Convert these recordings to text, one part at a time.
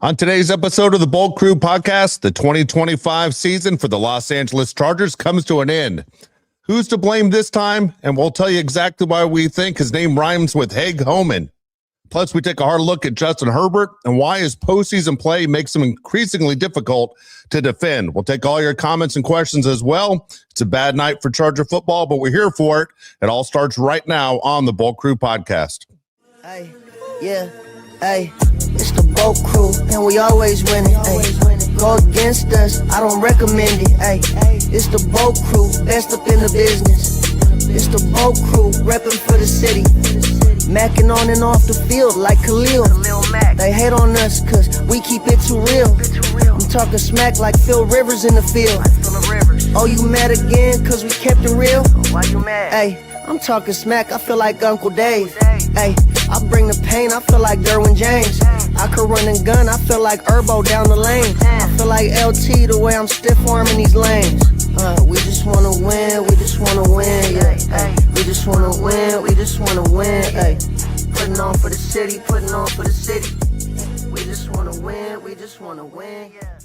On today's episode of the Bold Crew podcast, the 2025 season for the Los Angeles Chargers comes to an end. Who's to blame this time? And we'll tell you exactly why we think his name rhymes with Haig Homan. Plus, we take a hard look at Justin Herbert and why his postseason play makes him increasingly difficult to defend. We'll take all your comments and questions as well. It's a bad night for Charger football, but we're here for it. It all starts right now on the Bold Crew podcast. Hey, yeah, hey, it's the Bold Crew, and we always winning. Hey, go against us, I don't recommend it. Hey, it's the Bold Crew, best up in the business. It's the Bold Crew, repping for the city. Macking on and off the field like Khalil. They hate on us cause we keep it too real. I'm talking smack like Phil Rivers in the field. Oh, you mad again cause we kept it real? Why you mad? Hey, I'm talking smack, I feel like Uncle Dave. Hey, I bring the pain, I feel like Derwin James. I could run and gun, I feel like Herbo down the lane. I feel like LT the way I'm stiff arming these lanes. We just wanna win, we just wanna win, yeah. Ay, we just wanna win, we just wanna win, ay. Putting on for the city, putting on for the city. We just wanna win, we just wanna win, yeah.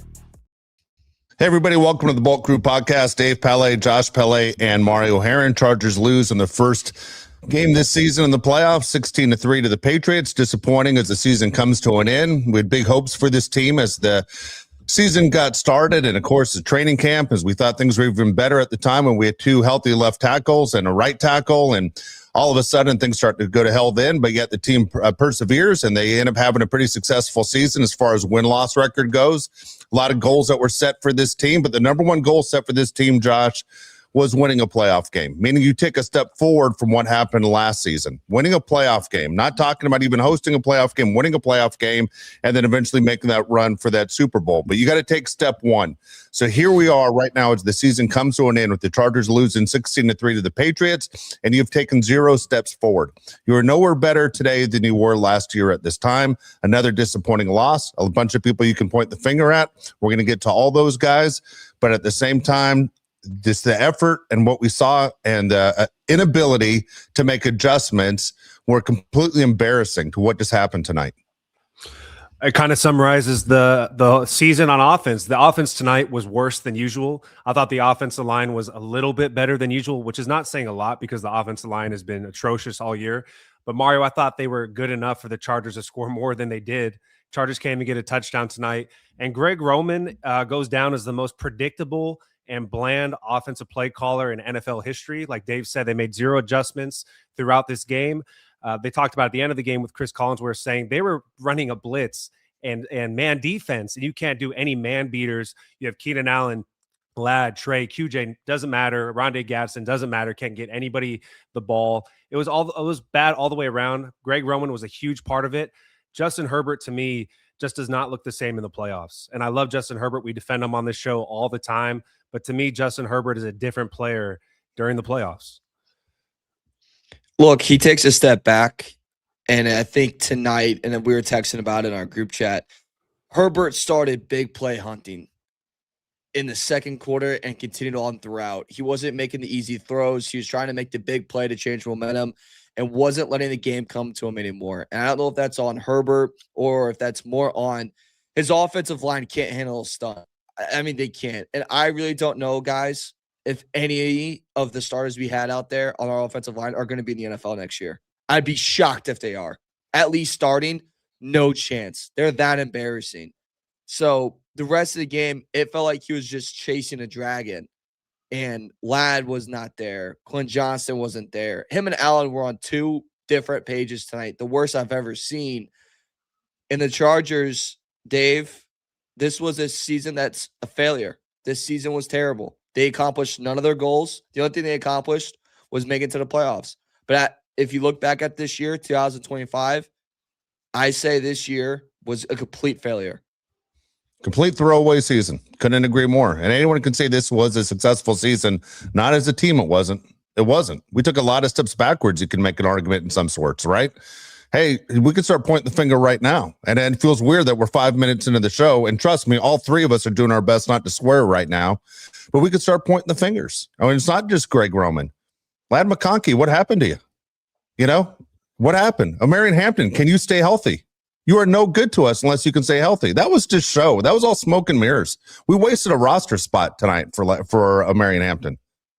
Hey, everybody, welcome to the Bolt Crew podcast. Dave Pele, Josh Pele, and Mario Herron. Chargers lose in the first game this season in the playoffs, 16-3 to the Patriots. Disappointing as the season comes to an end. We had big hopes for this team as the season got started, and of course the training camp, as we thought things were even better at the time when we had two healthy left tackles and a right tackle, and all of a sudden things start to go to hell then, but yet the team perseveres and they end up having a pretty successful season as far as win-loss record goes. A lot of goals that were set for this team, but the number one goal set for this team, Josh, was winning a playoff game, meaning you take a step forward from what happened last season. Winning a playoff game, not talking about even hosting a playoff game, winning a playoff game, and then eventually making that run for that Super Bowl. But you got to take step one. So here we are right now as the season comes to an end with the Chargers losing 16-3 to the Patriots, and you've taken 0 steps forward. You are nowhere better today than you were last year at this time. Another disappointing loss. A bunch of people you can point the finger at. We're going to get to all those guys. But at the same time, just the effort and what we saw and inability to make adjustments were completely embarrassing to what just happened tonight. It kind of summarizes the season on offense. The offense tonight was worse than usual. I thought the offensive line was a little bit better than usual, which is not saying a lot because the offensive line has been atrocious all year. But Mario, I thought they were good enough for the Chargers to score more than they did. Chargers came to get a touchdown tonight. And Greg Roman goes down as the most predictable and bland offensive play caller in NFL history. Like Dave said, they made 0 adjustments throughout this game. They talked about at the end of the game with Chris Collinsworth saying they were running a blitz and man defense, and you can't do any man beaters. You have Keenan Allen, Ladd, Trey, QJ, doesn't matter. Rondé Gadsden, doesn't matter. Can't get anybody the ball. It was bad all the way around. Greg Roman was a huge part of it. Justin Herbert, to me, just does not look the same in the playoffs. And I love Justin Herbert. We defend him on this show all the time. But to me, Justin Herbert is a different player during the playoffs. Look, he takes a step back, and I think tonight, and then we were texting about it in our group chat, Herbert started big play hunting in the second quarter and continued on throughout. He wasn't making the easy throws. He was trying to make the big play to change momentum and wasn't letting the game come to him anymore. And I don't know if that's on Herbert or if that's more on his offensive line can't handle a stunt. I mean, they can't. And I really don't know, guys, if any of the starters we had out there on our offensive line are going to be in the NFL next year. I'd be shocked if they are. At least starting, no chance. They're that embarrassing. So the rest of the game, it felt like he was just chasing a dragon. And Ladd was not there. Clint Johnston wasn't there. Him and Allen were on 2 different pages tonight. The worst I've ever seen. And the Chargers, Dave, this was a season that's a failure. This season was terrible. They accomplished none of their goals. The only thing they accomplished was making it to the playoffs. But if you look back at this year, 2025, I say this year was a complete failure. Complete throwaway season. Couldn't agree more. And anyone can say this was a successful season. Not as a team, it wasn't. It wasn't. We took a lot of steps backwards. You can make an argument in some sorts, right? Hey, we can start pointing the finger right now. And it feels weird that we're 5 minutes into the show. And trust me, all 3 of us are doing our best not to swear right now. But we could start pointing the fingers. I mean, it's not just Greg Roman. Ladd McConkey, what happened to you? You know, what happened? Marion Hampton, can you stay healthy? You are no good to us unless you can stay healthy. That was just show. That was all smoke and mirrors. We wasted a roster spot tonight for Marion Hampton.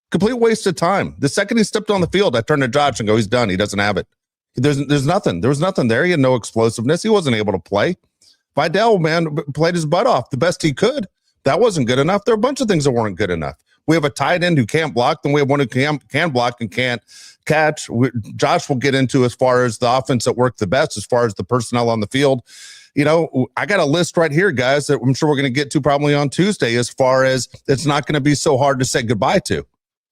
Complete waste of time. The second he stepped on the field, I turned to Josh and go, he's done. He doesn't have it. There's nothing. There was nothing there. He had no explosiveness. He wasn't able to play. Vidal, man, played his butt off the best he could. That wasn't good enough. There are a bunch of things that weren't good enough. We have a tight end who can't block, then we have one who can block and can't catch. Josh will get into as far as the offense that worked the best, as far as the personnel on the field. You know, I got a list right here, guys, that I'm sure we're going to get to probably on Tuesday, as far as it's not going to be so hard to say goodbye to.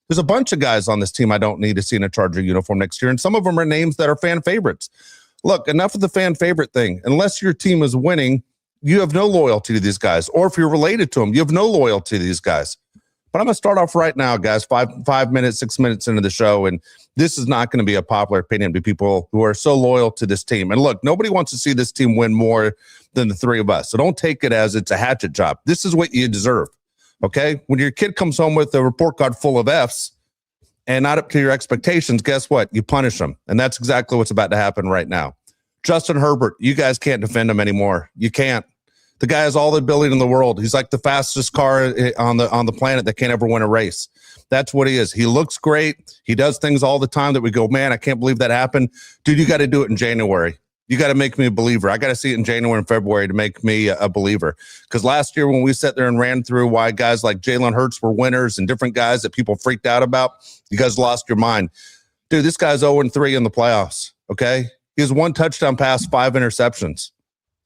There's a bunch of guys on this team I don't need to see in a Charger uniform next year, and some of them are names that are fan favorites. Look, enough of the fan favorite thing. Unless your team is winning, you have no loyalty to these guys. Or if you're related to them, you have no loyalty to these guys. But I'm going to start off right now, guys, 5 minutes, 6 minutes into the show, and this is not going to be a popular opinion by people who are so loyal to this team. And look, nobody wants to see this team win more than the three of us. So don't take it as it's a hatchet job. This is what you deserve, okay? When your kid comes home with a report card full of Fs and not up to your expectations, guess what? You punish them, and that's exactly what's about to happen right now. Justin Herbert, you guys can't defend him anymore. You can't. The guy has all the ability in the world. He's like the fastest car on the planet that can't ever win a race. That's what he is. He looks great. He does things all the time that we go, man, I can't believe that happened. Dude, you got to do it in January. You got to make me a believer. I got to see it in January and February to make me a believer. Because last year when we sat there and ran through why guys like Jalen Hurts were winners and different guys that people freaked out about, you guys lost your mind. Dude, this guy's 0-3 in the playoffs, okay? He has 1 touchdown pass, 5 interceptions.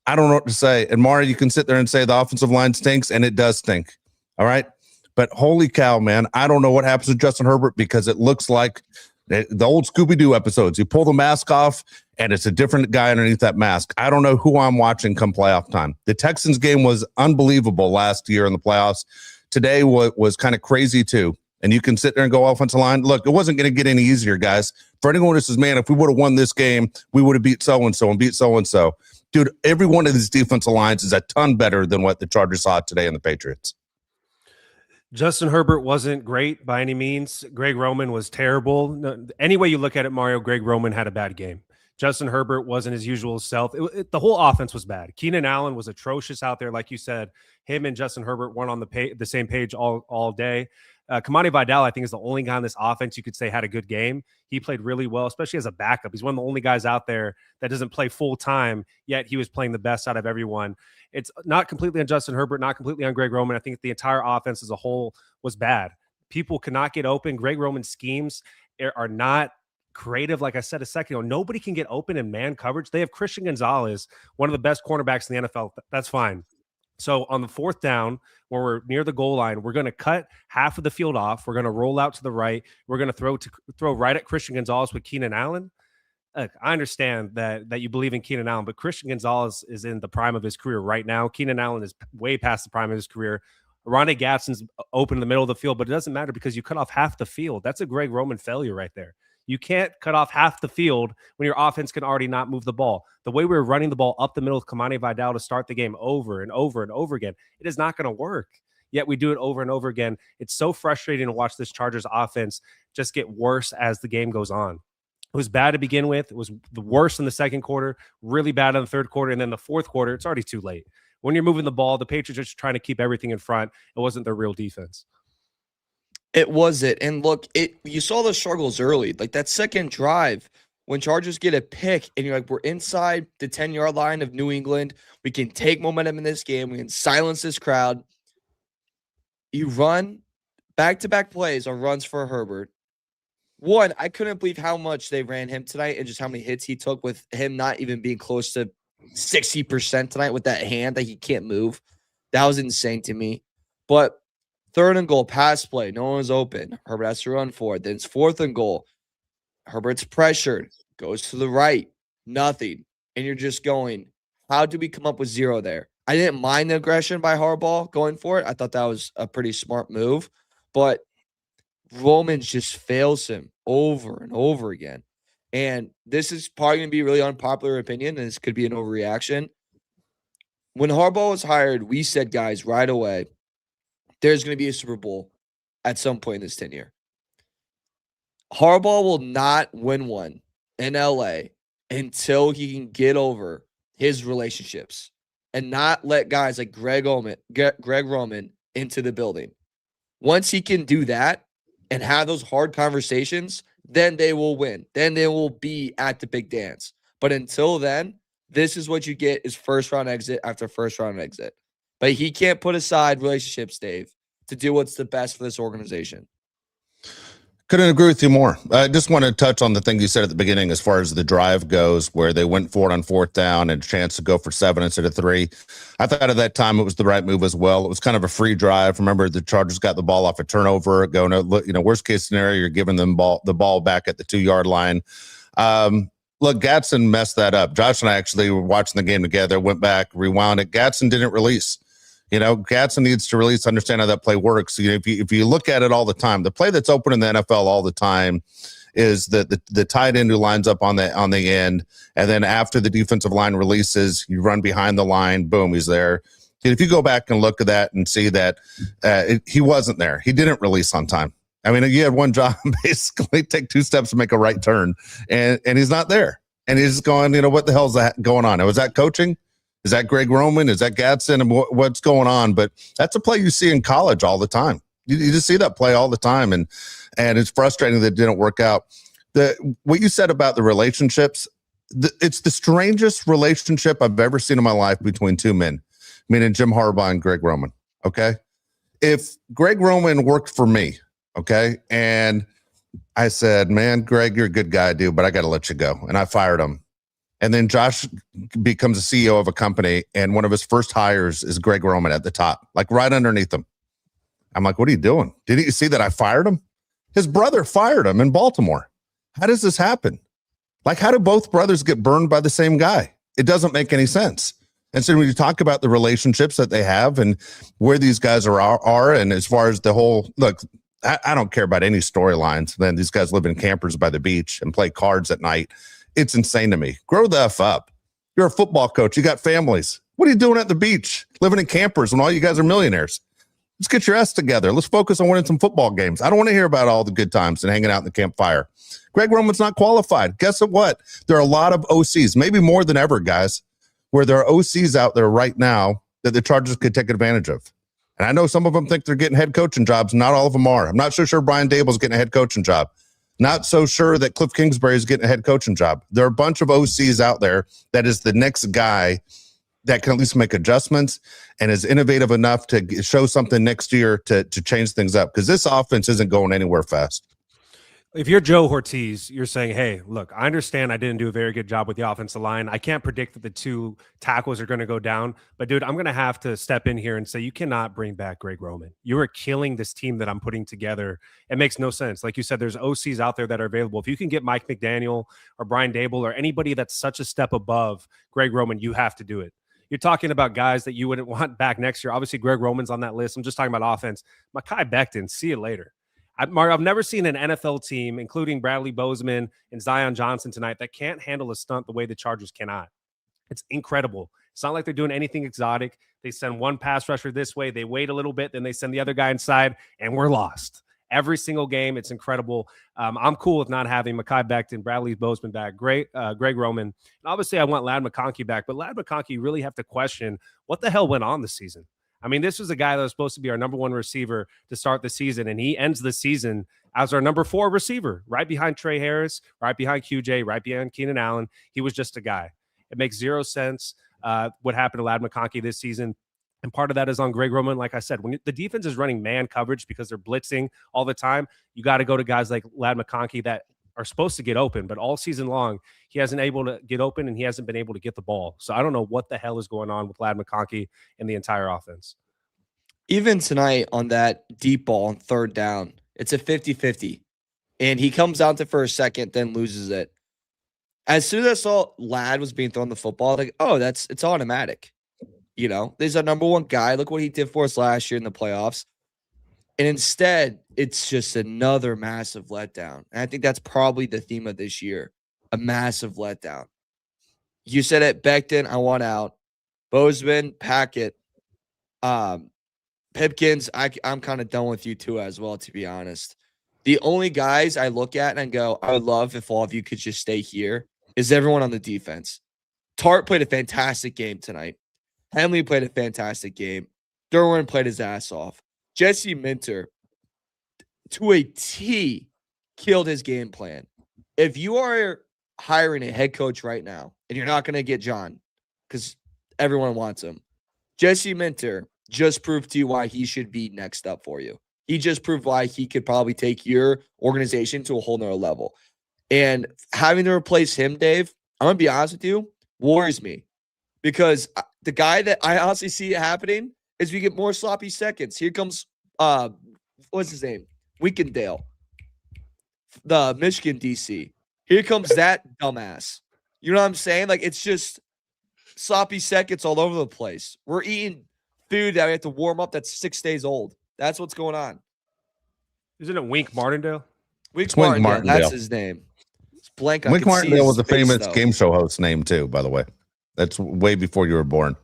I don't know what to say. And Mari, you can sit there and say the offensive line stinks, and it does stink. All right. But holy cow, man, I don't know what happens with Justin Herbert, because it looks like the old Scooby-Doo episodes. You pull the mask off, and it's a different guy underneath that mask. I don't know who I'm watching come playoff time. The Texans game was unbelievable last year in the playoffs. Today was kind of crazy too. And you can sit there and go offensive line. Look, it wasn't going to get any easier, guys. For anyone who says, man, if we would have won this game, we would have beat so-and-so and beat so-and-so. Dude, every one of these defensive lines is a ton better than what the Chargers saw today in the Patriots. Justin Herbert wasn't great by any means. Greg Roman was terrible. No, any way you look at it, Mario, Greg Roman had a bad game. Justin Herbert wasn't his usual self. The whole offense was bad. Keenan Allen was atrocious out there. Like you said, him and Justin Herbert weren't on the same page all day. Kamani Vidal, I think, is the only guy on this offense you could say had a good game. He played really well, especially as a backup. He's one of the only guys out there that doesn't play full time, yet he was playing the best out of everyone. It's not completely on Justin Herbert, not completely on Greg Roman. I think the entire offense as a whole was bad. People could not get open. Greg Roman's schemes are not creative. Like I said a second ago, nobody can get open in man coverage. They have Christian Gonzalez, one of the best cornerbacks in the NFL. That's fine. So on the 4th down, where we're near the goal line, we're going to cut half of the field off. We're going to roll out to the right. We're going to throw right at Christian Gonzalez with Keenan Allen. Look, I understand that you believe in Keenan Allen, but Christian Gonzalez is in the prime of his career right now. Keenan Allen is way past the prime of his career. Rondé Gadsden's open in the middle of the field, but it doesn't matter because you cut off half the field. That's a Greg Roman failure right there. You can't cut off half the field when your offense can already not move the ball. The way we were running the ball up the middle with Kamani Vidal to start the game over and over and over again, it is not going to work. Yet we do it over and over again. It's so frustrating to watch this Chargers offense just get worse as the game goes on. It was bad to begin with. It was the worst in the second quarter, really bad in the third quarter, and then the fourth quarter, it's already too late. When you're moving the ball, the Patriots are just trying to keep everything in front. It wasn't their real defense. It was it. And look, you saw the struggles early. Like that second drive, when Chargers get a pick and you're like, we're inside the 10-yard line of New England. We can take momentum in this game. We can silence this crowd. You run back-to-back plays on runs for Herbert. One, I couldn't believe how much they ran him tonight and just how many hits he took with him not even being close to 60% tonight with that hand that he can't move. That was insane to me. But 3rd and goal, pass play. No one was open. Herbert has to run for it. Then it's 4th and goal. Herbert's pressured. Goes to the right. Nothing. And you're just going, how do we come up with 0 there? I didn't mind the aggression by Harbaugh going for it. I thought that was a pretty smart move. But Roman just fails him over and over again. And this is probably going to be a really unpopular opinion, and this could be an overreaction. When Harbaugh was hired, we said, guys, right away, there's going to be a Super Bowl at some point in this tenure. Harbaugh will not win one in LA until he can get over his relationships and not let guys like Greg Roman into the building. Once he can do that and have those hard conversations, then they will win. Then they will be at the big dance. But until then, this is what you get is first round exit after first round exit. But he can't put aside relationships, Dave, to do what's the best for this organization. Couldn't agree with you more. I just want to touch on the thing you said at the beginning as far as the drive goes, where they went for it on fourth down and a chance to go for 7 instead of 3. I thought at that time it was the right move as well. It was kind of a free drive. Remember, the Chargers got the ball off a turnover. Going to, worst case scenario, you're giving them the ball back at the 2-yard line. Look, Gatson messed that up. Josh and I actually were watching the game together, went back, rewound it. Gatson didn't release. Gatson needs to release, understand how that play works. If you look at it all the time, the play that's open in the NFL all the time is the tight end who lines up on the end, and then after the defensive line releases, you run behind the line, boom, he's there. If you go back and look at that and see that he wasn't there, he didn't release on time. I mean, you had one job, basically take 2 steps to make a right turn, and he's not there. And he's going, what the hell is that going on? Was that coaching? Is that Greg Roman? Is that Gatson? And what's going on? But that's a play you see in college all the time. You just see that play all the time, and it's frustrating that it didn't work out. What you said about the relationships, it's the strangest relationship I've ever seen in my life between 2 men, meaning Jim Harbaugh and Greg Roman, okay? If Greg Roman worked for me, okay, and I said, man, Greg, you're a good guy, dude, but I got to let you go, and I fired him. And then Josh becomes a CEO of a company, and one of his first hires is Greg Roman at the top, like right underneath him. I'm like, what are you doing? Didn't you see that I fired him? His brother fired him in Baltimore. How does this happen? Like, how do both brothers get burned by the same guy? It doesn't make any sense. And so when you talk about the relationships that they have and where these guys are and as far as the whole, look, I don't care about any storylines. Then these guys live in campers by the beach and play cards at night. It's insane to me. Grow the F up. You're a football coach. You got families. What are you doing at the beach, living in campers when all you guys are millionaires? Let's get your ass together. Let's focus on winning some football games. I don't want to hear about all the good times and hanging out in the campfire. Greg Roman's not qualified. Guess what? There are a lot of OCs, maybe more than ever, guys, where there are OCs out there right now that the Chargers could take advantage of. And I know some of them think they're getting head coaching jobs. Not all of them are. I'm not so sure Brian Dable's getting a head coaching job. Not so sure that Cliff Kingsbury is getting a head coaching job. There are a bunch of OCs out there that is the next guy that can at least make adjustments and is innovative enough to show something next year to change things up, because this offense isn't going anywhere fast. If you're Joe Ortiz, you're saying, hey, look, I understand I didn't do a very good job with the offensive line. I can't predict that the 2 tackles are going to go down. But, dude, I'm going to have to step in here and say you cannot bring back Greg Roman. You are killing this team that I'm putting together. It makes no sense. Like you said, there's OCs out there that are available. If you can get Mike McDaniel or Brian Dable or anybody that's such a step above Greg Roman, you have to do it. You're talking about guys that you wouldn't want back next year. Obviously, Greg Roman's on that list. I'm just talking about offense. Mekhi Becton, see you later. Mario, I've never seen an NFL team, including Bradley Bozeman and Zion Johnson tonight, that can't handle a stunt the way the Chargers cannot. It's incredible. It's not like they're doing anything exotic. They send one pass rusher this way, they wait a little bit, then they send the other guy inside, and we're lost. Every single game, it's incredible. I'm cool with not having Mekhi Becton, Bradley Bozeman back, Greg Roman. And obviously, I want Ladd McConkey back, but Ladd McConkey really have to question what the hell went on this season. I mean, this was a guy that was supposed to be our number 1 receiver to start the season, and he ends the season as our number 4 receiver, right behind Trey Harris, right behind QJ, right behind Keenan Allen. He was just a guy. It makes zero sense what happened to Ladd McConkey this season. And part of that is on Greg Roman. Like I said, when the defense is running man coverage because they're blitzing all the time, you got to go to guys like Ladd McConkey that are supposed to get open, but all season long, he hasn't able to get open and he hasn't been able to get the ball. So I don't know what the hell is going on with Ladd McConkey and the entire offense. Even tonight on that deep ball on 3rd down, it's a 50-50. And he comes out to for a second, then loses it. As soon as I saw Ladd was being thrown the football, like, oh, it's automatic. There's our number 1 guy. Look what he did for us last year in the playoffs. And instead, it's just another massive letdown. And I think that's probably the theme of this year, a massive letdown. You said it, Becton, I want out. Bozeman, Packett, Pipkins, I'm kind of done with you too as well, to be honest. The only guys I look at and go, I would love if all of you could just stay here, is everyone on the defense. Tart played a fantastic game tonight. Henley played a fantastic game. Derwin played his ass off. Jesse Minter, to a T, killed his game plan. If you are hiring a head coach right now, and you're not going to get John, because everyone wants him, Jesse Minter just proved to you why he should be next up for you. He just proved why he could probably take your organization to a whole nother level. And having to replace him, Dave, I'm going to be honest with you, worries me. Because the guy that I honestly see it happening is we get more sloppy seconds. Here comes, what's his name? Weekendale, the Michigan DC. Here comes that dumbass. You know what I'm saying? Like, it's just sloppy seconds all over the place. We're eating food that we have to warm up that's 6 days old. That's what's going on. Isn't it Wink Martindale? Wink Martindale. That's his name. It's blank. Wink Martindale was a famous game show host name too, by the way. That's way before you were born.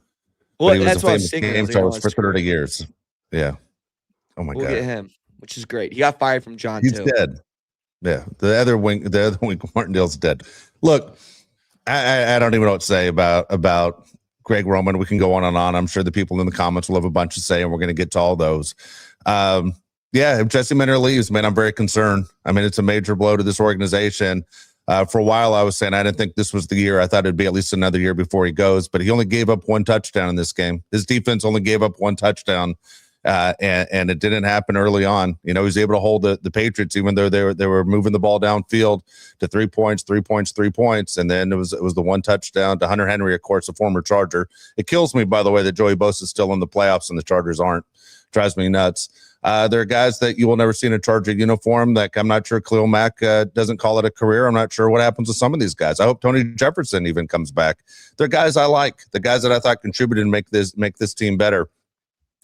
Well, he was that's a what I famous was thinking. game show host for 30 years. Yeah. Oh my we'll God. Get him, which is great. He got fired from John. He's too. dead. Yeah. The other Wink Martindale's dead. Look, I don't even know what to say about Greg Roman. We can go on and on. I'm sure the people in the comments will have a bunch to say, and we're going to get to all those. Yeah, if Jesse Minter leaves, man, I'm very concerned. I mean, it's a major blow to this organization. For a while, I was saying I didn't think this was the year. I thought it'd be at least another year before he goes, but he only gave up 1 touchdown in this game. His defense only gave up 1 touchdown, and it didn't happen early on. You know, he was able to hold the Patriots, even though they were moving the ball downfield to 3 points, 3 points, 3 points, and then it was the 1 touchdown to Hunter Henry, of course, a former Charger. It kills me, by the way, that Joey Bosa is still in the playoffs and the Chargers aren't. Drives me nuts. There are guys that you will never see in a Charger uniform. Like, I'm not sure Khalil Mack doesn't call it a career. I'm not sure what happens with some of these guys. I hope Tony Jefferson even comes back. They're guys I like, the guys that I thought contributed and make this team better.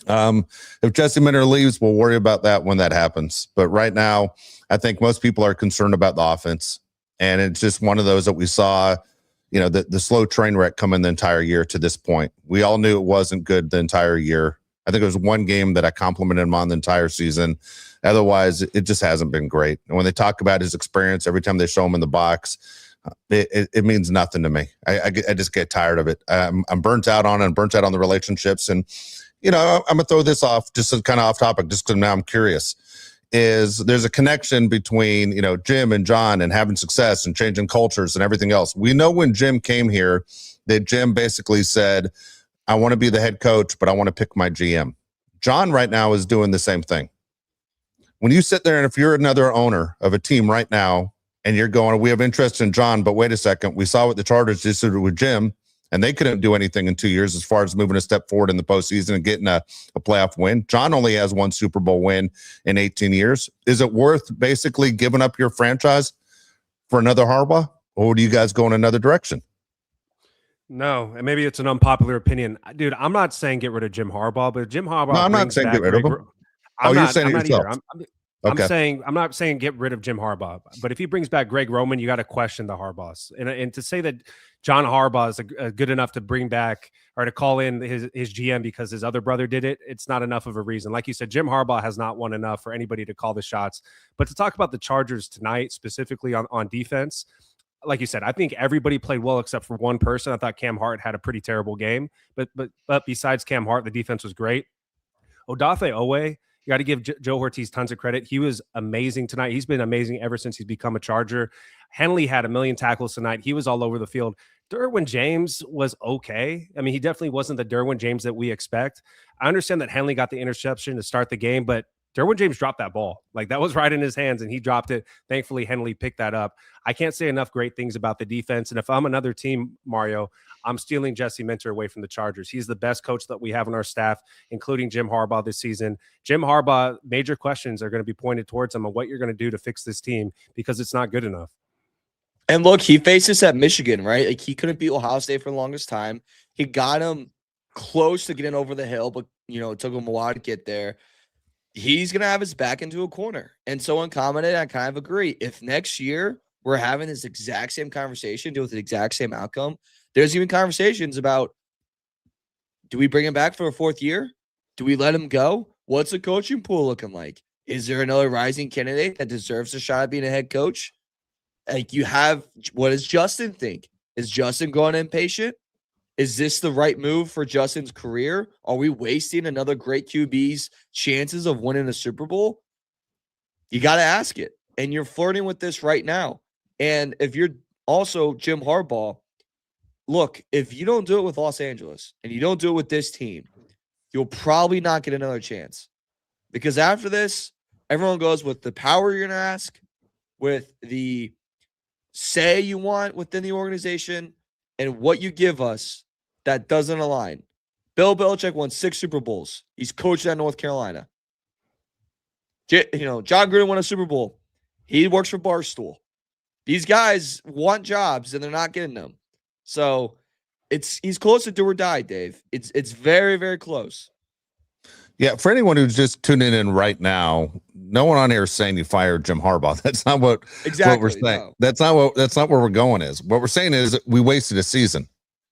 If Jesse Minter leaves, we'll worry about that when that happens. But right now, I think most people are concerned about the offense, and it's just one of those that we saw. You know, the slow train wreck coming the entire year to this point. We all knew it wasn't good the entire year. I think it was one game that I complimented him on the entire season. Otherwise, it just hasn't been great. And when they talk about his experience, every time they show him in the box, it means nothing to me. I just get tired of it. I'm burnt out on it. I'm burnt out on the relationships. And, you know, I'm going to throw this off, just kind of off topic, just because now I'm curious. There's a connection between, you know, Jim and John and having success and changing cultures and everything else. We know when Jim came here that Jim basically said, I want to be the head coach, but I want to pick my GM. John right now is doing the same thing. When you sit there, and if you're another owner of a team right now, and you're going, we have interest in John, but wait a second, we saw what the Chargers just did with Jim, and they couldn't do anything in 2 years as far as moving a step forward in the postseason and getting a playoff win. John only has 1 Super Bowl win in 18 years. Is it worth basically giving up your franchise for another Harbaugh, or do you guys go in another direction? No, and maybe it's an unpopular opinion. Dude, I'm not saying get rid of Jim Harbaugh, but Jim Harbaugh. No, I'm not saying get rid of him. You're saying it yourself. I'm not saying get rid of Jim Harbaugh, but if he brings back Greg Roman, you got to question the Harbaughs. And to say that John Harbaugh is good enough to bring back or to call in his GM because his other brother did it, it's not enough of a reason. Like you said, Jim Harbaugh has not won enough for anybody to call the shots. But to talk about the Chargers tonight, specifically on defense, like you said, I think everybody played well except for one person. I thought Cam Hart had a pretty terrible game, but besides Cam Hart, the defense was great. Odafe Owe, you got to give Joe Ortiz tons of credit. He was amazing tonight. He's been amazing ever since he's become a Charger. Henley had 1 million tackles tonight. He was all over the field. Derwin James was okay. I mean, he definitely wasn't the Derwin James that we expect. I understand that Henley got the interception to start the game, but Derwin James dropped that ball. Like, that was right in his hands, and he dropped it. Thankfully, Henley picked that up. I can't say enough great things about the defense. And if I'm another team, Mario, I'm stealing Jesse Minter away from the Chargers. He's the best coach that we have on our staff, including Jim Harbaugh this season. Jim Harbaugh, major questions are going to be pointed towards him on what you're going to do to fix this team because it's not good enough. And look, he faced this at Michigan, right? Like, he couldn't beat Ohio State for the longest time. He got him close to getting over the hill, but, you know, it took him a while to get there. He's going to have his back into a corner. And someone commented, I kind of agree. If next year we're having this exact same conversation, deal with the exact same outcome, there's even conversations about, do we bring him back for a 4th year? Do we let him go? What's the coaching pool looking like? Is there another rising candidate that deserves a shot at being a head coach? Like, you have, what does Justin think? Is Justin going impatient? Is this the right move for Justin's career? Are we wasting another great QB's chances of winning a Super Bowl? You got to ask it. And you're flirting with this right now. And if you're also Jim Harbaugh, look, if you don't do it with Los Angeles and you don't do it with this team, you'll probably not get another chance. Because after this, everyone goes with the power you're going to ask, with the say you want within the organization, and what you give us that doesn't align. Bill Belichick won 6 Super Bowls. He's coached at North Carolina. John Gruden won a Super Bowl. He works for Barstool. These guys want jobs, and they're not getting them. So he's close to do or die, Dave. It's very, very close. Yeah, for anyone who's just tuning in right now, no one on here is saying you fired Jim Harbaugh. That's not what we're saying. No. That's not where we're going is. What we're saying is we wasted a season.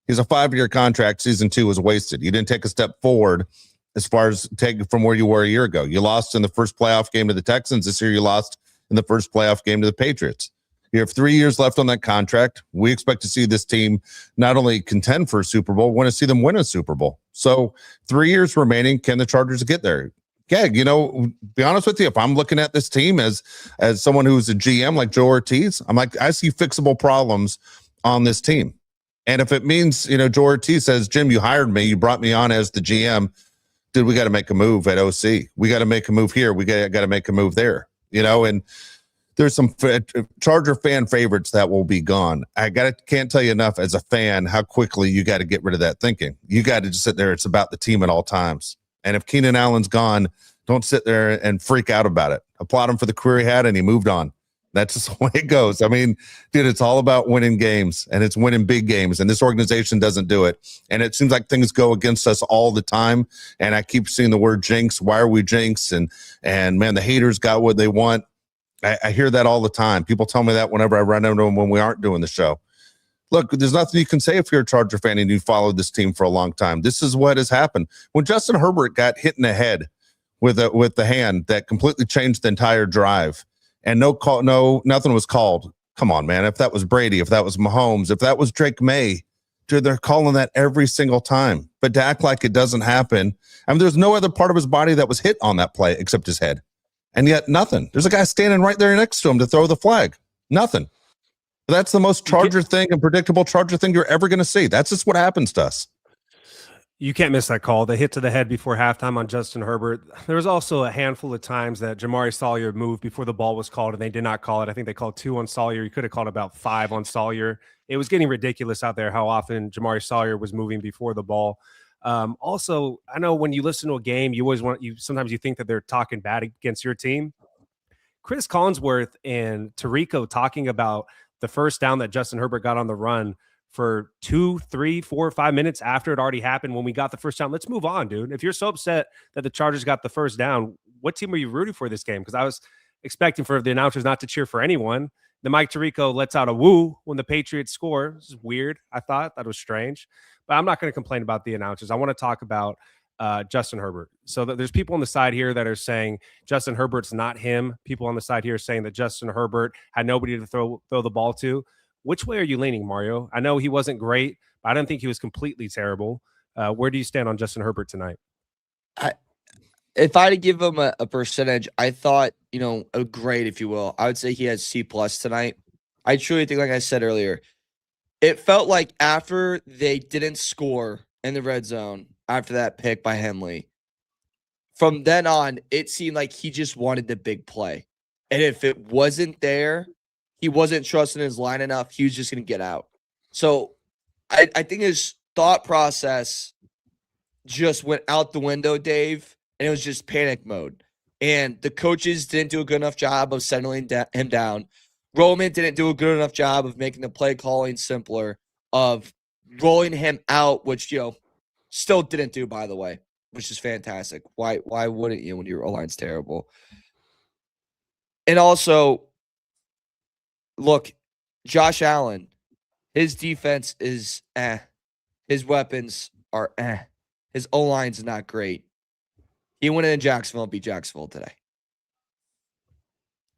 He's a 5-year contract. Season 2 was wasted. You didn't take a step forward as far as take from where you were a year ago. You lost in the first playoff game to the Texans. This year you lost in the first playoff game to the Patriots. You have 3 years left on that contract. We expect to see this team not only contend for a Super Bowl, we want to see them win a Super Bowl. So 3 years remaining. Can the Chargers get there? Yeah, be honest with you, if I'm looking at this team as someone who's a GM like Joe Ortiz, I'm like, I see fixable problems on this team. And if it means, Joe Ortiz says, Jim, you hired me, you brought me on as the GM, dude, we got to make a move at OC. We got to make a move here. We got to make a move there, and there's some Charger fan favorites that will be gone. Can't tell you enough as a fan how quickly you got to get rid of that thinking. You got to just sit there. It's about the team at all times. And if Keenan Allen's gone, don't sit there and freak out about it. Applaud him for the career he had, and he moved on. That's just the way it goes. I mean, dude, it's all about winning games, and it's winning big games, and this organization doesn't do it. And it seems like things go against us all the time, and I keep seeing the word jinx. Why are we jinx? And man, the haters got what they want. I hear that all the time. People tell me that whenever I run into them when we aren't doing the show. Look, there's nothing you can say if you're a Charger fan and you followed this team for a long time. This is what has happened. When Justin Herbert got hit in the head with the hand that completely changed the entire drive, and nothing was called. Come on, man. If that was Brady, if that was Mahomes, if that was Drake May, dude, they're calling that every single time. But to act like it doesn't happen, there's no other part of his body that was hit on that play except his head. And yet nothing. There's a guy standing right there next to him to throw the flag. Nothing. That's the most Charger thing and predictable Charger thing you're ever going to see. That's just what happens to us. You can't miss that call. The hit to the head before halftime on Justin Herbert. There was also a handful of times that Jamari Sawyer moved before the ball was called, and they did not call it. I think they called 2 on Sawyer. You could have called about 5 on Sawyer. It was getting ridiculous out there how often Jamari Sawyer was moving before the ball. Also, I know when you listen to a game, sometimes you think that they're talking bad against your team. Chris Collinsworth and Tirico talking about the first down that Justin Herbert got on the run for 2, 3, 4, 5 minutes after it already happened when we got the first down. Let's move on, dude. If you're so upset that the Chargers got the first down, what team are you rooting for this game? Because I was expecting for the announcers not to cheer for anyone. Then Mike Tirico lets out a woo when the Patriots score. This is weird. I thought that was strange. But I'm not going to complain about the announcers. I want to talk about Justin Herbert. So there's people on the side here that are saying Justin Herbert's not him. People on the side here are saying that Justin Herbert had nobody to throw the ball to. Which way are you leaning, Mario? I know he wasn't great, but I don't think he was completely terrible. Where do you stand on Justin Herbert tonight? If I had to give him a percentage, I thought, a grade, if you will, I would say he has C+ tonight. I truly think, like I said earlier, it felt like after they didn't score in the red zone, after that pick by Henley, from then on, it seemed like he just wanted the big play. And if it wasn't there, he wasn't trusting his line enough. He was just going to get out. So I think his thought process just went out the window, Dave, and it was just panic mode. And the coaches didn't do a good enough job of settling him down. Roman didn't do a good enough job of making the play calling simpler, of rolling him out, which, still didn't do, by the way, which is fantastic. Why wouldn't you when your O-line's terrible? And also, look, Josh Allen, his defense is His weapons are His O-line's not great. He went in Jacksonville and beat Jacksonville today.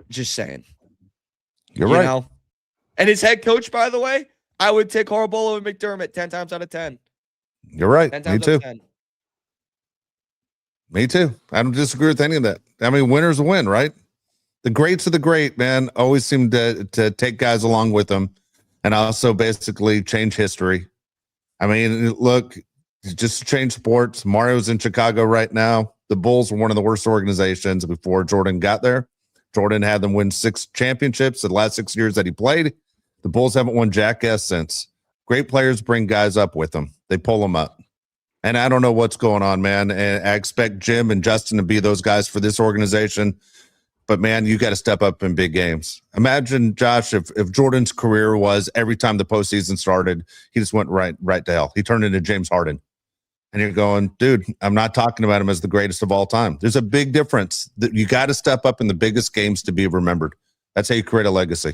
Just saying. You're right. And his head coach, by the way, I would take Harbaugh over McDermott 10 times out of 10. You're right. 10 Me times out too. of 10. Me too. I don't disagree with any of that. I mean, winners win, right? The greats of the great, man, always seem to take guys along with them and also basically change history. I mean, look, just to change sports. Mario's in Chicago right now. The Bulls were one of the worst organizations before Jordan got there. Jordan had them win 6 championships in the last 6 years that he played. The Bulls haven't won jackass since. Great players bring guys up with them. They pull them up. And I don't know what's going on, man. And I expect Jim and Justin to be those guys for this organization. But, man, you got to step up in big games. Imagine, Josh, if Jordan's career was every time the postseason started, he just went right to hell. He turned into James Harden. And you're going, dude, I'm not talking about him as the greatest of all time. There's a big difference. That you got to step up in the biggest games to be remembered. That's how you create a legacy.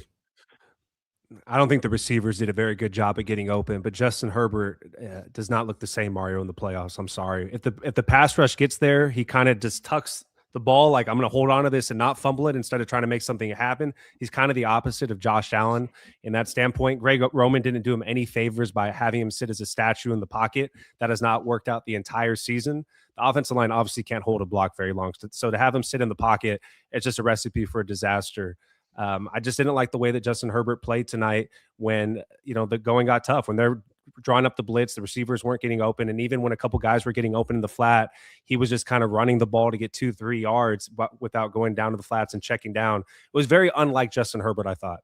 I don't think the receivers did a very good job at getting open, but Justin Herbert does not look the same, Mario, in the playoffs. I'm sorry. If the pass rush gets there, he kind of just tucks the ball like, I'm going to hold on to this and not fumble it instead of trying to make something happen. He's kind of the opposite of Josh Allen in that standpoint. Greg Roman didn't do him any favors by having him sit as a statue in the pocket. That has not worked out the entire season. The offensive line obviously can't hold a block very long. So to have him sit in the pocket, it's just a recipe for a disaster. I just didn't like the way that Justin Herbert played tonight when, the going got tough, when they're drawing up the blitz, the receivers weren't getting open. And even when a couple guys were getting open in the flat, he was just kind of running the ball to get 2-3 yards, but without going down to the flats and checking down. It was very unlike Justin Herbert, I thought.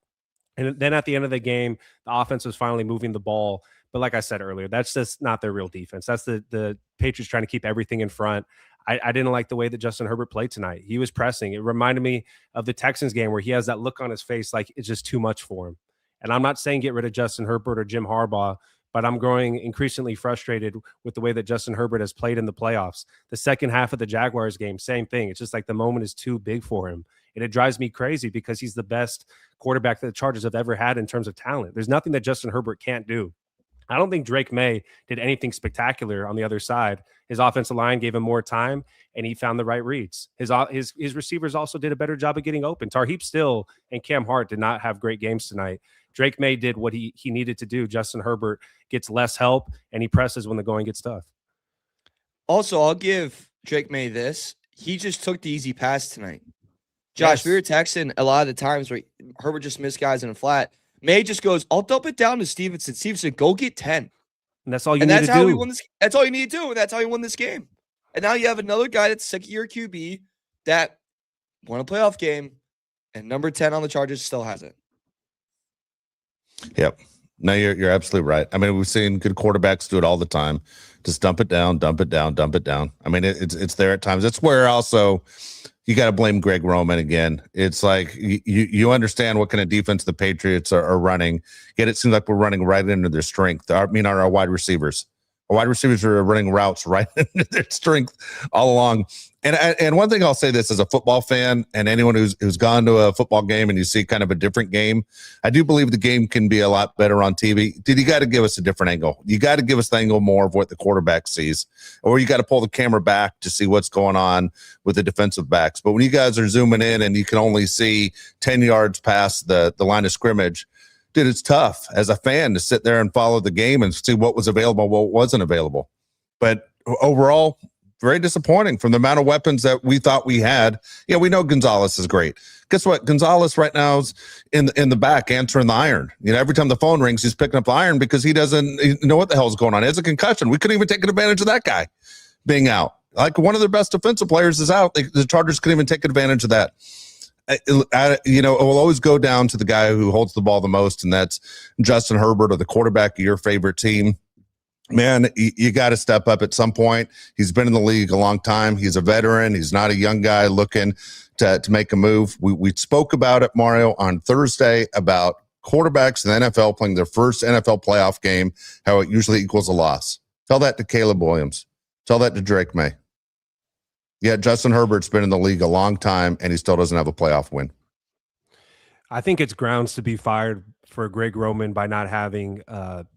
And then at the end of the game, the offense was finally moving the ball. But like I said earlier, that's just not their real defense. That's the Patriots trying to keep everything in front. I didn't like the way that Justin Herbert played tonight. He was pressing. It reminded me of the Texans game where he has that look on his face like it's just too much for him. And I'm not saying get rid of Justin Herbert or Jim Harbaugh, but I'm growing increasingly frustrated with the way that Justin Herbert has played in the playoffs. The second half of the Jaguars game, same thing. It's just like the moment is too big for him. And it drives me crazy because he's the best quarterback that the Chargers have ever had in terms of talent. There's nothing that Justin Herbert can't do. I don't think Drake May did anything spectacular on the other side. His offensive line gave him more time, and he found the right reads. His receivers also did a better job of getting open. Tarheeb Still and Cam Hart did not have great games tonight. Drake May did what he needed to do. Justin Herbert gets less help, and he presses when the going gets tough. Also, I'll give Drake May this. He just took the easy pass tonight. Josh, we were texting a lot of the times where Herbert just missed guys in a flat. May just goes, I'll dump it down to Stevenson. Stevenson, go get 10. And that's all you need to do. He won this. That's all you need to do. And that's how he won this game. And now you have another guy that's second-year QB that won a playoff game, and number 10 on the Chargers still hasn't. Yep. No, you're absolutely right. I mean, we've seen good quarterbacks do it all the time. Just dump it down, dump it down, dump it down. I mean, it's there at times. That's where also you got to blame Greg Roman again. It's like you understand what kind of defense the Patriots are running, yet it seems like we're running right into their strength. Our wide receivers. Our wide receivers are running routes right into their strength all along. And one thing I'll say this as a football fan and anyone who's gone to a football game and you see kind of a different game, I do believe the game can be a lot better on TV. Dude, you got to give us a different angle. You got to give us the angle more of what the quarterback sees, or you got to pull the camera back to see what's going on with the defensive backs. But when you guys are zooming in and you can only see 10 yards past the line of scrimmage, dude, it's tough as a fan to sit there and follow the game and see what was available, what wasn't available. But overall, very disappointing from the amount of weapons that we thought we had. Yeah, we know Gonzalez is great. Guess what? Gonzalez right now is in the back answering the iron. Every time the phone rings, he's picking up the iron because he doesn't know what the hell is going on. He has a concussion. We couldn't even take advantage of that guy being out. Like one of their best defensive players is out. The Chargers couldn't even take advantage of that. It will always go down to the guy who holds the ball the most, and that's Justin Herbert or the quarterback of your favorite team. Man, you got to step up at some point. He's been in the league a long time. He's a veteran. He's not a young guy looking to make a move. We spoke about it, Mario, on Thursday about quarterbacks in the NFL playing their first NFL playoff game, how it usually equals a loss. Tell that to Caleb Williams. Tell that to Drake May. Yeah, Justin Herbert's been in the league a long time, and he still doesn't have a playoff win. I think it's grounds to be fired for Greg Roman by not having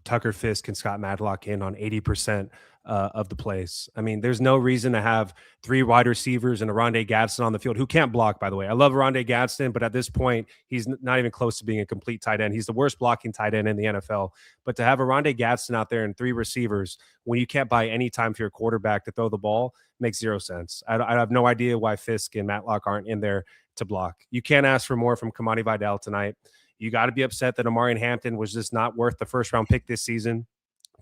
Tucker Fisk and Scott Madlock in on 80% of the place. I mean, there's no reason to have 3 wide receivers and Rondé Gadsden on the field, who can't block, by the way. I love Rondé Gadsden, but at this point, he's not even close to being a complete tight end. He's the worst blocking tight end in the NFL. But to have a Rondé Gadsden out there and 3 receivers when you can't buy any time for your quarterback to throw the ball makes zero sense. I have no idea why Fisk and Matlock aren't in there to block. You can't ask for more from Kamani Vidal tonight. You got to be upset that Amari Hampton was just not worth the first-round pick this season.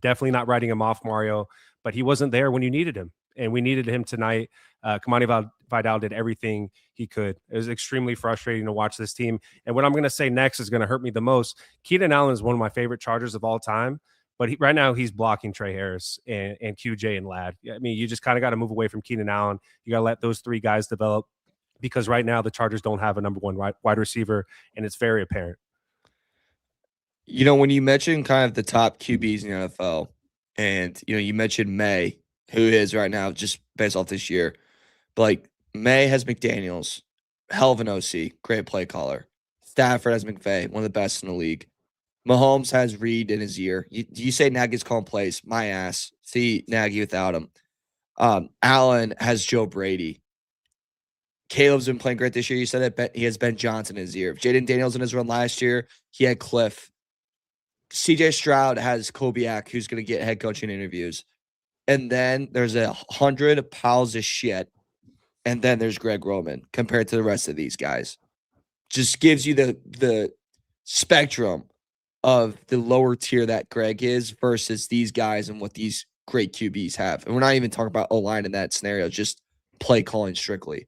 Definitely not writing him off, Mario, but he wasn't there when you needed him, and we needed him tonight. Kamani Vidal did everything he could. It was extremely frustrating to watch this team, and what I'm going to say next is going to hurt me the most. Keenan Allen is one of my favorite Chargers of all time, but right now he's blocking Trey Harris and QJ and Ladd. I mean, you just kind of got to move away from Keenan Allen. You got to let those 3 guys develop, because right now the Chargers don't have a number 1 wide receiver, and it's very apparent. You know, when you mentioned kind of the top QBs in the NFL, and, you know, you mentioned May, who is right now just based off this year, but like May has McDaniels, hell of an OC, great play caller. Stafford has McVay, one of the best in the league. Mahomes has Reed in his ear. You say Nagy's calling plays, my ass. See Nagy without him. Allen has Joe Brady. Caleb's been playing great this year. You said that he has Ben Johnson in his ear. Jaden Daniels in his run last year, he had Cliff. CJ Stroud has Kubiak, who's going to get head coaching interviews. And then there's 100 piles of shit. And then there's Greg Roman compared to the rest of these guys. Just gives you the spectrum of the lower tier that Greg is versus these guys and what these great QBs have. And we're not even talking about O-line in that scenario, just play calling strictly.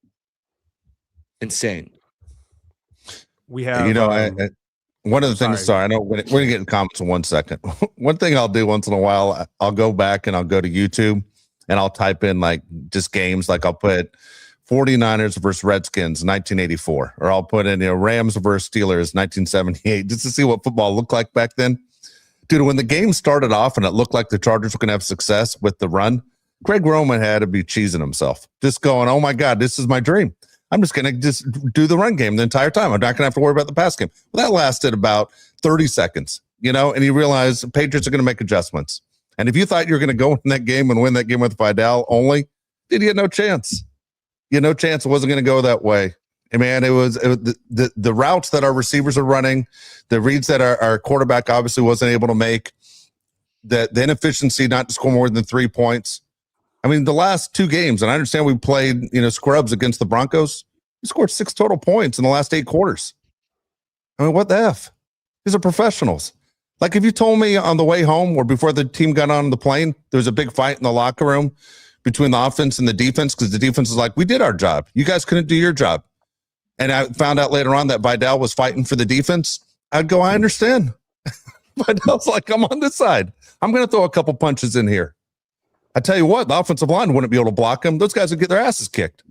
Insane. We have, you know, one of the things, sorry, I know we're going to get in comments in 1 second. One thing I'll do once in a while, I'll go back and I'll go to YouTube and I'll type in like just games. Like I'll put 49ers versus Redskins 1984, or I'll put in, you know, Rams versus Steelers 1978, just to see what football looked like back then. Dude, when the game started off and it looked like the Chargers were going to have success with the run, Greg Roman had to be cheesing himself, just going, oh my God, this is my dream. I'm just going to just do the run game the entire time. I'm not going to have to worry about the pass game. Well, that lasted about 30 seconds, you know, and he realized the Patriots are going to make adjustments. And if you thought you were going to go in that game and win that game with Vidal only, dude, you had no chance. You had no chance. It wasn't going to go that way. And man, it was the routes that our receivers are running, the reads that our quarterback obviously wasn't able to make, the inefficiency not to score more than 3 points. I mean, the last 2 games, and I understand we played, you know, scrubs against the Broncos. We scored 6 total points in the last 8 quarters. I mean, what the F? These are professionals. Like if you told me on the way home or before the team got on the plane, there was a big fight in the locker room between the offense and the defense, because the defense is like, we did our job. You guys couldn't do your job. And I found out later on that Vidal was fighting for the defense. I'd go, I understand. Vidal's like, I'm on this side. I'm going to throw a couple punches in here. I tell you what, the offensive line wouldn't be able to block them. Those guys would get their asses kicked.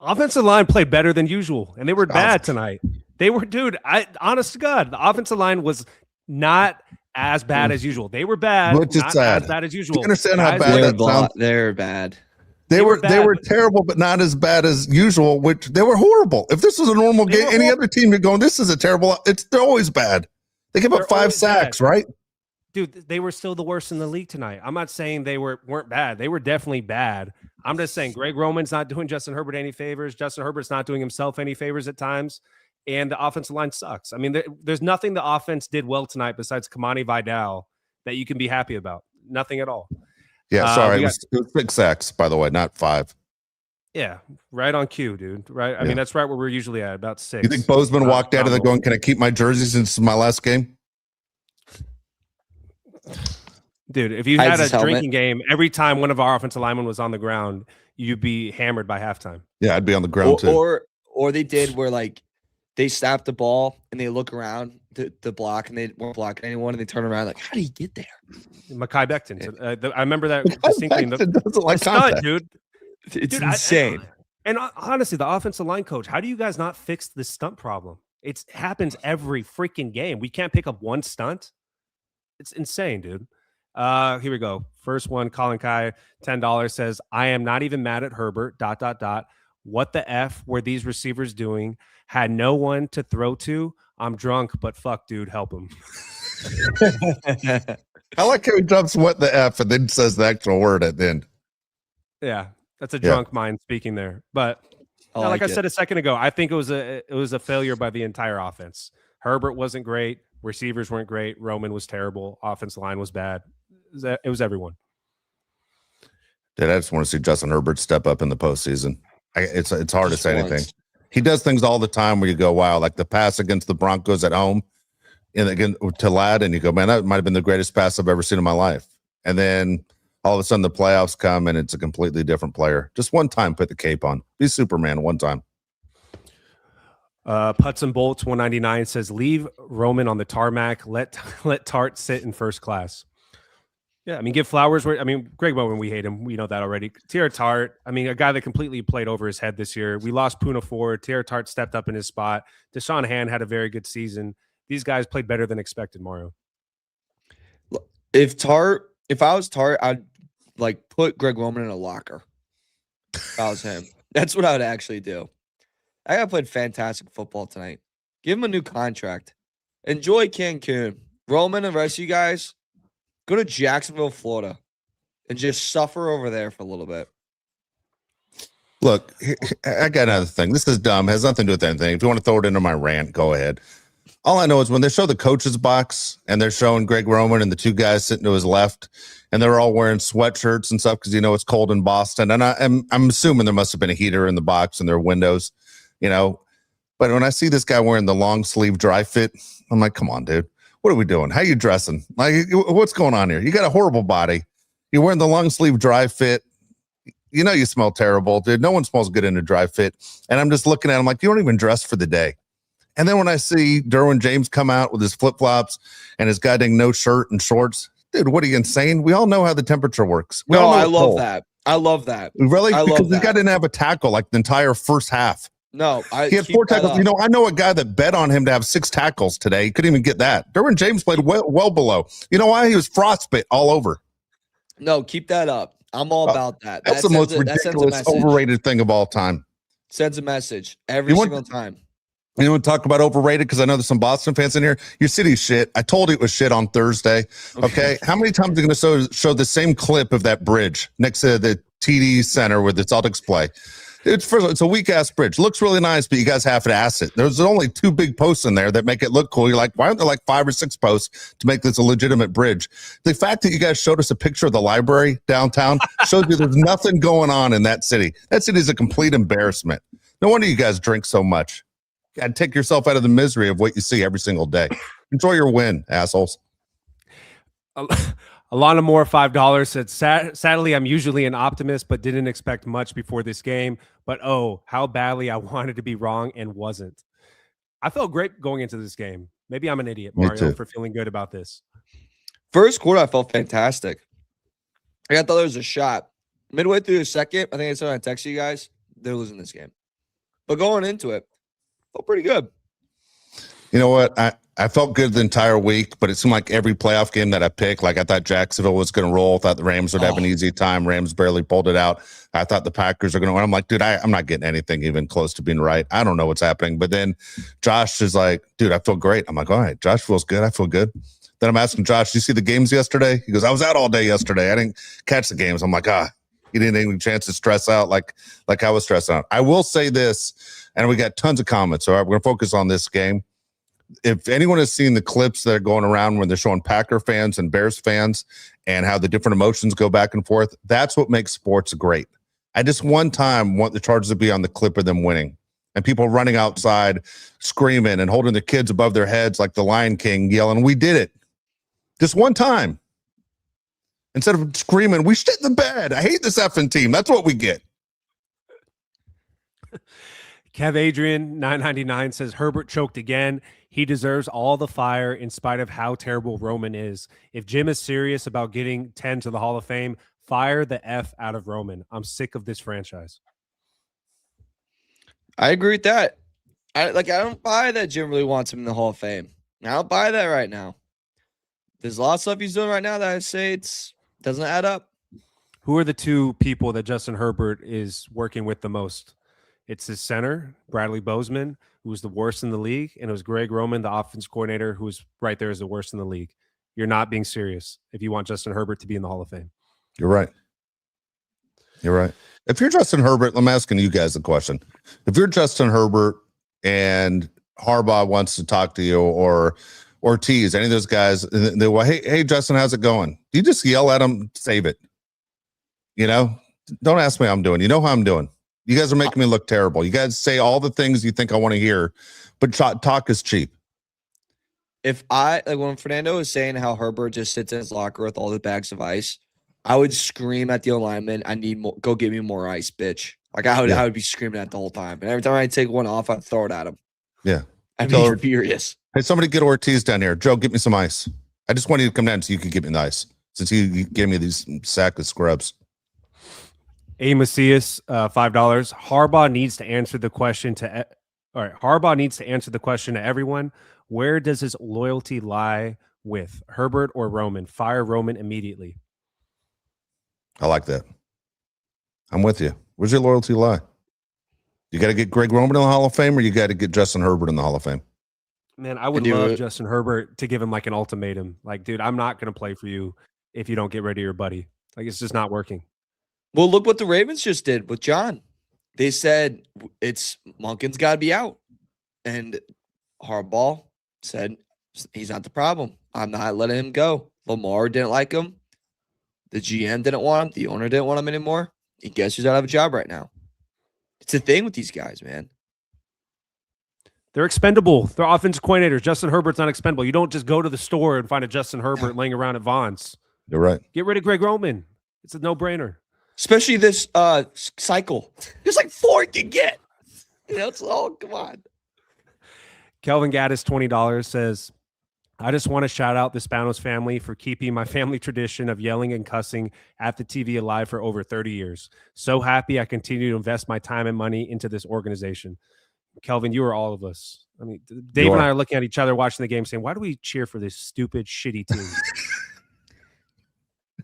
Offensive line played better than usual, and they were bad tonight. They were, dude, honest to God, the offensive line was not as bad as usual. They were bad, which is not sad. as bad as usual. Do you understand how bad that sounds? They're bad. They were terrible, but not as bad as usual, which they were horrible. If this was a normal game, any other team, you're going, this is a terrible, they're always bad. They give up 5 sacks, bad. Right? Dude, they were still the worst in the league tonight. I'm not saying they weren't bad. They were definitely bad. I'm just saying Greg Roman's not doing Justin Herbert any favors. Justin Herbert's not doing himself any favors at times. And the offensive line sucks. I mean, there's nothing the offense did well tonight besides Kamani Vidal that you can be happy about. Nothing at all. Yeah, sorry. It was 6 sacks, by the way, not 5. Yeah, right on cue, dude. Right. I mean, that's right where we're usually at, about 6. You think Bozeman walked out of there going, can I keep my jersey since it's my last game? Dude, if you had a drinking game every time one of our offensive linemen was on the ground, you'd be hammered by halftime. Yeah, I'd be on the ground too. Or they did where like they snap the ball and they look around the block and they weren't blocking anyone and they turn around like, how do you get there? Mekhi Becton. I remember that distinctly. Doesn't like contact, dude. It's insane. And honestly, the offensive line coach, how do you guys not fix this stunt problem? It happens every freaking game. We can't pick up one stunt. It's insane, dude. Here we go. First one, Colin Kai, $10 says, I am not even mad at Herbert, ... What the F were these receivers doing? Had no one to throw to. I'm drunk, but fuck, dude, help him. I like how he drops what the F and then says the actual word at the end. Yeah, that's a drunk mind speaking there. But like I said a second ago, I think it was a failure by the entire offense. Herbert wasn't great. Receivers weren't great. Roman was terrible. Offensive line was bad. It was everyone. Dude, I just want to see Justin Herbert step up in the postseason. It's hard to say anything. He does things all the time where you go, wow, like the pass against the Broncos at home and again to Ladd, and you go, man, that might have been the greatest pass I've ever seen in my life. And then all of a sudden the playoffs come and it's a completely different player. Just one time, put the cape on. Be Superman one time. Putts and Bolts 199 says, leave Roman on the tarmac. Let Tart sit in first class. Yeah, I mean, give Flowers. Greg Bowen, we hate him. We know that already. Tierra Tart, I mean, a guy that completely played over his head this year. We lost Puna Ford. Tierra Tart stepped up in his spot. Deshaun Hand had a very good season. These guys played better than expected, Mario. If I was Tart, I'd like put Greg Roman in a locker. If I was him. That's what I would actually do. That guy played fantastic football tonight. Give him a new contract. Enjoy Cancun. Roman and the rest of you guys, go to Jacksonville, Florida, and just suffer over there for a little bit. Look, I got another thing. This is dumb. It has nothing to do with anything. If you want to throw it into my rant, go ahead. All I know is when they show the coach's box and they're showing Greg Roman and the two guys sitting to his left, and they're all wearing sweatshirts and stuff because it's cold in Boston. And I'm assuming there must have been a heater in the box and their windows, But when I see this guy wearing the long sleeve dry fit, I'm like, come on, dude. What are we doing? How you dressing? Like, what's going on here? You got a horrible body. You're wearing the long sleeve dry fit. You smell terrible, dude. No one smells good in a dry fit. And I'm just looking at him like, you don't even dress for the day. And then when I see Derwin James come out with his flip-flops and his goddamn no shirt and shorts, dude, what are you, insane? We all know how the temperature works. I love that. I love that. Really? Because this guy didn't have a tackle like the entire first half. No, he had 4 tackles. I know a guy that bet on him to have 6 tackles today. He couldn't even get that. Derwin James played well below. You know why? He was frostbite all over. No, keep that up. I'm all about that. That's the most ridiculous, overrated thing of all time. Sends a message every single time. You want to talk about overrated? Because I know there's some Boston fans in here. Your city's shit. I told you it was shit on Thursday. Okay. How many times are you going to show the same clip of that bridge next to the TD Center where the Celtics play? It's a weak ass bridge. Looks really nice, but you guys have to ass it. There's only 2 big posts in there that make it look cool. You're like, why aren't there like 5 or 6 posts to make this a legitimate bridge? The fact that you guys showed us a picture of the library downtown shows you there's nothing going on in that city. That city is a complete embarrassment. No wonder you guys drink so much. God, take yourself out of the misery of what you see every single day. Enjoy your win, assholes. Alana Moore, $5 said, sadly, I'm usually an optimist, but didn't expect much before this game. But how badly I wanted to be wrong and wasn't. I felt great going into this game. Maybe I'm an idiot, Mario, for feeling good about this. First quarter, I felt fantastic. I thought there was a shot. Midway through the second, I think I said I texted you guys, they're losing this game. But going into it, felt pretty good. You know what? I felt good the entire week, but it seemed like every playoff game that I picked, like I thought Jacksonville was going to roll. I thought the Rams would have an easy time. Rams barely pulled it out. I thought the Packers are going to win. I'm like, dude, I'm not getting anything even close to being right. I don't know what's happening. But then Josh is like, dude, I feel great. I'm like, all right, Josh feels good. I feel good. Then I'm asking Josh, did you see the games yesterday? He goes, I was out all day yesterday. I didn't catch the games. I'm like, you didn't have any chance to stress out like I was stressing out. I will say this, and we got tons of comments. All right, we're going to focus on this game. If anyone has seen the clips that are going around when they're showing Packer fans and Bears fans and how the different emotions go back and forth, that's what makes sports great. I just one time want the Chargers to be on the clip of them winning and people running outside, screaming and holding their kids above their heads like the Lion King, yelling, we did it. Just one time. Instead of screaming, we shit the bed. I hate this effing team. That's what we get. Kev Adrian, 999 says, Herbert choked again. He deserves all the fire in spite of how terrible Roman is. If Jim is serious about getting 10 to the Hall of Fame, fire the F out of Roman. I'm sick of this franchise. I agree with that. I don't buy that Jim really wants him in the Hall of Fame. I don't buy that right now. There's a lot of stuff he's doing right now that I say doesn't add up. Who are the 2 people that Justin Herbert is working with the most? It's his center, Bradley Bozeman, who was the worst in the league, and it was Greg Roman, the offense coordinator, who was right there as the worst in the league. you're not being serious if you want Justin Herbert to be in the Hall of Fame. You're right. You're right. If you're Justin Herbert, I'm asking you guys a question. If you're Justin Herbert and Harbaugh wants to talk to you, or Ortiz, any of those guys, and they go, hey, Justin, how's it going? Do you just yell at them, save it? You know, don't ask me how I'm doing. You know how I'm doing. You guys are making me look terrible. You guys say all the things you think I want to hear, but talk is cheap. If when Fernando was saying how Herbert just sits in his locker with all the bags of ice, I would scream at the alignment, I need more, go get me more ice, bitch. Like I would be screaming at the whole time. And every time I take one off, I'd throw it at him. Yeah. I'd be furious. Hey, somebody get Ortiz down here. Joe, get me some ice. I just wanted you to come down so you could get me the ice, since you gave me these sack of scrubs. A. Macias, $5. Harbaugh needs to answer the question to Harbaugh needs to answer the question to everyone. Where does his loyalty lie with Herbert or Roman? Fire Roman immediately. I like that. I'm with you. Where's your loyalty lie? You got to get Greg Roman in the Hall of Fame, or you got to get Justin Herbert in the Hall of Fame? Man, I would love Justin Herbert to give him like an ultimatum. Like, dude, I'm not going to play for you if you don't get rid of your buddy. Like, it's just not working. Well, look what the Ravens just did with John. They said it's Monken's got to be out. And Harbaugh said he's not the problem. I'm not letting him go. Lamar didn't like him. The GM didn't want him. The owner didn't want him anymore. And guess who's out of a job right now? It's a thing with these guys, man. They're expendable. They're offensive coordinators. Justin Herbert's not expendable. You don't just go to the store and find a Justin Herbert laying around at Vaughn's. You're right. Get rid of Greg Roman. It's a no-brainer. Especially this cycle. There's like 4 you can get. You know, it's all, come on. Kelvin Gaddis, $20, says, I just want to shout out the Spanos family for keeping my family tradition of yelling and cussing at the TV alive for over 30 years. So happy I continue to invest my time and money into this organization. Kelvin, you are all of us. I mean, Dave and I are looking at each other watching the game saying, why do we cheer for this stupid, shitty team?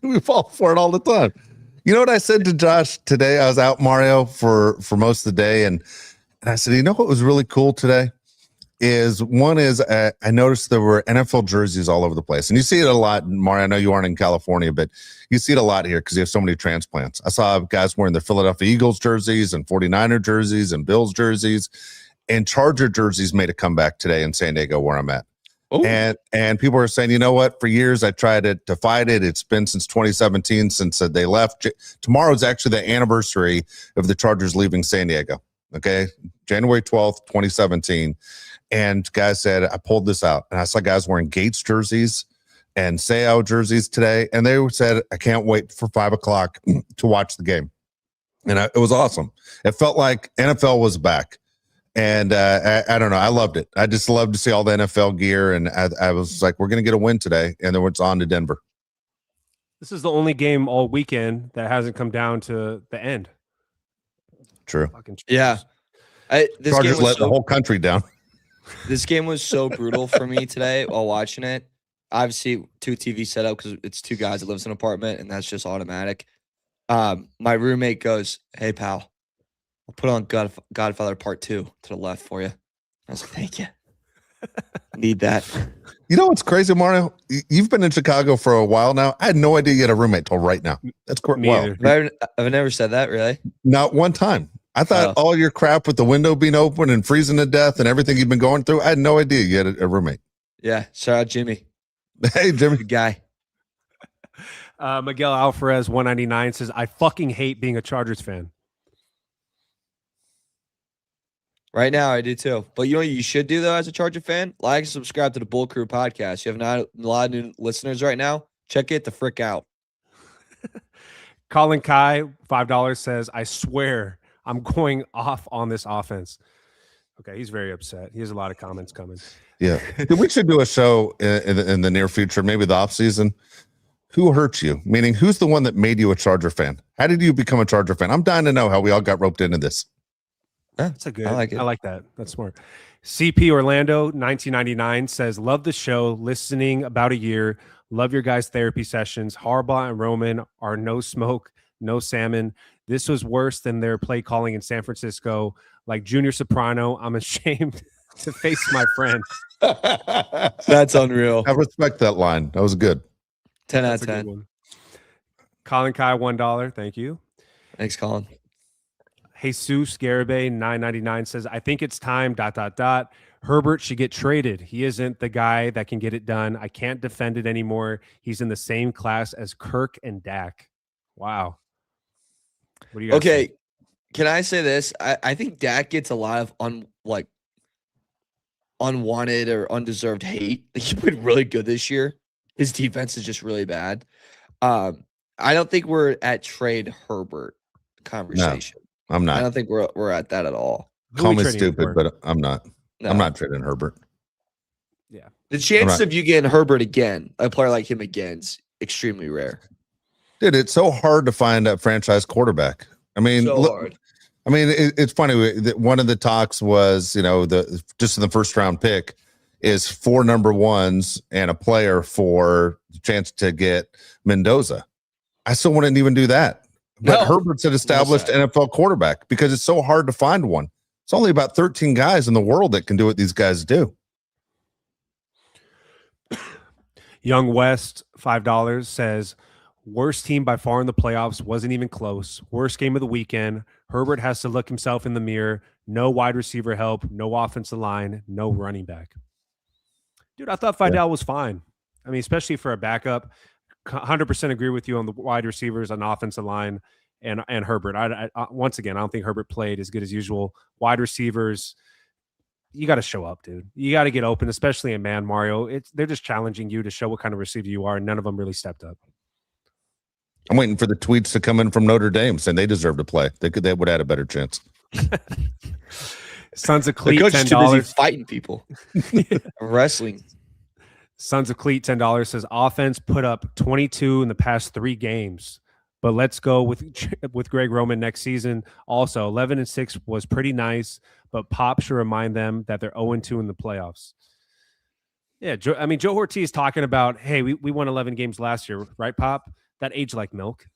We fall for it all the time. You know what I said to Josh today? I was out, Mario, for most of the day, and I said, you know what was really cool today? I noticed there were NFL jerseys all over the place. And you see it a lot, Mario. I know you aren't in California, but you see it a lot here because you have so many transplants. I saw guys wearing the Philadelphia Eagles jerseys and 49er jerseys and Bills jerseys, and Charger jerseys made a comeback today in San Diego where I'm at. Ooh. And people are saying, you know what? For years, I tried to fight it. It's been since 2017 since they left. Tomorrow's actually the anniversary of the Chargers leaving San Diego. Okay. January 12th, 2017. And guys said, I pulled this out. And I saw guys wearing Gates jerseys and Seau jerseys today. And they said, I can't wait for 5 o'clock to watch the game. And it was awesome. It felt like NFL was back. And I don't know. I loved it. I just loved to see all the NFL gear. And I was like, we're going to get a win today. And then it's on to Denver. This is the only game all weekend that hasn't come down to the end. True. Yeah. This Chargers let the whole country down. This game was so brutal for me today while watching it. Obviously, 2 TV set up because it's 2 guys that lives in an apartment, and that's just automatic. My roommate goes, hey, pal, I'll put on Godfather Part 2 to the left for you. I was like, thank you. Need that. You know what's crazy, Mario? You've been in Chicago for a while now. I had no idea you had a roommate till right now. That's correct. Wow. I've never said that, really. Not one time. I thought all your crap with the window being open and freezing to death and everything you've been going through, I had no idea you had a roommate. Yeah. Shout out Jimmy. Hey, Jimmy. Good guy. Miguel Alvarez, 199, says, I fucking hate being a Chargers fan. Right now, I do too. But you know what you should do, though, as a Charger fan? Like and subscribe to the Bull Crew podcast. You have not a lot of new listeners right now. Check it the frick out. Colin Kai, $5, says, I swear I'm going off on this offense. Okay, he's very upset. He has a lot of comments coming. Yeah. We should do a show in the near future, maybe the off season. Who hurt you? Meaning, who's the one that made you a Charger fan? How did you become a Charger fan? I'm dying to know how we all got roped into this. That's a good. I like that. That's smart. CP Orlando, 1999, says, love the show. Listening about a year. Love your guys' therapy sessions. Harbaugh and Roman are no smoke, no salmon. This was worse than their play calling in San Francisco. Like Junior Soprano, I'm ashamed. to face my friend. That's unreal. I respect that line. That was good. 10 out That's of a good 10. one. Colin Kai, $1. Thank you. Thanks, Colin. Jesus Garibay, $9.99 says, I think it's time, ... Herbert should get traded. He isn't the guy that can get it done. I can't defend it anymore. He's in the same class as Kirk and Dak. Wow. What do you guys Okay. think? Can I say this? I think Dak gets a lot of unwanted or undeserved hate. He played really good this year. His defense is just really bad. I don't think we're at trade Herbert conversation. I'm not. I don't think we're at that at all. Call me stupid, but I'm not. No. I'm not trading Herbert. Yeah. The chances of you getting Herbert again, a player like him again, is extremely rare. Dude, it's so hard to find a franchise quarterback. I mean, Hard. I mean, it's funny. One of the talks was, just in the first round pick is 4 number ones and a player for the chance to get Mendoza. I still wouldn't even do that. But Herbert's an established NFL quarterback because it's so hard to find one. It's only about 13 guys in the world that can do what these guys do. Young West, $5 says, worst team by far in the playoffs, wasn't even close. Worst game of the weekend. Herbert has to look himself in the mirror. No wide receiver help, no offensive line, no running back. Dude, I thought Fidel was fine. I mean, especially for a backup. 100% agree with you on the wide receivers on offensive line and Herbert. I once again, I don't think Herbert played as good as usual. Wide receivers, you got to show up, dude. You got to get open, especially in man, Mario. They're just challenging you to show what kind of receiver you are, and none of them really stepped up. I'm waiting for the tweets to come in from Notre Dame saying they deserve to play. They would have had a better chance. Sons of Cleat, the coach is too $10. busy fighting people. Wrestling. Sons of Cleat, $10 says offense put up 22 in the past 3 games, but let's go with Greg Roman next season. Also, 11-6 was pretty nice, but Pop should remind them that they're 0-2 in the playoffs. Yeah, Joe Ortiz talking about, hey, we won 11 games last year, right, Pop? That aged like milk.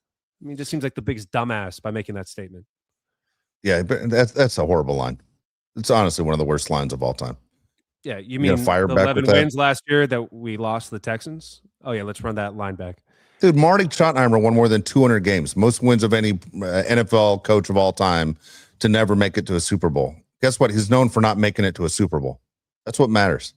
I mean, it just seems like the biggest dumbass by making that statement. Yeah, but that's a horrible line. It's honestly one of the worst lines of all time. Yeah, you mean the 11 wins last year that we lost to the Texans? Oh, yeah, let's run that line back. Dude, Marty Schottenheimer won more than 200 games, most wins of any NFL coach of all time to never make it to a Super Bowl. Guess what? He's known for not making it to a Super Bowl. That's what matters.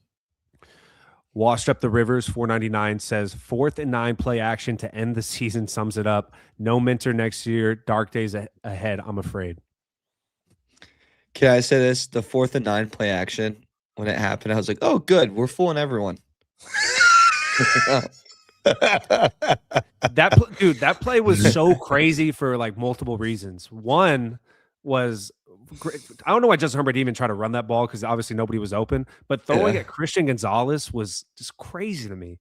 Washed Up the Rivers, $4.99 says 4th and 9 play action to end the season sums it up. No Minter next year. Dark days ahead, I'm afraid. Can I say this? The 4th and 9 play action, when it happened, I was like, oh, good. We're fooling everyone. That play was so crazy for like multiple reasons. One was, I don't know why Justin Herbert even tried to run that ball because obviously nobody was open, but throwing at Christian Gonzalez was just crazy to me.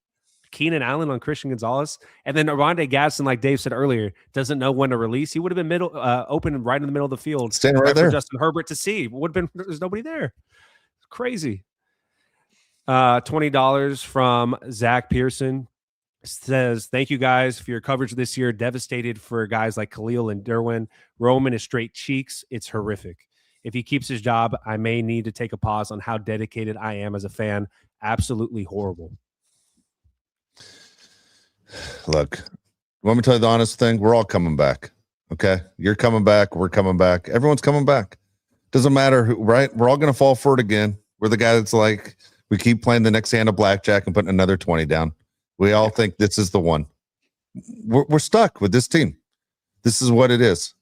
Keenan Allen on Christian Gonzalez, and then Rondé Gadsden, like Dave said earlier, doesn't know when to release. He would have been open right in the middle of the field, standing right there for Justin Herbert to see. Would have been, there's nobody there. Crazy. $20 from Zach Pearson says, thank you guys for your coverage this year. Devastated for guys like Khalil and Derwin. Roman is straight cheeks. It's horrific. If he keeps his job, I may need to take a pause on how dedicated I am as a fan. Absolutely horrible. Look, let me tell you the honest thing. We're all coming back. Okay. You're coming back. We're coming back. Everyone's coming back. Doesn't matter who, right? We're all going to fall for it again. We're the guy that's like, we keep playing the next hand of blackjack and putting another 20 down. We all think this is the one. We're stuck with this team. This is what it is.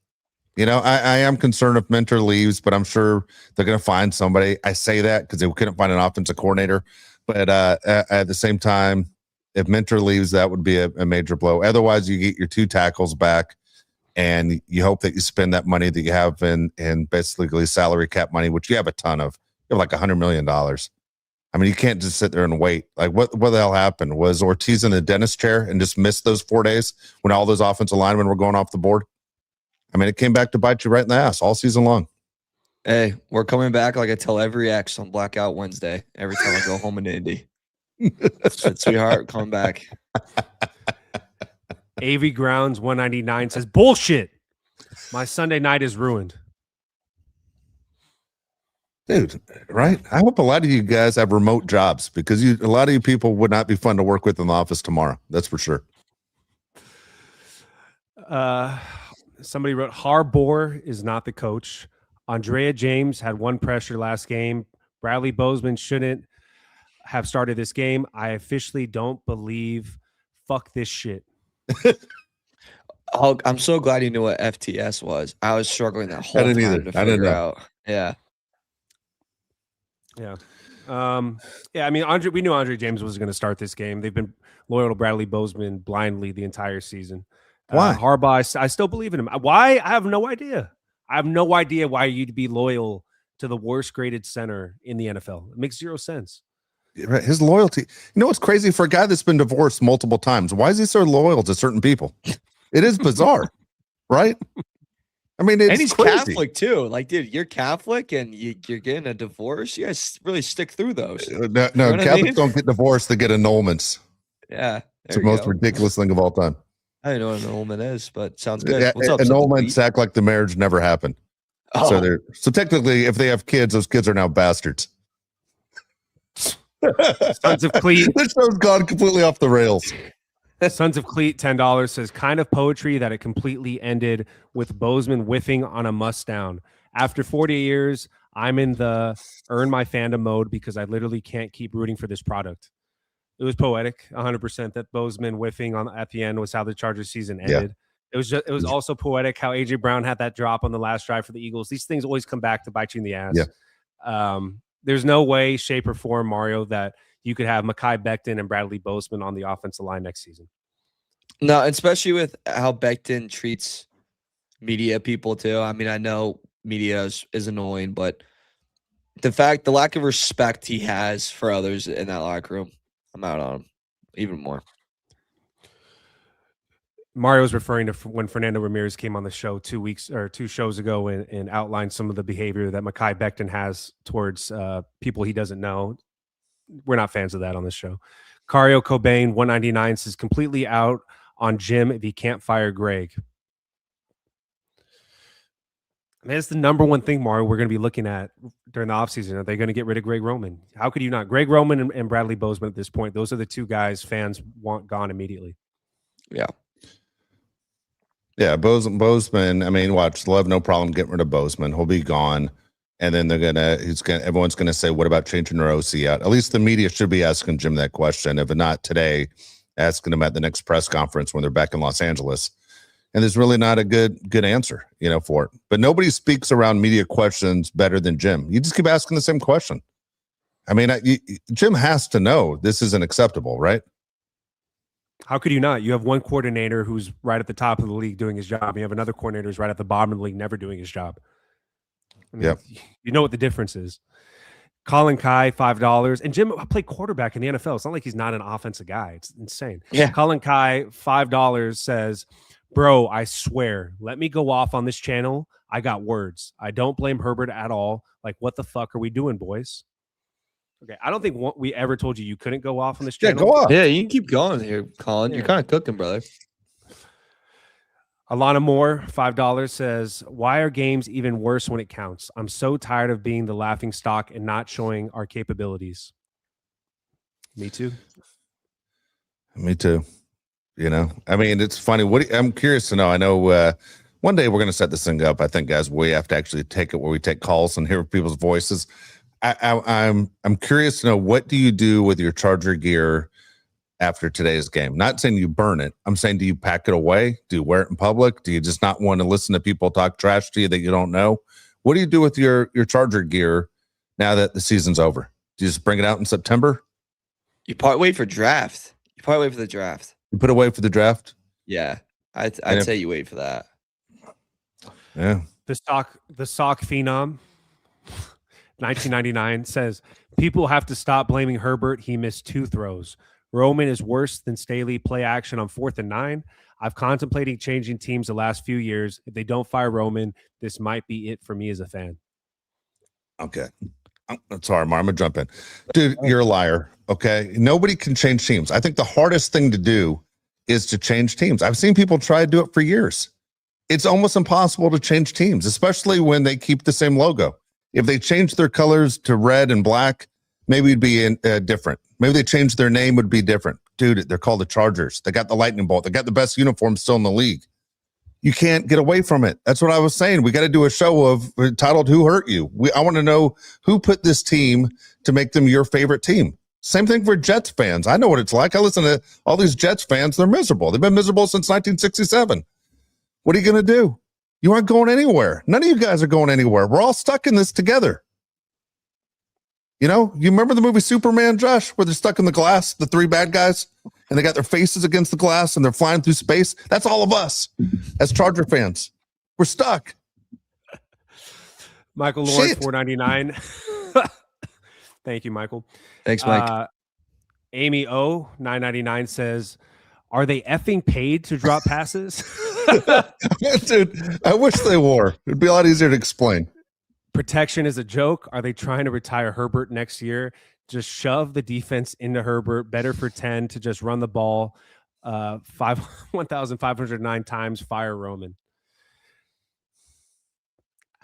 I am concerned if Minter leaves, but I'm sure they're going to find somebody. I say that because they couldn't find an offensive coordinator. But at the same time, if Minter leaves, that would be a major blow. Otherwise, you get your 2 tackles back, and you hope that you spend that money that you have in basically salary cap money, which you have a ton of. You have like $100 million. I mean, you can't just sit there and wait. Like, what the hell happened? Was Ortiz in the dentist chair and just missed those 4 days when all those offensive linemen were going off the board? I mean, it came back to bite you right in the ass all season long. Hey, we're coming back like I tell every ex on Blackout Wednesday every time I go home in Indy. Sweetheart, come back. AV Grounds 199 says, bullshit. My Sunday night is ruined. Dude, right? I hope a lot of you guys have remote jobs because a lot of you people would not be fun to work with in the office tomorrow. That's for sure. Somebody wrote, Harbaugh is not the coach. Andrea James had one pressure last game. Bradley Bozeman shouldn't have started this game. I officially don't believe. Fuck this shit. Oh, I'm so glad you knew what FTS was. I was struggling that whole didn't time either. to I didn't figure know. out. Yeah. Yeah. I mean, we knew Andre James was going to start this game. They've been loyal to Bradley Bozeman blindly the entire season. Why? Harbaugh, I still believe in him. Why? I have no idea. I have no idea why you'd be loyal to the worst graded center in the NFL. It makes zero sense. His loyalty. You know what's crazy for a guy that's been divorced multiple times? Why is he so loyal to certain people? It is bizarre, right? I mean, it's And he's crazy. Catholic too. Like, dude, you're Catholic and you're getting a divorce. You guys really stick through those. No, You know what I Catholics mean? don't get divorced; they get annulments. Yeah. It's the most ridiculous thing of all time. I don't know what an annulment is, but sounds good. What's up? Annulments act like the marriage never happened. Oh, So technically, if they have kids, those kids are now bastards. Sons of Cleat. This show's gone completely off the rails. Sons of Cleat, $10 says kind of poetry that it completely ended with Bozeman whiffing on a must down. After 40 years, I'm in the earn my fandom mode because I literally can't keep rooting for this product. It was poetic, 100%. That Bozeman whiffing at the end was how the Chargers season ended. Yeah. It was also poetic how AJ Brown had that drop on the last drive for the Eagles. These things always come back to bite you in the ass. Yeah. There's no way, shape, or form, Mario, that you could have Mekhi Becton and Bradley Bozeman on the offensive line next season. no, especially with how Becton treats media people too. I mean, I know media is annoying, but the lack of respect he has for others in that locker room, I'm out on him even more. Mario was referring to when Fernando Ramirez came on the show 2 shows ago and outlined some of the behavior that Mekhi Becton has towards people he doesn't know. We're not fans of that on this show. Cario Cobain, 199, says completely out on Jim if he can't fire Greg. I mean, that's the number one thing, Mario, we're going to be looking at during the offseason. Are they going to get rid of Greg Roman? How could you not? Greg Roman and Bradley Bozeman at this point, those are the two guys fans want gone immediately. Yeah. Yeah, Bozeman. I mean, watch. They'll have no problem getting rid of Bozeman. He'll be gone, and then everyone's gonna say, "What about changing their OC out?" At least the media should be asking Jim that question. If not today, asking him at the next press conference when they're back in Los Angeles. And there's really not a good answer, for it. But nobody speaks around media questions better than Jim. You just keep asking the same question. I mean, Jim has to know this isn't acceptable, right? How could you not? You have one coordinator who's right at the top of the league doing his job. You have another coordinator who's right at the bottom of the league never doing his job. I mean, you know what the difference is. Colin Kai, $5. And Jim played quarterback in the NFL. It's not like he's not an offensive guy. It's insane. Yeah. Colin Kai, $5 says, bro, I swear, let me go off on this channel. I got words. I don't blame Herbert at all. Like, what the fuck are we doing, boys? Okay, I don't think we ever told you couldn't go off on this channel. Yeah, go off. Yeah, you can keep going here, Colin. Yeah. You're kind of cooking, brother. Alana Moore, $5 says, why are games even worse when it counts? I'm so tired of being the laughing stock and not showing our capabilities. Me too. Me too. I mean, it's funny. I'm curious to know. I know one day we're going to set this thing up. I think, guys, we have to actually take it where we take calls and hear people's voices. I'm curious to know, what do you do with your Charger gear after today's game? Not saying you burn it. I'm saying, do you pack it away? Do you wear it in public? Do you just not want to listen to people talk trash to you that you don't know? What do you do with your Charger gear now that the season's over? Do you just bring it out in September? You probably wait for draft. You probably wait for the draft. You put it away for the draft? Yeah, I'd say you wait for that. Yeah. The sock phenom, 1999, says people have to stop blaming Herbert. He missed 2 throws. Roman is worse than Staley. Play action on 4th and 9. I've contemplated changing teams the last few years. If they don't fire Roman, this might be it for me as a fan. Okay. Sorry, Mar, I'm going to jump in. Dude, you're a liar, okay? Nobody can change teams. I think the hardest thing to do is to change teams. I've seen people try to do it for years. It's almost impossible to change teams, especially when they keep the same logo. If they changed their colors to red and black, maybe it'd be different. Maybe they changed their name, would be different. Dude, they're called the Chargers. They got the lightning bolt. They got the best uniform still in the league. You can't get away from it. That's what I was saying. We got to do a show of titled "Who Hurt You." I want to know who put this team to make them your favorite team. Same thing for Jets fans. I know what it's like. I listen to all these Jets fans. They're miserable. They've been miserable since 1967. What are you going to do? You aren't going anywhere. None of you guys are going anywhere. We're all stuck in this together. You know, you remember the movie Superman, Josh, where they're stuck in the glass, the three bad guys, and they got their faces against the glass and they're flying through space? That's all of us as Charger fans. We're stuck. Michael Lawrence, $4.99. Thank you, Michael. Thanks, Mike. Amy O, $9.99 says, are they effing paid to drop passes? Dude, I wish they were. It'd be a lot easier to explain. Protection is a joke. Are they trying to retire Herbert next year? Just shove the defense into Herbert. Better for 10 to just run the ball 1,509 times. Fire Roman.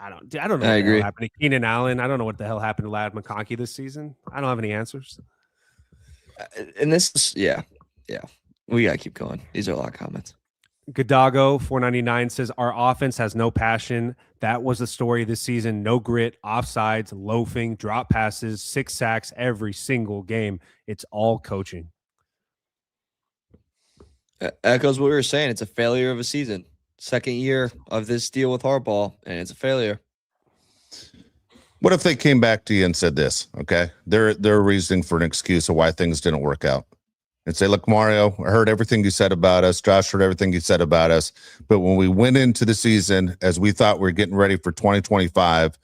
I don't know. I agree. What happened to Keenan Allen. I don't know what the hell happened to Ladd McConkey this season. I don't have any answers. And this is, yeah. We got to keep going. These are a lot of comments. Gadago, $4.99 says, our offense has no passion. That was the story this season. No grit, offsides, loafing, drop passes, 6 sacks every single game. It's all coaching. Echoes what we were saying. It's a failure of a season. Second year of this deal with Harbaugh, and it's a failure. What if they came back to you and said this, okay? They're reasoning for an excuse of why things didn't work out. And say, look, Mario, I heard everything you said about us. Josh heard everything you said about us. But when we went into the season, as we thought we were getting ready for 2025,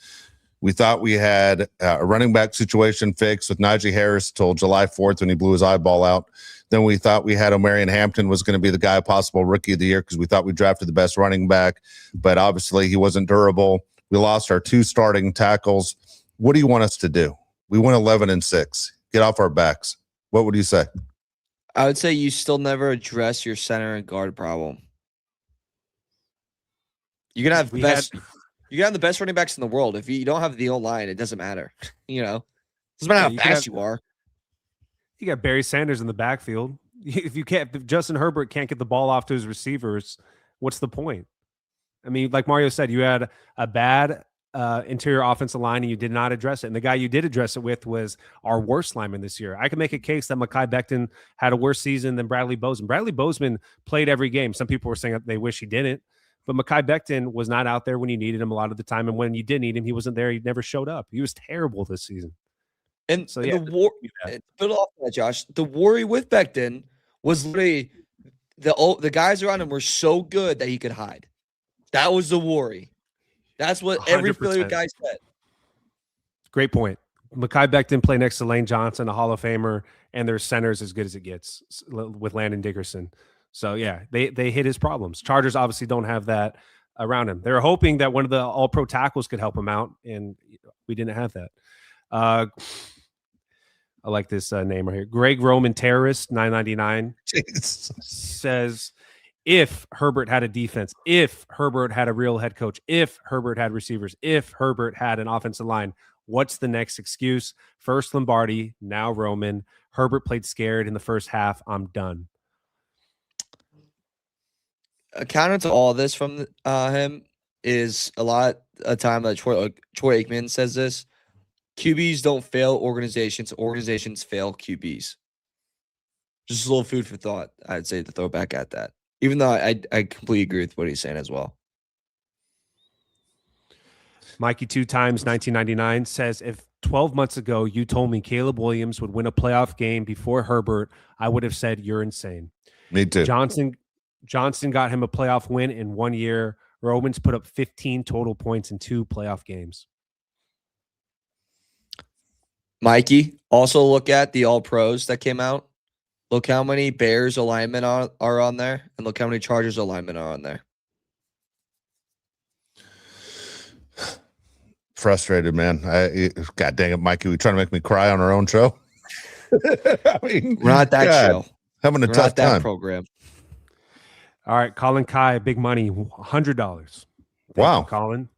we thought we had a running back situation fixed with Najee Harris till July 4th when he blew his eyeball out. Then we thought we had Omarion Hampton was going to be the guy possible rookie of the year because we thought we drafted the best running back. But obviously he wasn't durable. We lost our 2 starting tackles. What do you want us to do? We went 11-6. Get off our backs. What would you say? I would say you still never address your center and guard problem. You're gonna have the best running backs in the world. If you don't have the O-line, it doesn't matter. You know, doesn't matter how fast you are. You got Barry Sanders in the backfield. If Justin Herbert can't get the ball off to his receivers, what's the point? I mean, like Mario said, you had a bad interior offensive line and you did not address it. And the guy you did address it with was our worst lineman this year. I can make a case that Mekhi Becton had a worse season than Bradley Bozeman. Bradley Bozeman played every game. Some people were saying that they wish he didn't, but Mekhi Becton was not out there when you needed him a lot of the time. And when you did need him, he wasn't there. He never showed up. He was terrible this season. And so, yeah, build off that, Josh. The worry with Becton was literally the guys around him were so good that he could hide. That was the worry. That's what 100%. Every Philly guy said. Great point. Mekhi Becton played next to Lane Johnson, a Hall of Famer, and their center's as good as it gets with Landon Dickerson. So, yeah, they hit his problems. Chargers obviously don't have that around him. They're hoping that one of the all-pro tackles could help him out, and we didn't have that. I like this name right here. Greg Roman Terrorist, $9.99, says, if Herbert had a defense, if Herbert had a real head coach, if Herbert had receivers, if Herbert had an offensive line, what's the next excuse? First Lombardi, now Roman. Herbert played scared in the first half. I'm done. A counter to all this from him is a lot of time that Troy Aikman says this. QBs don't fail organizations. Organizations fail QBs. Just a little food for thought, I'd say, to throw back at that. Even though I completely agree with what he's saying as well. Mikey 2 times 1999 says, if 12 months ago you told me Caleb Williams would win a playoff game before Herbert, I would have said you're insane. Me too. Johnson got him a playoff win in 1 year. Romans put up 15 total points in 2 playoff games. Mikey, also look at the All-Pros that came out. Look how many Bears alignment are on there, and look how many Chargers alignment are on there. Frustrated, man. God dang it, Mikey. We trying to make me cry on our own show. I mean, we're not that show. Having a tough time. Program. All right, Colin Kai, big money, $100. Wow, Colin.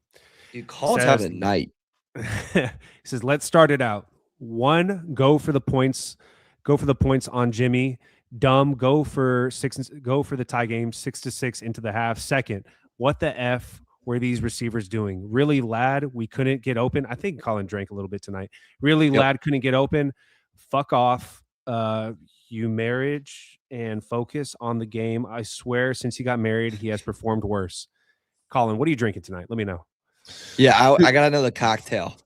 Dude, Colin's having a night. He says, let's start it out. 1, go for the points. Go for the points on Jimmy. Dumb, go for the tie game, 6-6 into the half. Second, what the F were these receivers doing? Really, lad, we couldn't get open. I think Colin drank a little bit tonight. Really, lad, couldn't get open. Fuck off. You marriage and focus on the game. I swear, since he got married, he has performed worse. Colin, what are you drinking tonight? Let me know. Yeah, I got another cocktail.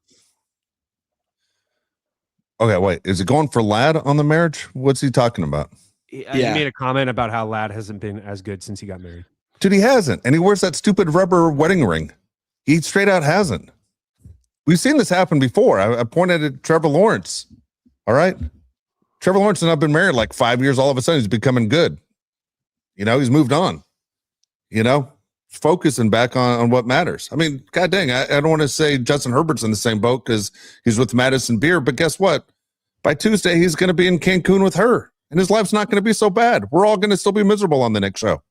Okay, wait. Is it going for Lad on the marriage? What's he talking about? He made a comment about how Lad hasn't been as good since he got married. Dude, he hasn't. And he wears that stupid rubber wedding ring. He straight out hasn't. We've seen this happen before. I pointed at Trevor Lawrence. All right. Trevor Lawrence and I've been married like 5 years. All of a sudden, he's becoming good. You know, he's moved on. You know, focusing back on what matters. I mean, God dang, I don't want to say Justin Herbert's in the same boat because he's with Madison Beer, but guess what? By Tuesday, he's going to be in Cancun with her, and his life's not going to be so bad. We're all going to still be miserable on the next show.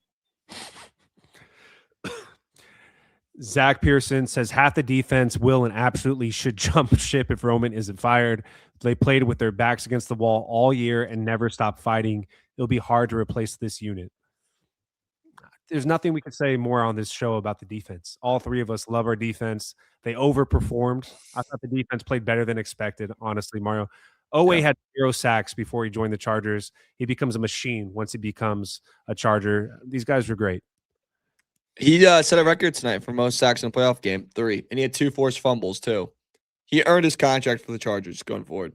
Zach Pearson says half the defense will and absolutely should jump ship if Roman isn't fired. They played with their backs against the wall all year and never stopped fighting. It'll be hard to replace this unit. There's nothing we could say more on this show about the defense. All three of us love our defense. They overperformed. I thought the defense played better than expected, honestly, Mario. Oweh had 0 sacks before he joined the Chargers. He becomes a machine once he becomes a Charger. These guys are great. He set a record tonight for most sacks in a playoff game, 3. And he had 2 forced fumbles, too. He earned his contract for the Chargers going forward.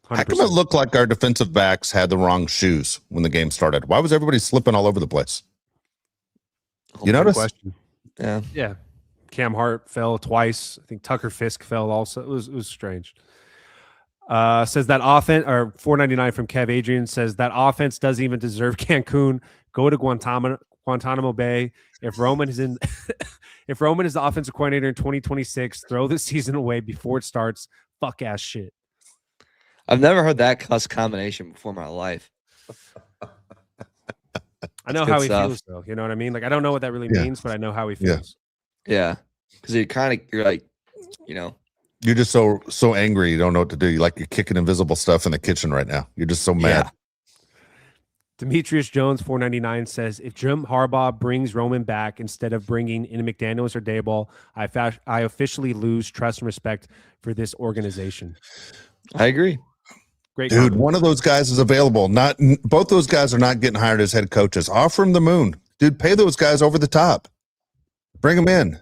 100%. How come it looked like our defensive backs had the wrong shoes when the game started? Why was everybody slipping all over the place? You notice? Question. Yeah. Cam Hart fell twice. I think Tucker Fisk fell also. It was strange. Says that offense, or $4.99 from Kev Adrian says that offense doesn't even deserve Cancun. Go to Guantanamo Bay. If Roman is in, if Roman is the offensive coordinator in 2026, throw the season away before it starts. Fuck ass shit. I've never heard that cuss combination before in my life. I know how he feels, though. You know what I mean? Like, I don't know what that really means, but I know how he feels. Yeah. Because you're like, you know. You're just so angry. You don't know what to do. You're kicking invisible stuff in the kitchen right now. You're just so mad. Demetrius Jones, $4.99 says, if Jim Harbaugh brings Roman back instead of bringing in McDaniels or Daboll, I officially lose trust and respect for this organization. I agree. Great dude. comment. One of those guys is available. Not both those guys are not getting hired as head coaches. Offer them the moon, dude. Pay those guys over the top. Bring them in.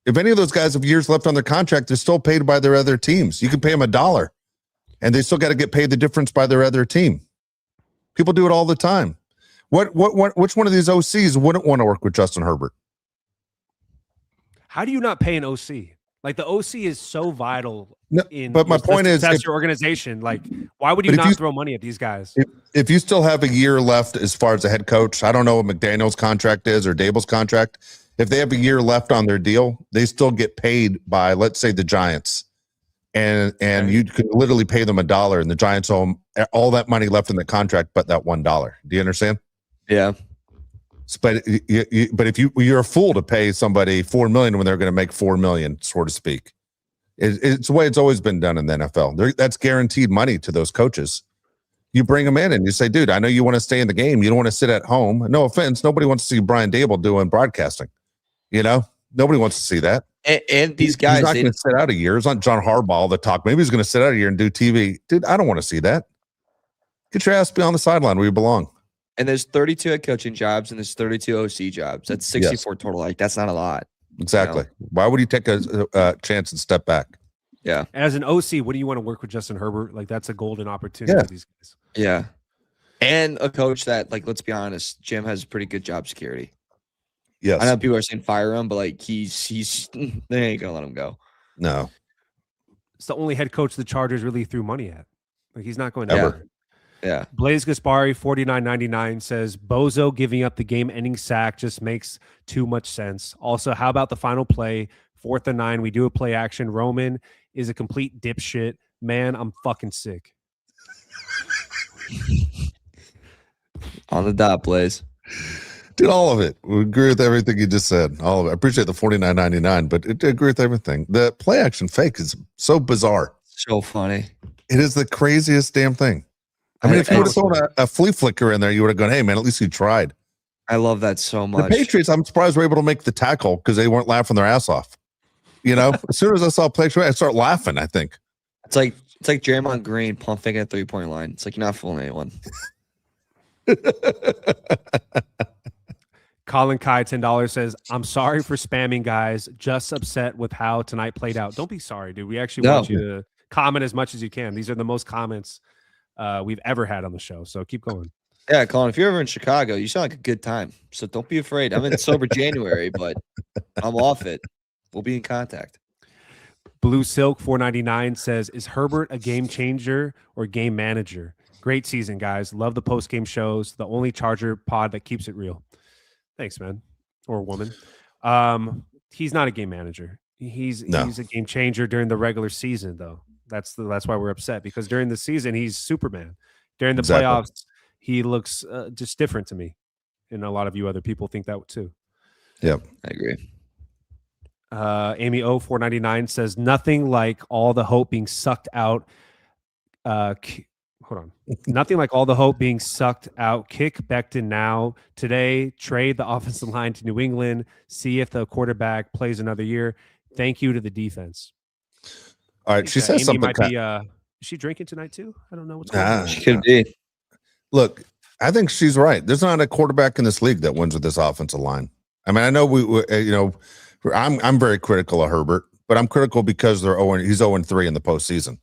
If any of those guys have years left on their contract, they're still paid by their other teams. You can pay them $1, and they still got to get paid the difference by their other team. People do it all the time. Which one of these OCs wouldn't want to work with Justin Herbert? How do you not pay an OC? Like, the OC is so vital but my point is, that's your organization. Like, why would you not throw money at these guys? If you still have a year left as far as a head coach, I don't know what McDaniel's contract is or Daboll's contract. If they have a year left on their deal, they still get paid by, let's say, the Giants. And you could literally pay them $1, and the Giants owe all that money left in the contract but that $1. Do you understand? Yeah. But if you're a fool to pay somebody $4 million when they're going to make $4 million, so to speak. It's the way it's always been done in the NFL. That's guaranteed money to those coaches. You bring them in and you say, dude, I know you want to stay in the game. You don't want to sit at home. No offense. Nobody wants to see Brian Daboll doing broadcasting. You know, nobody wants to see that. And these guys, he's not going to sit out a year. It's not John Harbaugh the talk. Maybe he's going to sit out a year and do TV. Dude, I don't want to see that. Get your ass on the sideline where you belong. And there's 32 head coaching jobs and there's 32 OC jobs. That's 64 total. Like, that's not a lot. Exactly. You know? Why would you take a chance and step back? Yeah. As an OC, what do you want to work with Justin Herbert? Like, that's a golden opportunity for these guys. Yeah. And a coach that, like, let's be honest, Jim has pretty good job security. Yes. I know people are saying fire him, but like he's they ain't gonna let him go. No. It's the only head coach the Chargers really threw money at. Like, he's not going to ever. Yeah. Blaze Gaspari, $49.99 says Bozo giving up the game-ending sack just makes too much sense. Also, how about the final play, 4th and 9? We do a play action. Roman is a complete dipshit. Man, I'm fucking sick. On the dot, Blaze. Dude, all of it. We agree with everything you just said. All of it. I appreciate the $49.99, but I agree with everything. The play action fake is so bizarre. So funny. It is the craziest damn thing. I mean, if you would have thrown a flea flicker in there, you would have gone, hey, man, at least you tried. I love that so much. The Patriots, I'm surprised were able to make the tackle because they weren't laughing their ass off. You know, as soon as I saw play, I start laughing, I think. It's like Draymond Green pump faking at 3-point line. It's like you're not fooling anyone. Colin Kai, $10 says, I'm sorry for spamming, guys. Just upset with how tonight played out. Don't be sorry, dude. We actually want you to comment as much as you can. These are the most comments we've ever had on the show. So keep going. Yeah, Colin, if you're ever in Chicago, you sound like a good time. So don't be afraid. I'm in sober January, but I'm off it. We'll be in contact. Blue Silk 499 says, is Herbert a game changer or game manager? Great season, guys. Love the post-game shows. The only Charger pod that keeps it real. Thanks, man. Or woman. He's not a game manager. He's a game changer during the regular season, though. That's why we're upset, because during the season, he's Superman. During the playoffs, he looks just different to me. And a lot of you other people think that too. Yep. I agree. Amy O 499 says, nothing like all the hope being sucked out. Hold on. Nothing like all the hope being sucked out. Kick Becton now. Today, trade the offensive line to New England. See if the quarterback plays another year. Thank you to the defense. All right. She says Amy something. Is she drinking tonight too? I don't know what's going on. She could be. Look, I think she's right. There's not a quarterback in this league that wins with this offensive line. I mean, I know I'm very critical of Herbert, but I'm critical because he's 0-3 in the postseason.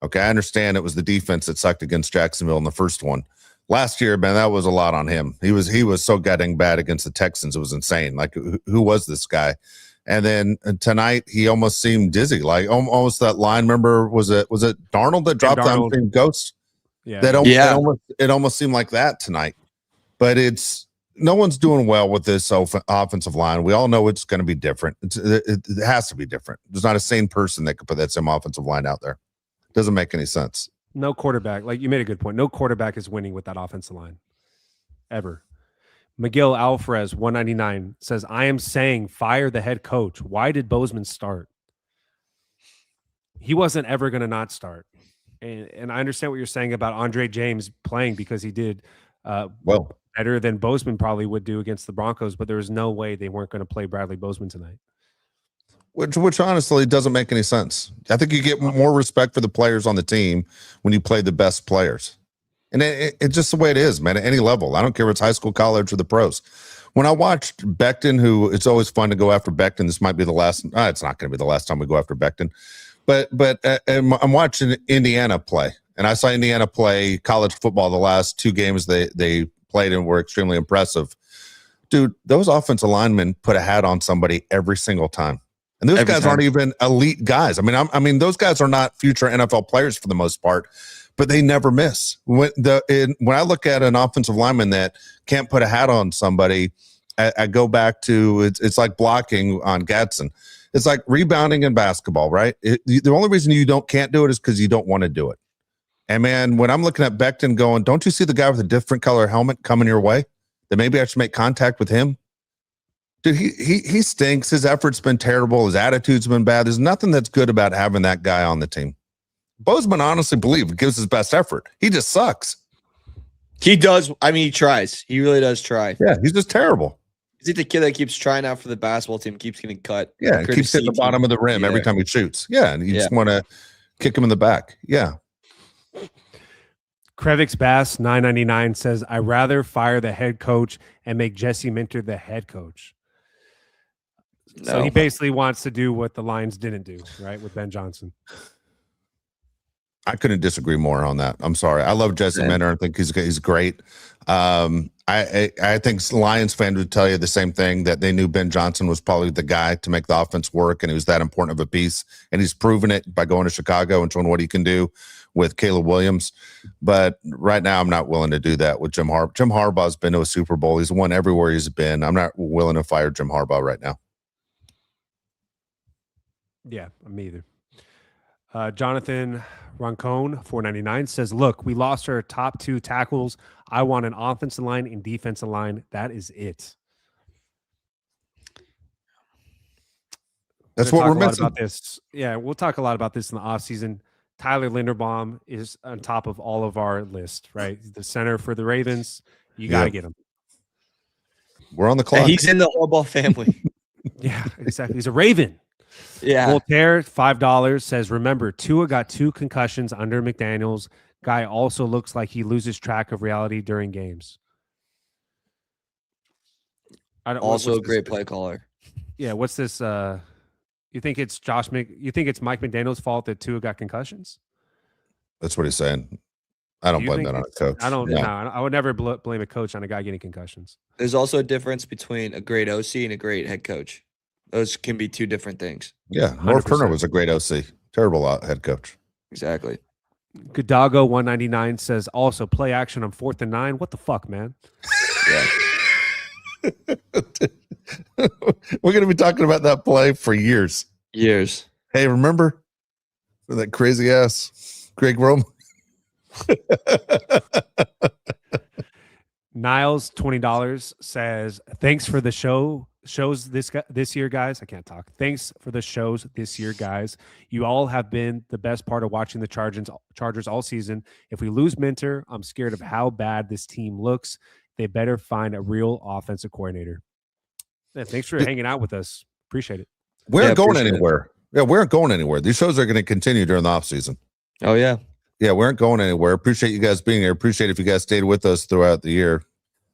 Okay, I understand it was the defense that sucked against Jacksonville in the first one. Last year, man, that was a lot on him. He was so goddamn bad against the Texans. It was insane. Like, who was this guy? And then tonight, he almost seemed dizzy. Like, almost that line. Remember, was it Darnold that dropped down in Ghost? Yeah. It almost seemed like that tonight. But no one's doing well with this offensive line. We all know it's going to be different. It has to be different. There's not a sane person that could put that same offensive line out there. Doesn't make any sense. No quarterback. Like, you made a good point. No quarterback is winning with that offensive line. Ever. McGill Alvarez 199 says, I am saying fire the head coach. Why did Bozeman start? He wasn't ever going to not start. And I understand what you're saying about Andre James playing, because he did better than Bozeman probably would do against the Broncos, but there was no way they weren't going to play Bradley Bozeman tonight. Which honestly doesn't make any sense. I think you get more respect for the players on the team when you play the best players. And it's just the way it is, man, at any level. I don't care if it's high school, college, or the pros. When I watched Becton, it's always fun to go after Becton. This might be the last. It's not going to be the last time we go after Becton. But I'm watching Indiana play. And I saw Indiana play college football the last two games they played and were extremely impressive. Dude, those offensive linemen put a hat on somebody every single time. And those guys aren't even elite guys. I mean, those guys are not future NFL players for the most part, but they never miss. When I look at an offensive lineman that can't put a hat on somebody, I go back to it's like blocking on Gadsden. It's like rebounding in basketball, right? The only reason you can't do it is because you don't want to do it. And man, when I'm looking at Becton going, don't you see the guy with a different color helmet coming your way? That maybe I should make contact with him. Dude, he stinks. His effort's been terrible. His attitude's been bad. There's nothing that's good about having that guy on the team. Bozeman honestly believes he gives his best effort. He just sucks. He does. I mean, he tries. He really does try. Yeah, he's just terrible. Is he the kid that keeps trying out for the basketball team, keeps getting cut? Yeah, he keeps hitting the bottom of the rim every time he shoots. Yeah, and you just want to kick him in the back. Yeah. Krevix Bass 999 says, I rather fire the head coach and make Jesse Minter the head coach. No. So he basically wants to do what the Lions didn't do, right, with Ben Johnson. I couldn't disagree more on that. I'm sorry. I love Jesse Minter. I think he's great. I think Lions fans would tell you the same thing, that they knew Ben Johnson was probably the guy to make the offense work, and he was that important of a piece. And he's proven it by going to Chicago and showing what he can do with Caleb Williams. But right now, I'm not willing to do that with Jim Harbaugh. Jim Harbaugh's been to a Super Bowl. He's won everywhere he's been. I'm not willing to fire Jim Harbaugh right now. Yeah, me either. Jonathan Roncone 499 says, look, we lost our top two tackles. I want an offensive line and defensive line. That is it. That's We're what gonna we're talk a lot missing. about this. Yeah, we'll talk a lot about this in the offseason. Tyler Linderbaum is on top of all of our list, right? The center for the Ravens. You got to Yep. get him. We're on the And clock. he's in the Harbaugh family. Yeah, exactly. He's a Raven. Yeah. Voltaire, $5, says, remember, Tua got 2 concussions under McDaniels. Guy also looks like he loses track of reality during games. Also a what's great this? play caller. Yeah, what's this? You think it's you think it's Mike McDaniel's fault that Tua got concussions? That's what he's saying. I Do don't you blame think that on a it's- coach. I don't. No. No, I would never blame a coach on a guy getting concussions. There's also a difference between a great OC and a great head coach. Those can be 2 different things. Yeah, North 100%. Turner was a great OC. Terrible head coach. Exactly. Gadago 199 says also play action on 4th and 9. What the fuck, man? Yeah. We're going to be talking about that play for years. Years. Hey, remember that crazy ass Greg Roman? Niles $20 says thanks for the shows this year, guys. I can't talk. Thanks for the shows this year, guys. You all have been the best part of watching the Chargers all season. If we lose Minter, I'm scared of how bad this team looks. They better find a real offensive coordinator. Yeah, thanks for hanging out with us. Appreciate it. We aren't going appreciate it. anywhere. Yeah, we aren't going anywhere. These shows are going to continue during the offseason. Oh, yeah. Yeah, we aren't going anywhere. Appreciate you guys being here. Appreciate if you guys stayed with us throughout the year.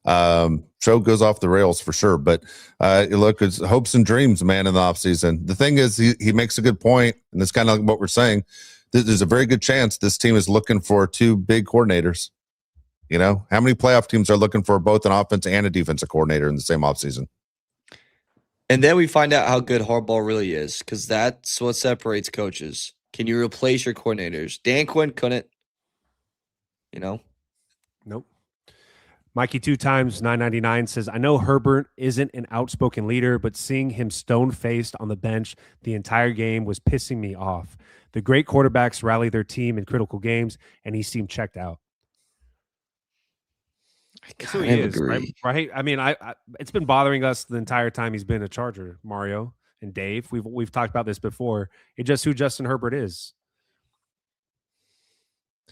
Show goes off the rails for sure, but look, it's hopes and dreams, man, in the offseason. The thing is, he makes a good point, and it's kind of like what we're saying. There's a very good chance this team is looking for 2 big coordinators. You know, how many playoff teams are looking for both an offense and a defensive coordinator in the same offseason? And then we find out how good Harbaugh really is, because that's what separates coaches. Can you replace your coordinators? Dan Quinn couldn't. You know? Nope. Mikey 2 times 999 says, I know Herbert isn't an outspoken leader, but seeing him stone-faced on the bench the entire game was pissing me off. The great quarterbacks rally their team in critical games, and he seemed checked out. That's who he kind of is, agree. right? I mean, I it's been bothering us the entire time he's been a Charger, Mario and Dave. We've talked about this before. It's just who Justin Herbert is.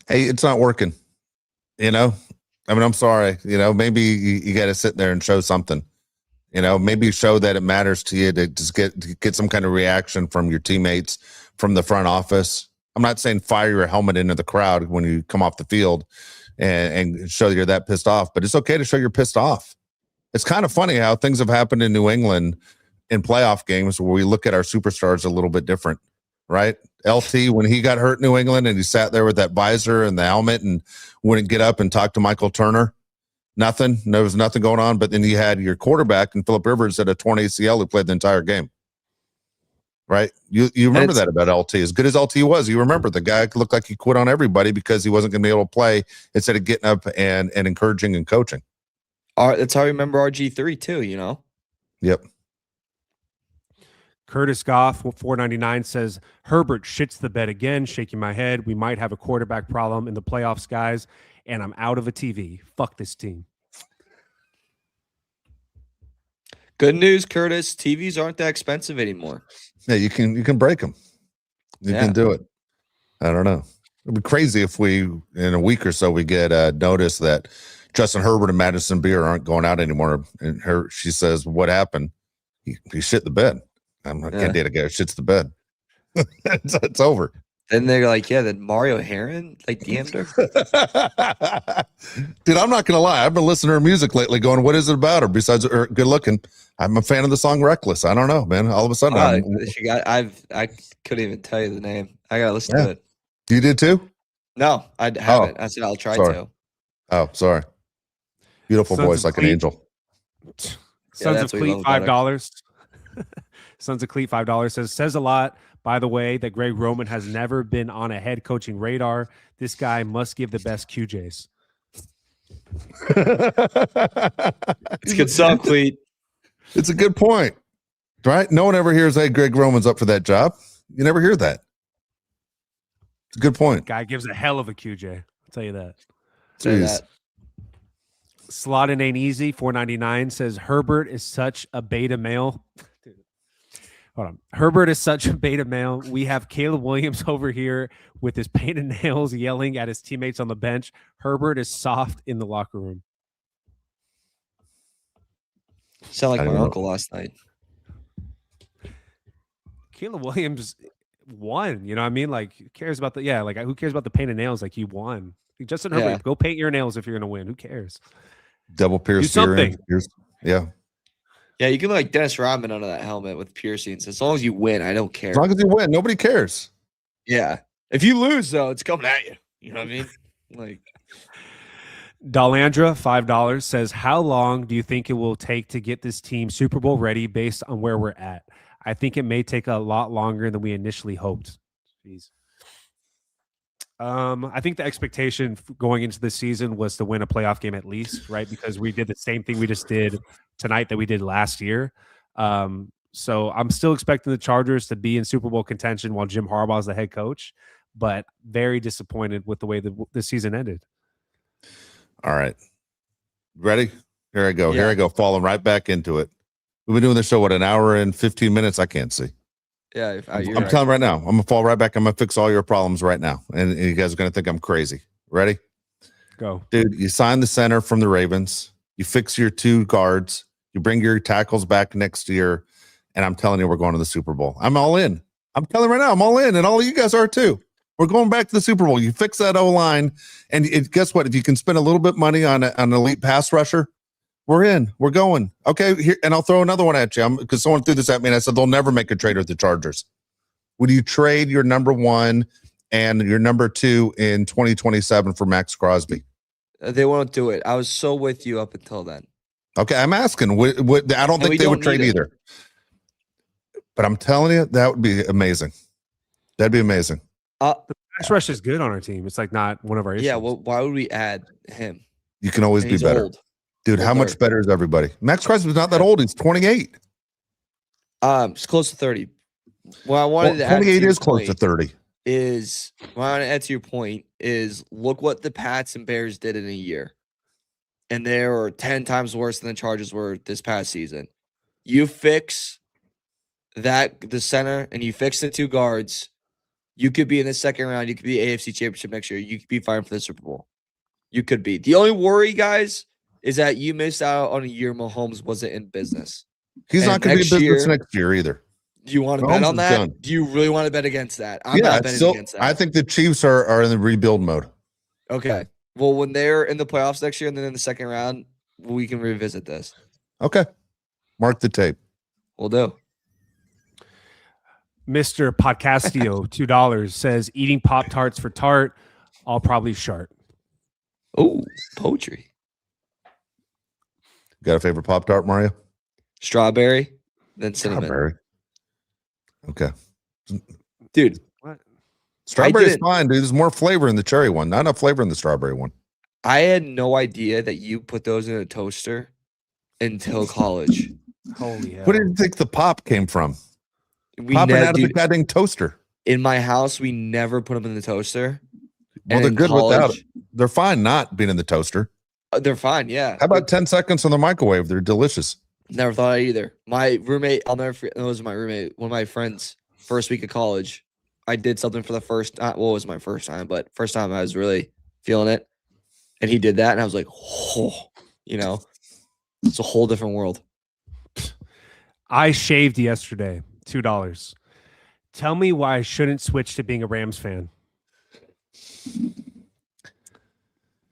Hey, it's not working. You know, I mean, I'm sorry. You know, maybe you got to sit there and show something. You know, maybe show that it matters to you to just get some kind of reaction from your teammates, from the front office. I'm not saying fire your helmet into the crowd when you come off the field and show you're that pissed off, but it's okay to show you're pissed off. It's kind of funny how things have happened in New England in playoff games where we look at our superstars a little bit different, right? LT, when he got hurt in New England and he sat there with that visor and the helmet and wouldn't get up and talk to Michael Turner, nothing. There was nothing going on. But then you had your quarterback and Phillip Rivers at a torn ACL who played the entire game. Right? You remember that about LT. As good as LT was, you remember the guy looked like he quit on everybody because he wasn't going to be able to play instead of getting up and encouraging and coaching. That's how I remember RG3 too, you know? Yep. Curtis Goff, 499, says, Herbert shits the bed again, shaking my head. We might have a quarterback problem in the playoffs, guys, and I'm out of a TV. Fuck this team. Good news, Curtis. TVs aren't that expensive anymore. Yeah, you can break them. You can do it. I don't know. It'd be crazy if we, in a week or so, we get notice that Justin Herbert and Madison Beer aren't going out anymore. And she says, what happened? He shit the bed. I can't date a guy who shits the bed. it's over. Then they're like, yeah, then Mario Heron like DM'd her. Dude, I'm not gonna lie. I've been listening to her music lately, going, "What is it about her?" Besides her good looking, I'm a fan of the song "Reckless." I don't know, man. All of a sudden, I couldn't even tell you the name. I gotta listen to it. You did too? No, I haven't. I said I'll try to. Oh, sorry. Beautiful Sons voice, of like Cleat. an angel. Sons of that's what we Cleat, love about her. $5. Sons of Cleat, $5 says a lot. By the way, that Greg Roman has never been on a head coaching radar. This guy must give the best QJs. It's good stuff, Cleet. It's a good point, right? No one ever hears, "Hey, Greg Roman's up for that job." You never hear that. It's a good point. Guy gives a hell of a QJ. I'll tell you that. Say Jeez. that. Slotting ain't easy. $4.99 says Herbert is such a beta male. Hold on. Herbert is such a beta male. We have Caleb Williams over here with his painted nails yelling at his teammates on the bench. Herbert is soft in the locker room. Sound like I my don't know. uncle last night. Caleb Williams won. You know what I mean? Like, who cares about who cares about the painted nails? Like, he won. Like, Justin Herbert, Yeah. go paint your nails if you're gonna win. Who cares? Double pierce. Do something. Yeah. Yeah, you can like Dennis Rodman under that helmet with piercings. As long as you win, I don't care. As long as you win, nobody cares. Yeah. If you lose, though, it's coming at you. You know what I mean? Like, Dalandra, $5, says, how long do you think it will take to get this team Super Bowl ready based on where we're at? I think it may take a lot longer than we initially hoped. Jeez. I think the expectation going into the season was to win a playoff game at least, right? Because we did the same thing we just did tonight that we did last year. So I'm still expecting the Chargers to be in Super Bowl contention while Jim Harbaugh is the head coach, but very disappointed with the way the season ended. All right. Ready? Here I go. Yeah. Here I go. Falling right back into it. We've been doing this show, what, an hour and 15 minutes? I can't see. yeah. I'm telling you right now. I'm going to fall right back. I'm going to fix all your problems right now. And you guys are going to think I'm crazy. Ready? Go. Dude, you sign the center from the Ravens. You fix your 2 guards. You bring your tackles back next year. And I'm telling you, we're going to the Super Bowl. I'm all in. I'm telling you right now, I'm all in. And all of you guys are too. We're going back to the Super Bowl. You fix that O-line. And guess what? If you can spend a little bit of money on an elite pass rusher, we're in. We're going. Okay, here, and I'll throw another one at you because someone threw this at me and I said they'll never make a trade with the Chargers. Would you trade your number 1 and your number 2 in 2027 for Max Crosby? They won't do it. I was so with you up until then. Okay, I'm asking. I don't think they would trade either. But I'm telling you, that would be amazing. That'd be amazing. The pass rush is good on our team. It's like not one of our issues. Yeah, well, why would we add him? You can always And be he's better. old. Dude, how much better is everybody? Max Crosby's not that old. He's 28. It's close to 30. Well, I wanted to add 28 to is close to point 30. what I want to add to your point is look what the Pats and Bears did in a year. And they were 10 times worse than the Chargers were this past season. You fix the center and you fix the 2 guards, you could be in the second round. You could be AFC Championship next year. You could be fine for the Super Bowl. You could be. The only worry, guys, is that you missed out on a year Mahomes wasn't in business. He's not going to be in business next year either. Do you want to bet on that? Do you really want to bet against that? I'm not betting against that. I think the Chiefs are in the rebuild mode. Okay. Well, when they're in the playoffs next year and then in the second round, we can revisit this. Okay. Mark the tape. We'll do. Mr. Podcastio, $2, says eating Pop-Tarts for tart. I'll probably shart. Oh, poetry. Got a favorite Pop-Tart, Mario? Strawberry, then cinnamon. Strawberry. Okay. Dude. What? Strawberry is fine, dude. There's more flavor in the cherry one. Not enough flavor in the strawberry one. I had no idea that you put those in a toaster until college. Holy hell. Where did you think the pop came from? We Popping never, out of the goddamn toaster. in my house, we never put them in the toaster. Well, And they're in good without it. college- They're fine not being in the toaster. They're fine, yeah. How about 10 seconds on the microwave? They're delicious. Never thought I either. My roommate, I'll never forget. It was my roommate, one of my friends, first week of college. I did something for the first time. Well, it was my first time, but first time I was really feeling it. And he did that, and I was like, oh, it's a whole different world. I shaved yesterday. $2. Tell me why I shouldn't switch to being a Rams fan.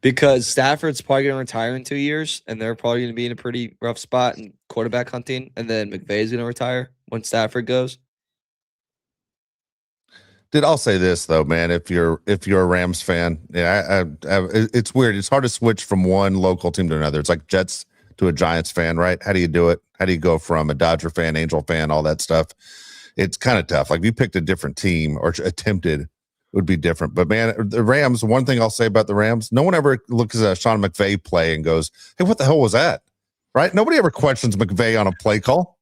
Because Stafford's probably going to retire in 2 years, and they're probably going to be in a pretty rough spot in quarterback hunting. And then McVay's going to retire when Stafford goes. Dude, I'll say this though, man. If you're a Rams fan, yeah, it's weird. It's hard to switch from one local team to another. It's like Jets to a Giants fan, right? How do you do it? How do you go from a Dodger fan, Angel fan, all that stuff? It's kind of tough. Like if you picked a different team or attempted, it would be different. But man, the Rams. One thing I'll say about the Rams: no one ever looks at a Sean McVay play and goes, "Hey, what the hell was that?" Right? Nobody ever questions McVay on a play call.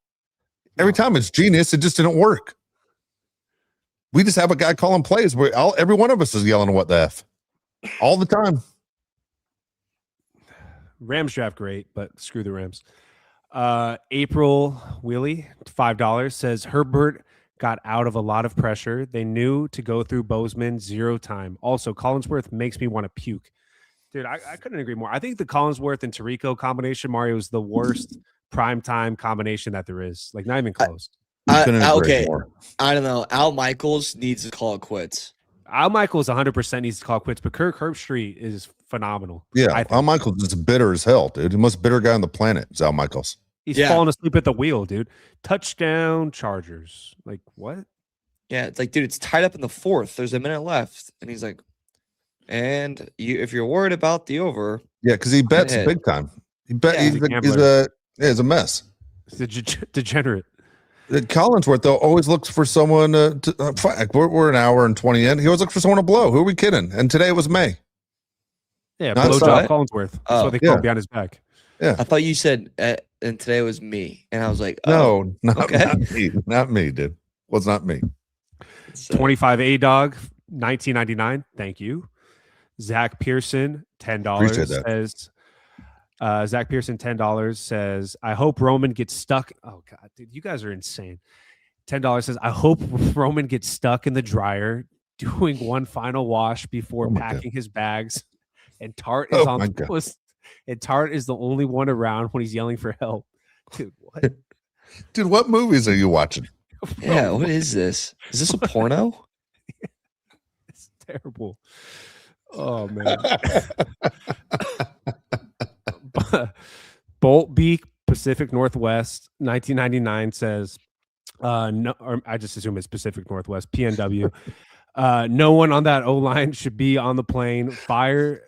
Every time it's genius. It just didn't work. We just have a guy calling plays where every one of us is yelling, "What the F?" all the time. Rams draft great, but screw the Rams. April Willie, $5 says Herbert got out of a lot of pressure. They knew to go through Bozeman 0 time. Also, Collinsworth makes me want to puke. Dude, I couldn't agree more. I think the Collinsworth and Tirico combination, Mario, is the worst primetime combination that there is. Like, not even close. Okay. I don't know. Al Michaels needs to call it quits. Al Michaels 100% needs to call quits, but Kirk Herbstreit is phenomenal. Yeah, Al Michaels is bitter as hell, dude. The most bitter guy on the planet is Al Michaels. He's falling asleep at the wheel, dude. Touchdown Chargers. Like, what? Yeah, it's like, dude, it's tied up in the 4th. There's a minute left. And he's like, and if you're worried about the over. Yeah, because he bets big time. He bet he's a mess. He's a degenerate. Collinsworth, though, always looks for someone to fight. We're an hour and 20 in. He always looks for someone to blow. Who are we kidding? And today it was May. Yeah, blowjob Collinsworth. That's what they call behind his back. Yeah. I thought you said, and today was me. And I was like, no, not me. Not me, dude. Was not me. 25 A-Dog, $19.99. Thank you. Zach Pearson, $10 says, Zach Pearson, $10 says, I hope Roman gets stuck. Oh, God, dude, you guys are insane. $10 says, I hope Roman gets stuck in the dryer doing one final wash before packing his bags. And Tart is on the list. And Tart is the only one around when he's yelling for help. Dude, what? Dude, what movies are you watching? Yeah, what is this? Is this a porno? It's terrible. Oh, man. Bolt Beak Pacific Northwest 1999 says no, or I just assume it's Pacific Northwest PNW. No one on that O-line should be on the plane. Fire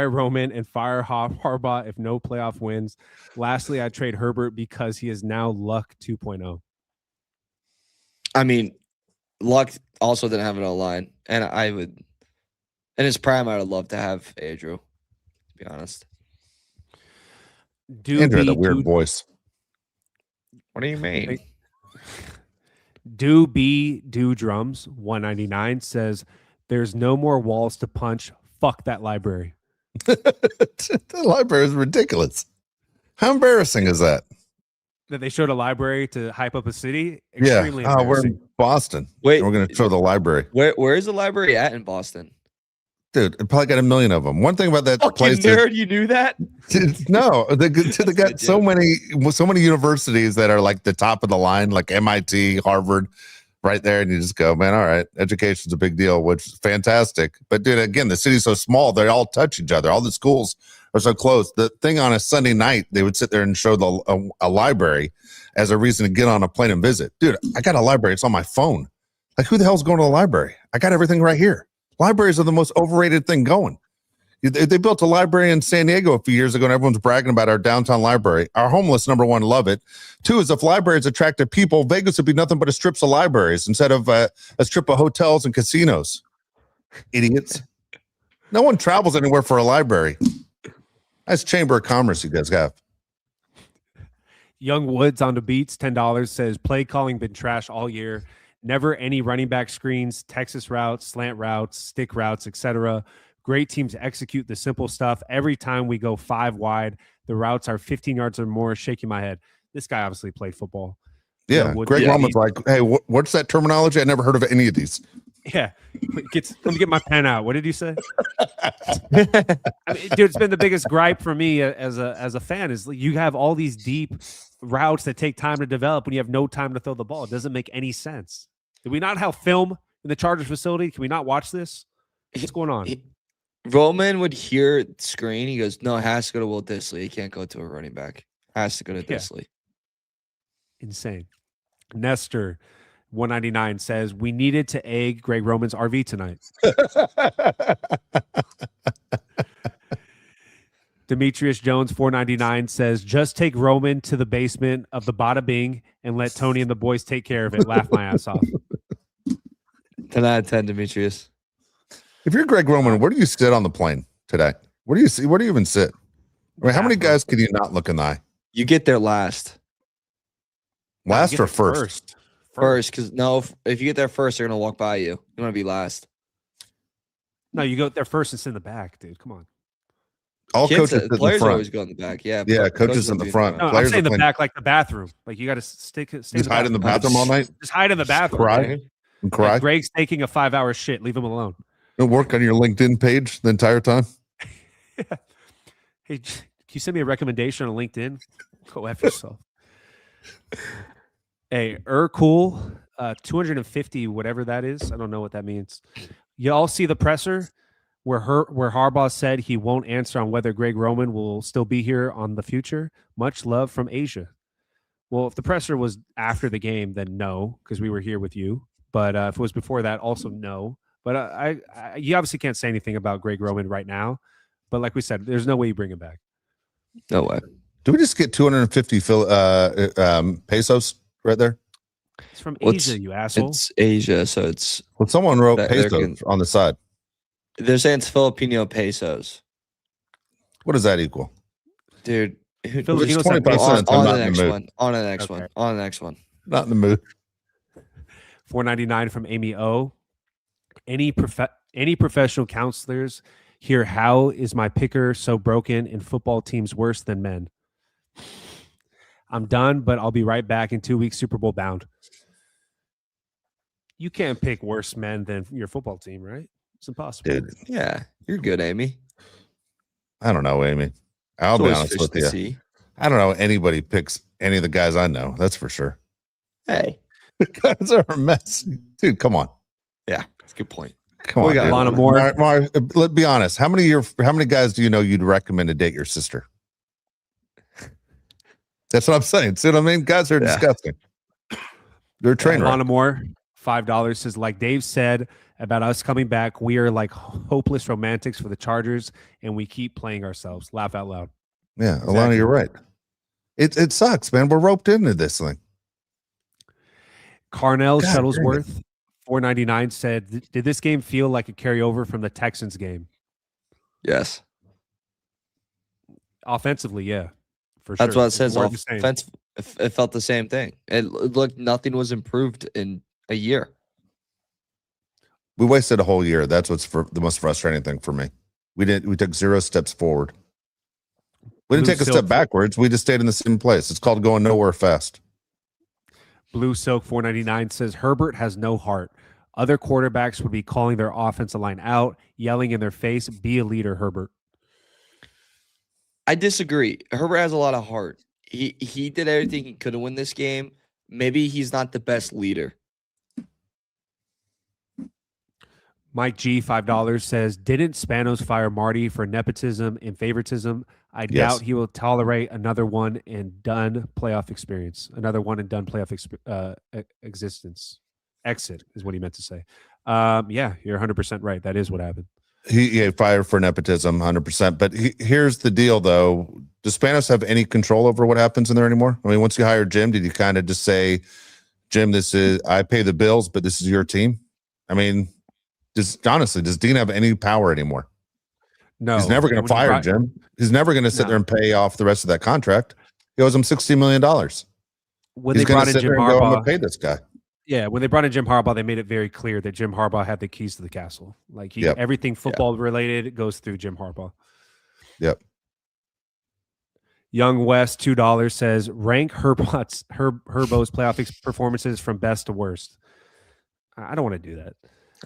Roman and fire Harbaugh if no playoff wins. Lastly, I trade Herbert because he is now Luck 2.0. I mean, Luck also didn't have an O-line, and I would, in his prime, I would love to have Andrew, to be honest. Andrew had a weird voice. What do you mean? Do Drums 199 says there's no more walls to punch. Fuck that library. The library is ridiculous. How embarrassing is that? That they showed a library to hype up a city? Extremely embarrassing. We're in Boston. Wait, we're going to show the library. Where is the library at in Boston? Dude, it probably got 1 million of them. One thing about that place, nerd, you knew that? No, they got so many universities that are like the top of the line, like MIT, Harvard, right there, and you just go, man, all right, education's a big deal, which is fantastic. But dude, again, the city's so small, they all touch each other. All the schools are so close. The thing on a Sunday night, they would sit there and show a library as a reason to get on a plane and visit. Dude, I got a library. It's on my phone. Like, who the hell's going to the library? I got everything right here. Libraries are the most overrated thing going. They built a library in San Diego a few years ago, and everyone's bragging about our downtown library. Our homeless, number one, love it. Two is if libraries attracted people, Vegas would be nothing but a strip of libraries instead of a strip of hotels and casinos. Idiots. No one travels anywhere for a library. Nice Chamber of Commerce you guys have. Young Woods on the Beats, $10 says play calling been trash all year. Never any running back screens, Texas routes, slant routes, stick routes, etc. Great teams execute the simple stuff. Every time we go 5 wide, the routes are 15 yards or more. Shaking my head. This guy obviously played football. Yeah, Greg Roman's like, hey, what's that terminology? I never heard of any of these. Yeah, let me get my pen out. What did you say? I mean, dude, it's been the biggest gripe for me as a fan is you have all these deep routes that take time to develop when you have no time to throw the ball. It doesn't make any sense. Did we not have film in the Chargers facility? Can we not watch this? What's going on? Roman would hear screen. He goes, no, it has to go to Will Dissly. He can't go to a running back. It has to go to Dissly. Insane. Nestor 199 says we needed to egg Greg Roman's RV tonight. Demetrius Jones 499 says just take Roman to the basement of the Bada Bing and let Tony and the boys take care of it. Laugh my ass off. 10 out of 10, Demetrius. If you're Greg Roman, where do you sit on the plane today? Where do you see? Where do you even sit? I mean, how many guys can you not look in the eye? You get there last. Last or first? First, because if you get there first, they're gonna walk by you. You want to be last. No, you go there first and sit in the back, dude. Come on. All Kids, coaches sit in the players front. always go in the back. Yeah, Yeah, coaches in the front. No, I'm Players saying are the playing- back, like the bathroom. Like you got to stay Just hide in the bathroom all night. Just hide in the bathroom. Cry okay? and cry. Like Greg's taking a 5-hour shit. Leave him alone. And work on your LinkedIn page the entire time. Hey, can you send me a recommendation on LinkedIn? Go F yourself. Hey, cool. 250, whatever that is. I don't know what that means. You all see the presser where Harbaugh said he won't answer on whether Greg Roman will still be here on the future. Much love from Asia. Well, if the presser was after the game, then no, because we were here with you. But if it was before that, also no. But you obviously can't say anything about Greg Roman right now. But like we said, there's no way you bring him back. No way. Do we just get 250 pesos right there? It's from Well, Asia, you asshole. It's Asia, so it's Well, someone wrote They're pesos gonna- on the side. they're saying it's Filipino pesos, What does that equal? dude. who- Filipinos It's 25 have cents. I'm on not the in next the mood. one. On the next Okay. one. On the next one. Not in the mood. $4.99 from Amy O. Any professional counselors hear how is my picker so broken and football teams worse than men? I'm done, but I'll be right back in 2 weeks, Super Bowl bound. You can't pick worse men than your football team, right? It's impossible. Dude, Yeah, you're good, Amy. I don't know, Amy. I'll It's be always honest fish with to you. see. I don't know anybody picks any of the guys I know. That's for sure. Hey, The guys are a mess. Dude, come on. yeah, that's a good point. Come We on. got dude. Lana Moore. Let's be honest. How many guys do you know you'd recommend to date your sister? That's what I'm saying. See what I mean? Guys are Yeah. disgusting. They're a train wreck. Lana Moore, $5 says, like Dave said about us coming back, we are like hopeless romantics for the Chargers, and we keep playing ourselves. Laugh out loud. Yeah, Exactly. Alana, you're right. It sucks, man. We're roped into this thing. Carnell God, Shuttlesworth, $4.99 said, did this game feel like a carryover from the Texans game? Yes, Offensively, yeah. For that's sure. what it says. More of the same. Offense, it felt the same thing. It looked nothing was improved in a year. We wasted a whole year. That's what's the most frustrating thing for me. We took 0 steps forward. We didn't Blue take a Silk- step backwards. We just stayed in the same place. It's called going nowhere fast. Blue Silk 499 says Herbert has no heart. Other quarterbacks would be calling their offensive line out, yelling in their face, be a leader, Herbert. I disagree. Herbert has a lot of heart. He did everything he could to win this game. Maybe he's not the best leader. Mike G, $5 says, didn't Spanos fire Marty for nepotism and favoritism? I Yes. doubt he will tolerate another one and done playoff experience. Another one and done playoff existence. Exit is what he meant to say. Yeah, you're 100% right. That is what happened. He fired for nepotism, 100%. But here's the deal, though. Does Spanos have any control over what happens in there anymore? I mean, once you hire Jim, did you kind of just say, Jim, I pay the bills, but this is your team? I mean, does Dean have any power anymore? No. He's never going to fire Jim. He's never going to sit there and pay off the rest of that contract. He owes him $60 million. When He's they going brought to in sit Jim there and go, I'm going Harbaugh, to pay this guy. yeah, when they brought in Jim Harbaugh, they made it very clear that Jim Harbaugh had the keys to the castle. Like everything football related goes through Jim Harbaugh. Yep. Young West, $2 says, rank Herbo's playoff performances from best to worst. I don't want to do that.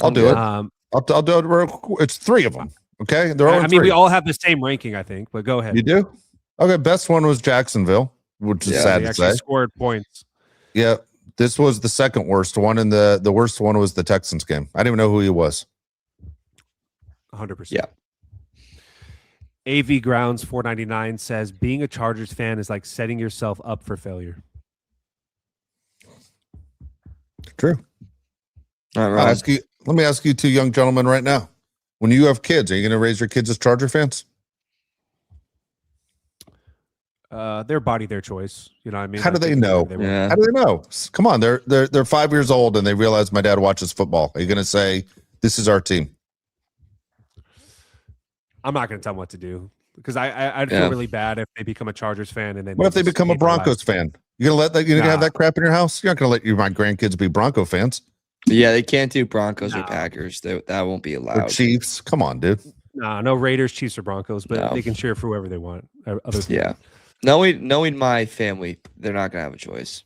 I'll do it. I'll do it real quick. It's 3 of them. Okay. They're all I mean, we all have the same ranking, I think, but go ahead. You do? Okay. Best one was Jacksonville, which is sad They to actually say. scored points. Yeah. This was the second worst one, and the worst one was the Texans game. I didn't even know who he was. 100%. Yeah. AV Grounds 499 says being a Chargers fan is like setting yourself up for failure. True. All right, Let me ask you 2 young gentlemen right now. When you have kids, are you going to raise your kids as Charger fans? Their body, their choice. You know what I mean? How do they know? Yeah. How do they know? Come on, they're 5 years old and they realize my dad watches football. Are you going to say this is our team? I'm not going to tell them what to do because I'd feel really bad if they become a Chargers fan and then. What if they become a Broncos fan? You're going to let that? You're going to have that crap in your house? You're not going to let my grandkids be Bronco fans Yeah, they can't do Broncos or No. Packers. That won't be or allowed. Chiefs? Come on, dude. No Raiders, Chiefs, or Broncos, but No. they can cheer for whoever they want. Yeah. Knowing my family, they're not gonna have a choice.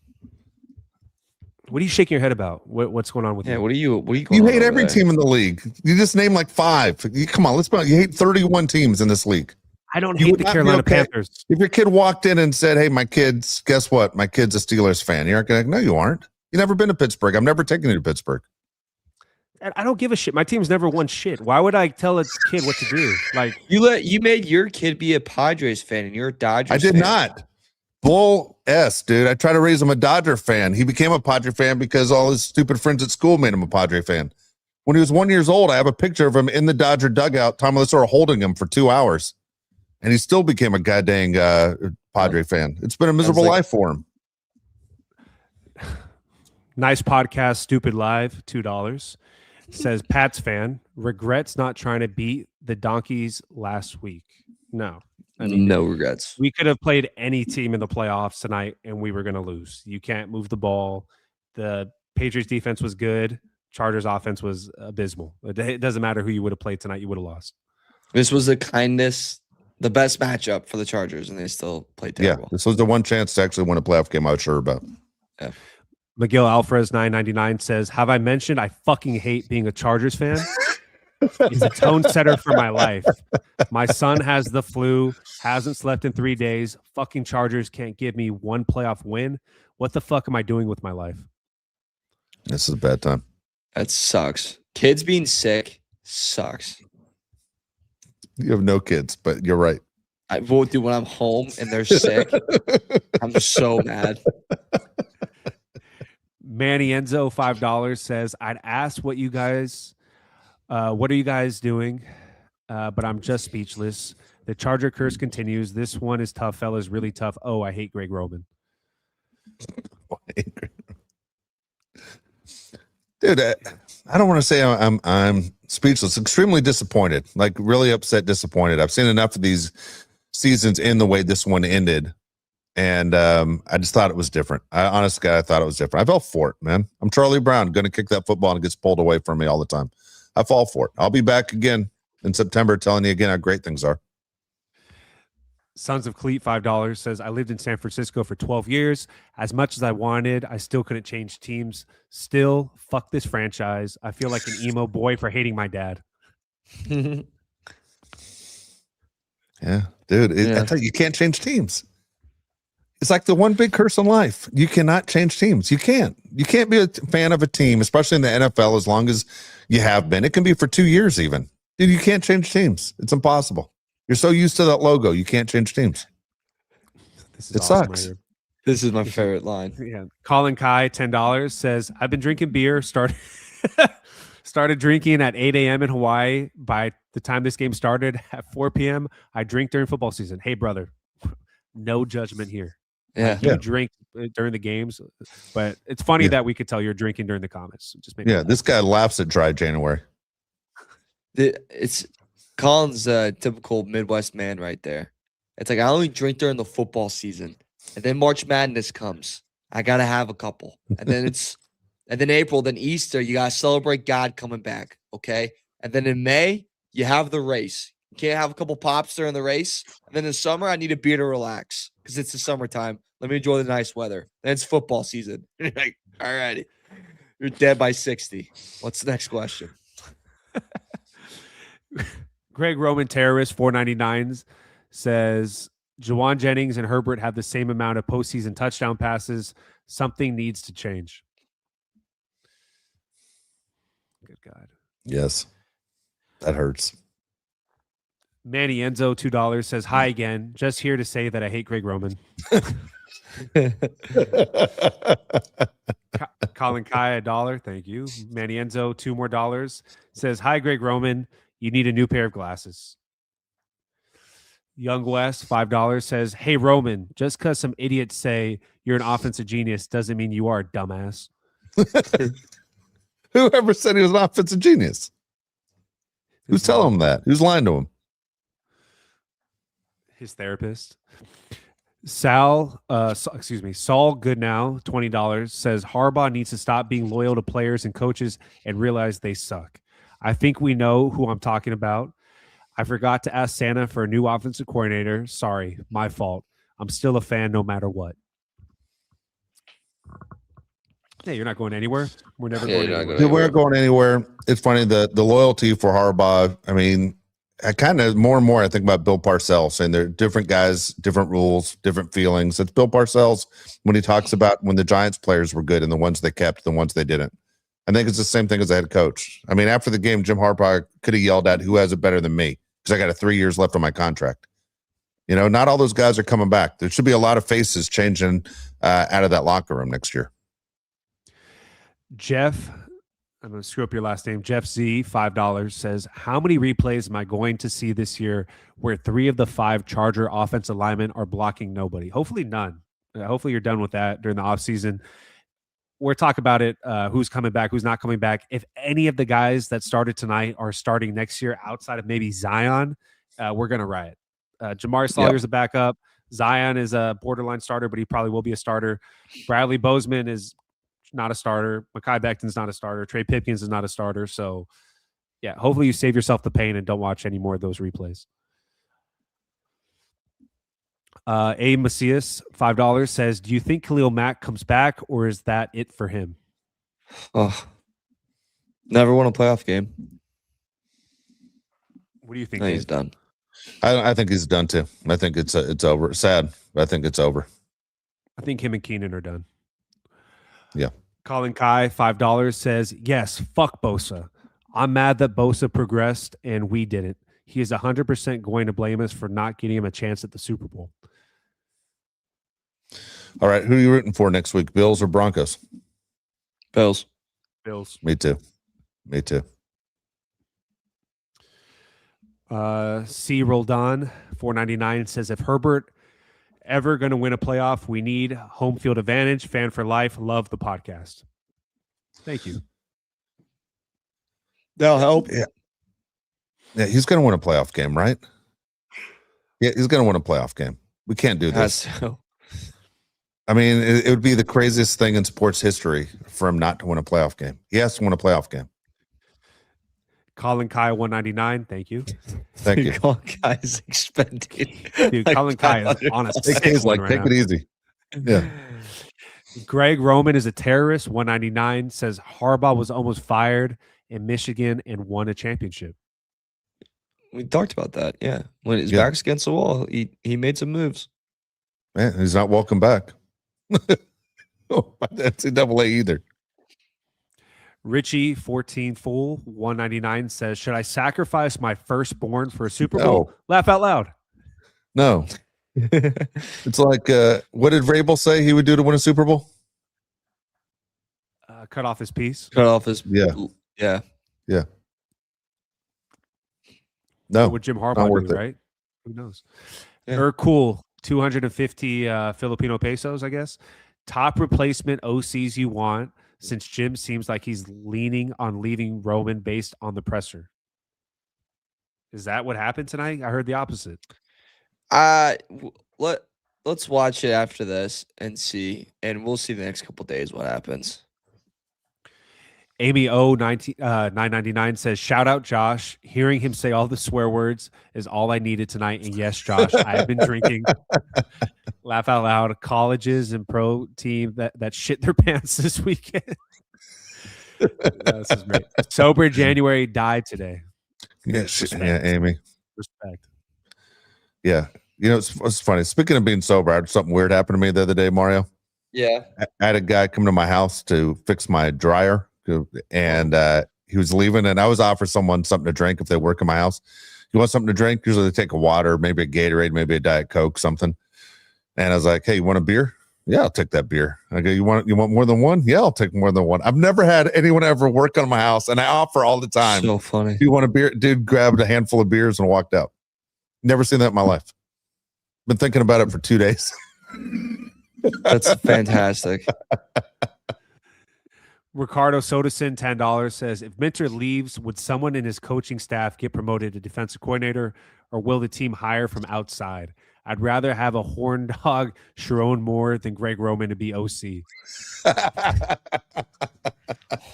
What are you shaking your head about? What's going on with Yeah, you? what are you going You on hate over every there? team in the league. You just name like 5. Come on, let's be honest. You hate 31 teams in this league. I don't You hate would the not be Carolina okay Panthers. if your kid walked in and said, "Hey, my kid's, guess what? My kid's a Steelers fan." You're going to no, you aren't. You've never been to Pittsburgh. I've never taken you to Pittsburgh. I don't give a shit. My team's never won shit. Why would I tell a kid what to do? Like You made your kid be a Padres fan and you're a Dodgers I did fan. not. Bull S, dude. I tried to raise him a Dodger fan. He became a Padre fan because all his stupid friends at school made him a Padre fan. When he was 1 year old, I have a picture of him in the Dodger dugout. Tom Lasorda holding him for 2 hours, and he still became a goddamn Padre fan. It's been a miserable life for him. nice podcast, stupid live, $2. Says Pats fan regrets not trying to beat the Donkeys last week. No, I mean No regrets. we could have played any team in the playoffs tonight, and we were going to lose. You can't move the ball. The Patriots defense was good. Chargers offense was abysmal. It doesn't matter who you would have played tonight; you would have lost. This was the best matchup for the Chargers, and they still played terrible. Yeah, this was the one chance to actually win a playoff game I was sure about. Yeah. Miguel Alvarez 999 says, "Have I mentioned I fucking hate being a Chargers fan? It's a tone setter for my life. My son has the flu, hasn't slept in 3 days. Fucking Chargers can't give me one playoff win. What the fuck am I doing with my life?" This is a bad time. That sucks. Kids being sick sucks. You have no kids, but you're right. I won't do when I'm home and they're sick. I'm just so mad. Manny Enzo $5 says, "I'd ask what are you guys doing? But I'm just speechless. The Charger curse continues. This one is tough, fellas, really tough. Oh, I hate Greg Roman." Dude, I don't want to say I'm speechless. Extremely disappointed. Like really upset, disappointed. I've seen enough of these seasons in the way this one ended, and I just thought it was different. I thought it was different. I fell for it, man. I'm Charlie Brown, going to kick that football and it gets pulled away from me all the time. I fall for it. I'll be back again in September, telling you again how great things are. Sons of Cleat $5 says, "I lived in San Francisco for 12 years. As much as I wanted, I still couldn't change teams. Still, fuck this franchise. I feel like an emo boy for hating my dad." Yeah, dude. I tell you can't change teams. It's like the one big curse in life. You cannot change teams. You can't. You can't be a fan of a team, especially in the NFL, as long as you have been. It can be for 2 years even. Dude, you can't change teams. It's impossible. You're so used to that logo, you can't change teams. It awesome, sucks. This is my favorite line. Yeah. Colin Kai $10 says, "I've been drinking beer. Started drinking at 8 a.m. in Hawaii. By the time this game started at 4 p.m., I drink during football season. Hey, brother, no judgment here. Yeah. You drink during the games, but it's funny that we could tell you're drinking during the comments. Just maybe this guy laughs at dry January. It's Colin's a typical Midwest man right there. It's like I only drink during the football season, and then March Madness comes. I gotta have a couple, and then April, then Easter. You gotta celebrate God coming back, okay? And then in May, you have the race. You can't have a couple pops during the race. And then in summer, I need a beer to relax because it's the summertime. Let me enjoy the nice weather. Then it's football season. You're like, all righty, you're dead by 60. What's the next question? Greg Roman Terrorist 499 says, "Jawan Jennings and Herbert have the same amount of postseason touchdown passes. Something needs to change." Good God. Yes. That hurts. Manny Enzo $2 says, "Hi again. Just here to say that I hate Greg Roman." Colin Kai $1. Thank you. Manny Enzo $2 more says, "Hi Greg Roman. You need a new pair of glasses." Young West $5 says, "Hey Roman, just because some idiots say you're an offensive genius doesn't mean you are a dumbass." Whoever said he was an offensive genius? Who's telling him that? Who's lying to him? His therapist. Saul Goodnow $20 says, "Harbaugh needs to stop being loyal to players and coaches and realize they suck. I think we know who I'm talking about. I forgot to ask Santa for a new offensive coordinator. Sorry, my fault. I'm still a fan no matter what. Hey, you're not going anywhere. We're never going anywhere. Dude, we're going anywhere. It's funny, the loyalty for Harbaugh. I mean, I kind of more and more I think about Bill Parcells, saying they're different guys, different rules, different feelings. It's Bill Parcells when he talks about when the Giants players were good and the ones they kept, the ones they didn't. I think it's the same thing as a head coach. I mean, after the game, Jim Harbaugh could have yelled at who has it better than me because I got 3 years left on my contract. Not all those guys are coming back. There should be a lot of faces changing out of that locker room next year. Jeff, I'm going to screw up your last name. Jeff Z, $5 says, how many replays am I going to see this year where 3 of the 5 Charger offensive linemen are blocking nobody? Hopefully none. Hopefully you're done with that during the offseason. We're talking about it, who's coming back, who's not coming back. If any of the guys that started tonight are starting next year outside of maybe Zion, we're going to riot. Jamari Sawyer's a backup. Zion is a borderline starter, but he probably will be a starter. Bradley Bozeman is not a starter. Mekhi Becton's not a starter. Trey Pipkins is not a starter. So, yeah, hopefully you save yourself the pain and don't watch any more of those replays. A. Macias, $5 says, do you think Khalil Mack comes back or is that it for him? Oh, never won a playoff game. What do you think? No, he's done. I think he's done too. I think it's over. Sad, but I think it's over. I think him and Keenan are done. Yeah. Colin Kai, $5 says, yes, fuck Bosa. I'm mad that Bosa progressed and we didn't. He is 100% going to blame us for not getting him a chance at the Super Bowl. All right. Who are you rooting for next week? Bills or Broncos? Bills. Bills. Me too. C. Roldan, $4.99 says, if Herbert ever going to win a playoff, we need home field advantage. Fan for life. Love the podcast. Thank you. That'll help. Yeah, he's going to win a playoff game, right? Yeah, he's going to win a playoff game. We can't do this. I mean, it would be the craziest thing in sports history for him not to win a playoff game. He has to win a playoff game. Colin Kai, $1.99. Thank you. Thank you. Colin Kai is expending. Dude, Colin Kai is honest. Take it easy. Yeah. Greg Roman is a terrorist. $1.99 says Harbaugh was almost fired in Michigan and won a championship. We talked about that. Yeah. When his back's against the wall, he made some moves. Man, he's not welcome back. That's a double A either. Richie 14 Fool 199 says, should I sacrifice my firstborn for a Super Bowl? Laugh out loud. No. It's like what did Vrabel say he would do to win a Super Bowl? Cut off his piece. Yeah. No. What would Jim Harbaugh do, right? Who knows? Yeah. Or cool 250 Filipino pesos, I guess. Top replacement OCs you want, since Jim seems like he's leaning on leaving Roman based on the presser. Is that what happened tonight? I heard the opposite. Let's watch it after this and see, and we'll see the next couple of days what happens. Amy O 999 says, shout out Josh. Hearing him say all the swear words is all I needed tonight. And yes, Josh, I have been drinking. Laugh out loud. Colleges and pro team that shit their pants this weekend. This is great. Sober January died today. Yeah, Amy. Respect. Yeah. It's funny. Speaking of being sober, I had something weird happen to me the other day, Mario. Yeah. I had a guy come to my house to fix my dryer, and he was leaving, and I was offered someone something to drink if they work in my house. You want something to drink? Usually they take a water, maybe a Gatorade, maybe a Diet Coke, something. And I was like, hey, you want a beer? Yeah, I'll take that beer. I go, you want more than one? Yeah, I'll take more than one. I've never had anyone ever work on my house, and I offer all the time. So funny. Do you want a beer? Dude grabbed a handful of beers and walked out. Never seen that in my life. Been thinking about it for 2 days. That's fantastic. Ricardo Soderson, $10 says, if Minter leaves, would someone in his coaching staff get promoted to defensive coordinator, or will the team hire from outside? I'd rather have a horn dog, Sharon Moore, than Greg Roman to be OC.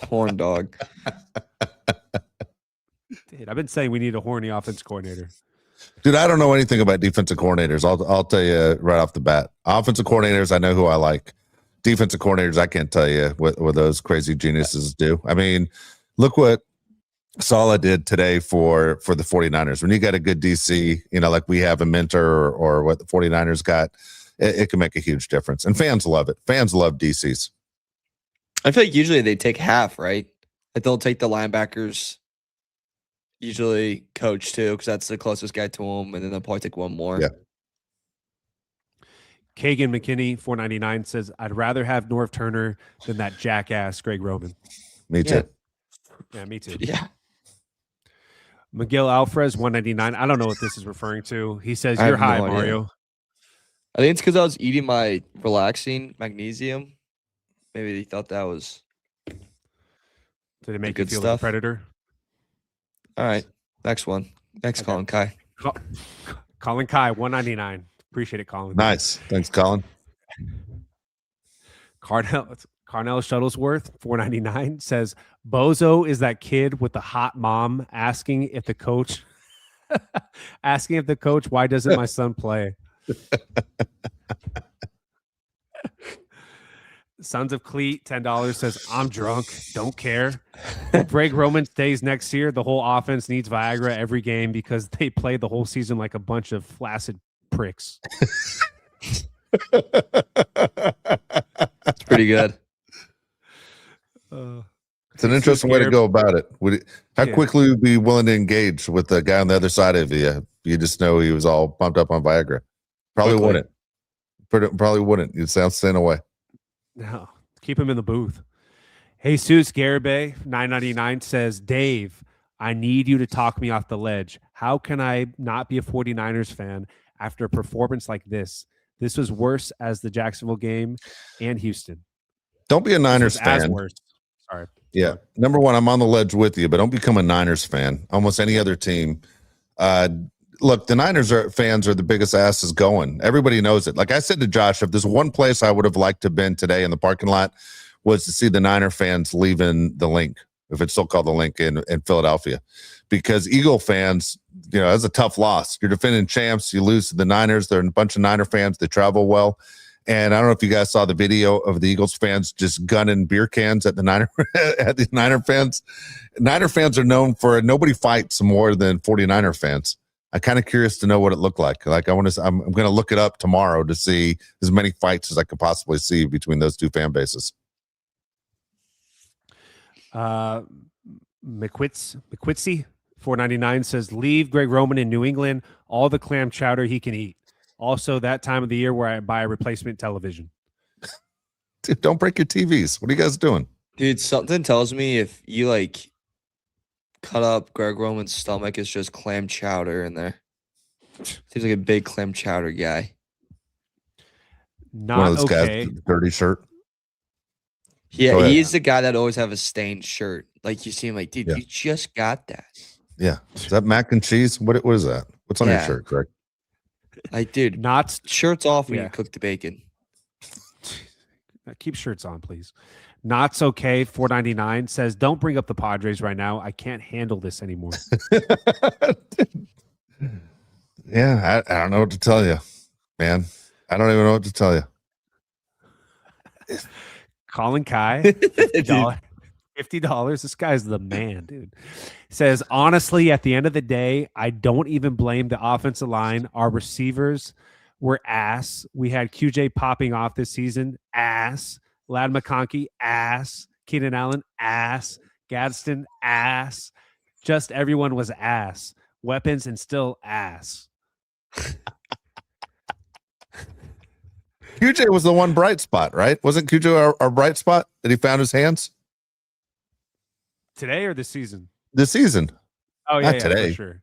Horn dog. Dude, I've been saying we need a horny offense coordinator. Dude, I don't know anything about defensive coordinators. I'll tell you right off the bat. Offensive coordinators, I know who I like. Defensive coordinators, I can't tell you what those crazy geniuses do. I mean, look what Saleh did today for the 49ers. When you got a good DC, like we have a mentor or what the 49ers got, it can make a huge difference. And fans love it. Fans love DCs. I feel like usually they take half, right? Like they'll take the linebackers, usually coach too, because that's the closest guy to him, and then they'll probably take one more. Yeah. Kagan McKinney, 499 says, I'd rather have Norv Turner than that jackass Greg Roman. Me too. Yeah, me too. Yeah. Miguel Alvarez, 199. I don't know what this is referring to. He says, I you're have high, no idea. Mario. I think it's because I was eating my relaxing magnesium. Maybe he thought that was Did it make you good feel stuff. like a predator? all right. Next one. Next, Colin Kai. Colin Kai, 199. Appreciate it, Colin. Nice. Thanks, Colin. Carnell Shuttlesworth, 499, says Bozo is that kid with the hot mom asking if the coach why doesn't my son play? Sons of Cleat, $10 says I'm drunk, don't care. If Greg Roman stays next year, the whole offense needs Viagra every game because they play the whole season like a bunch of flaccid pricks. It's pretty good. It's an interesting way to go about it. How Yeah. quickly would you be willing to engage with the guy on the other side of you? You just know he was all pumped up on Viagra. Probably Quickly. wouldn't. Probably wouldn't. You'd sound staying away. No, keep him in the booth. Jesus Garibay, 999 says, Dave, I need you to talk me off the ledge. How can I not be a 49ers fan after a performance like this? This was worse as the Jacksonville game and Houston. Don't be a Niners This was as fan. worse. Sorry. Yeah. Number one, I'm on the ledge with you, but don't become a Niners fan. Almost any other team. Look, the Niners fans are the biggest asses going. Everybody knows it. Like I said to Josh, if there's one place I would have liked to have been today in the parking lot was to see the Niner fans leaving the Link, if it's still called the Link in Philadelphia. Because Eagle fans, that's a tough loss. You're defending champs. You lose to the Niners. They're a bunch of Niner fans. They travel well. And I don't know if you guys saw the video of the Eagles fans just gunning beer cans at the Niner fans. Niner fans are known for nobody fights more than 49er fans. I'm kind of curious to know what it looked like. I'm going to look it up tomorrow to see as many fights as I could possibly see between those two fan bases. McQuitzy, 499 says, leave Greg Roman in New England, all the clam chowder he can eat. Also, that time of the year where I buy a replacement television. Dude, don't break your TVs. What are you guys doing? Dude, something tells me if you cut up Greg Roman's stomach, it's just clam chowder in there. Seems like a big clam chowder guy. Not One of those okay. guys with a dirty shirt. Yeah, Go ahead. he's the guy that always have a stained shirt. Like you see him, dude, Yeah. you just got that. Yeah. Is that mac and cheese? What is that? What's on your Yeah. shirt, Greg? Dude, Not shirts off when Yeah. you cook the bacon. keep shirts on, please. Not okay. 499 says, don't bring up the Padres right now. I can't handle this anymore. Yeah, I don't know what to tell you, man. I don't even know what to tell you. Colin Kai, $50. This guy's the man, dude. Says, honestly, at the end of the day, I don't even blame the offensive line. Our receivers were ass. We had QJ popping off this season, ass. Lad McConkey, ass. Keenan Allen, ass. Gadsden, ass. Just everyone was ass. Weapons and still ass. QJ was the one bright spot, right? Wasn't QJ our bright spot that he found his hands Today or this season? this season? Oh, yeah, Not today. for sure.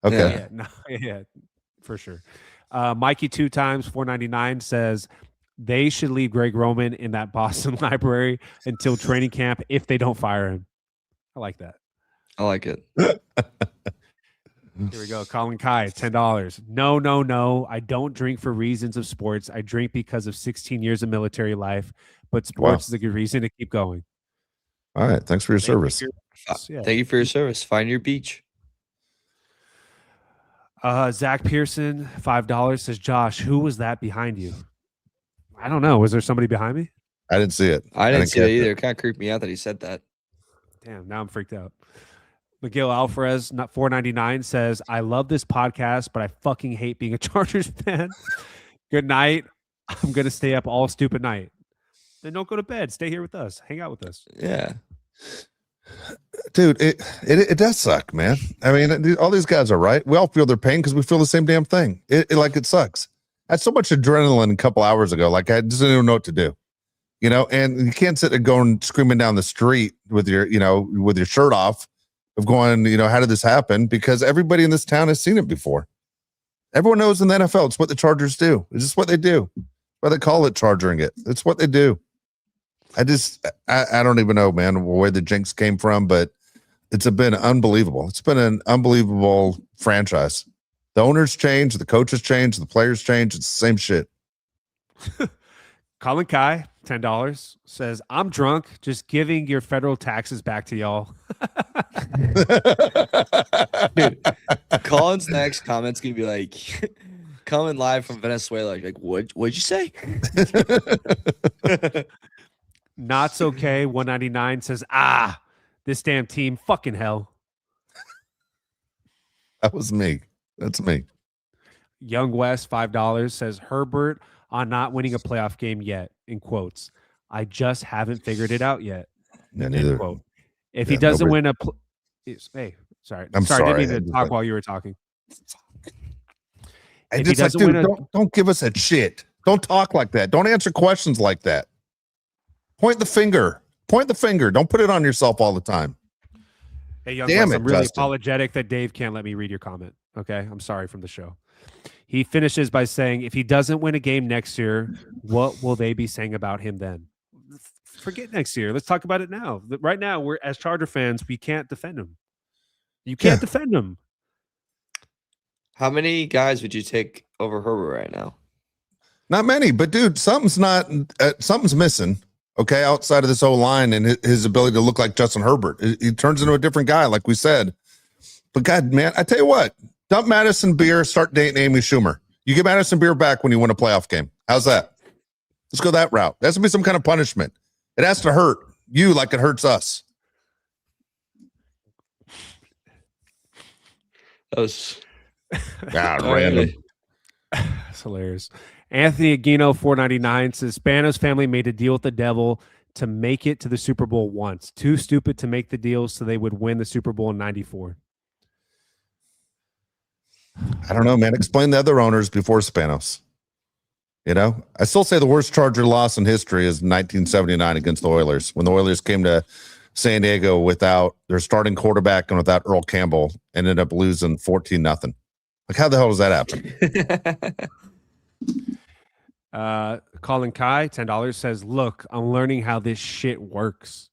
Okay. Yeah, no, yeah, for sure. Mikey 2 times 499 says they should leave Greg Roman in that Boston library until training camp if they don't fire him. I like that. I like it. Here we go. Colin Kai, $10. No. I don't drink for reasons of sports. I drink because of 16 years of military life, but sports is a good reason to keep going. All right. Thanks for your service. Yeah. Thank you for your service. Find your beach. Zach Pearson, $5 says, Josh, who was that behind you? I don't know. Was there somebody behind me? I didn't see it. I didn't see that catch either. It kind of creeped me out that he said that. Damn, now I'm freaked out. Miguel Alvarez, not $4.99 says, I love this podcast, but I fucking hate being a Chargers fan. Good night. I'm going to stay up all stupid night. Then don't go to bed. Stay here with us. Hang out with us. Yeah. Dude, it does suck, man. I mean, all these guys are right. We all feel their pain because we feel the same damn thing. It sucks. I had so much adrenaline a couple hours ago. Like, I just didn't even know what to do. You know, and you can't sit there going screaming down the street with your shirt off of going, how did this happen? Because everybody in this town has seen it before. Everyone knows in the NFL, it's what the Chargers do. It's just what they do. Why they call it charging it. It's what they do. I don't even know, man, where the jinx came from, but it's been unbelievable. It's been an unbelievable franchise. The owners change, the coaches change, the players change. It's the same shit. Colin Kai, $10, says, I'm drunk, just giving your federal taxes back to y'all. Dude, Colin's next comment's going to be like, coming live from Venezuela. Like, what'd you say? Not okay. 199 says, this damn team, fucking hell. That was me. That's me. Young West, $5 says, Herbert on not winning a playoff game yet, in quotes. I just haven't figured it out yet. Yeah, neither. Quote. If he doesn't win a hey, sorry. I'm sorry. I didn't mean to talk while you were talking. If he doesn't win don't give us a shit. Don't talk like that. Don't answer questions like that. Point the finger. Don't put it on yourself all the time. Hey, Young West, I'm really apologetic that Dave can't let me read your comment. Okay, I'm sorry from the show. He finishes by saying, if he doesn't win a game next year, what will they be saying about him then? Forget next year. Let's talk about it now. Right now, we're as Charger fans, we can't defend him. You can't defend him. How many guys would you take over Herbert right now? Not many, but dude, something's missing. Okay, outside of this O-line and his ability to look like Justin Herbert, he turns into a different guy, like we said. But God, man, I tell you what, dump Madison Beer, start dating Amy Schumer. You get Madison Beer back when you win a playoff game. How's that? Let's go that route. That has to be some kind of punishment. It has to hurt you like it hurts us. That was random. That's hilarious. Anthony Aguino, $4.99 says, Spanos family made a deal with the devil to make it to the Super Bowl once. Too stupid to make the deal so they would win the Super Bowl in 94. I don't know, man. Explain the other owners before Spanos. I still say the worst Charger loss in history is 1979 against the Oilers, when the Oilers came to San Diego without their starting quarterback and without Earl Campbell, ended up losing 14-0. Like, how the hell does that happen? Colin Kai, $10 says, look, I'm learning how this shit works.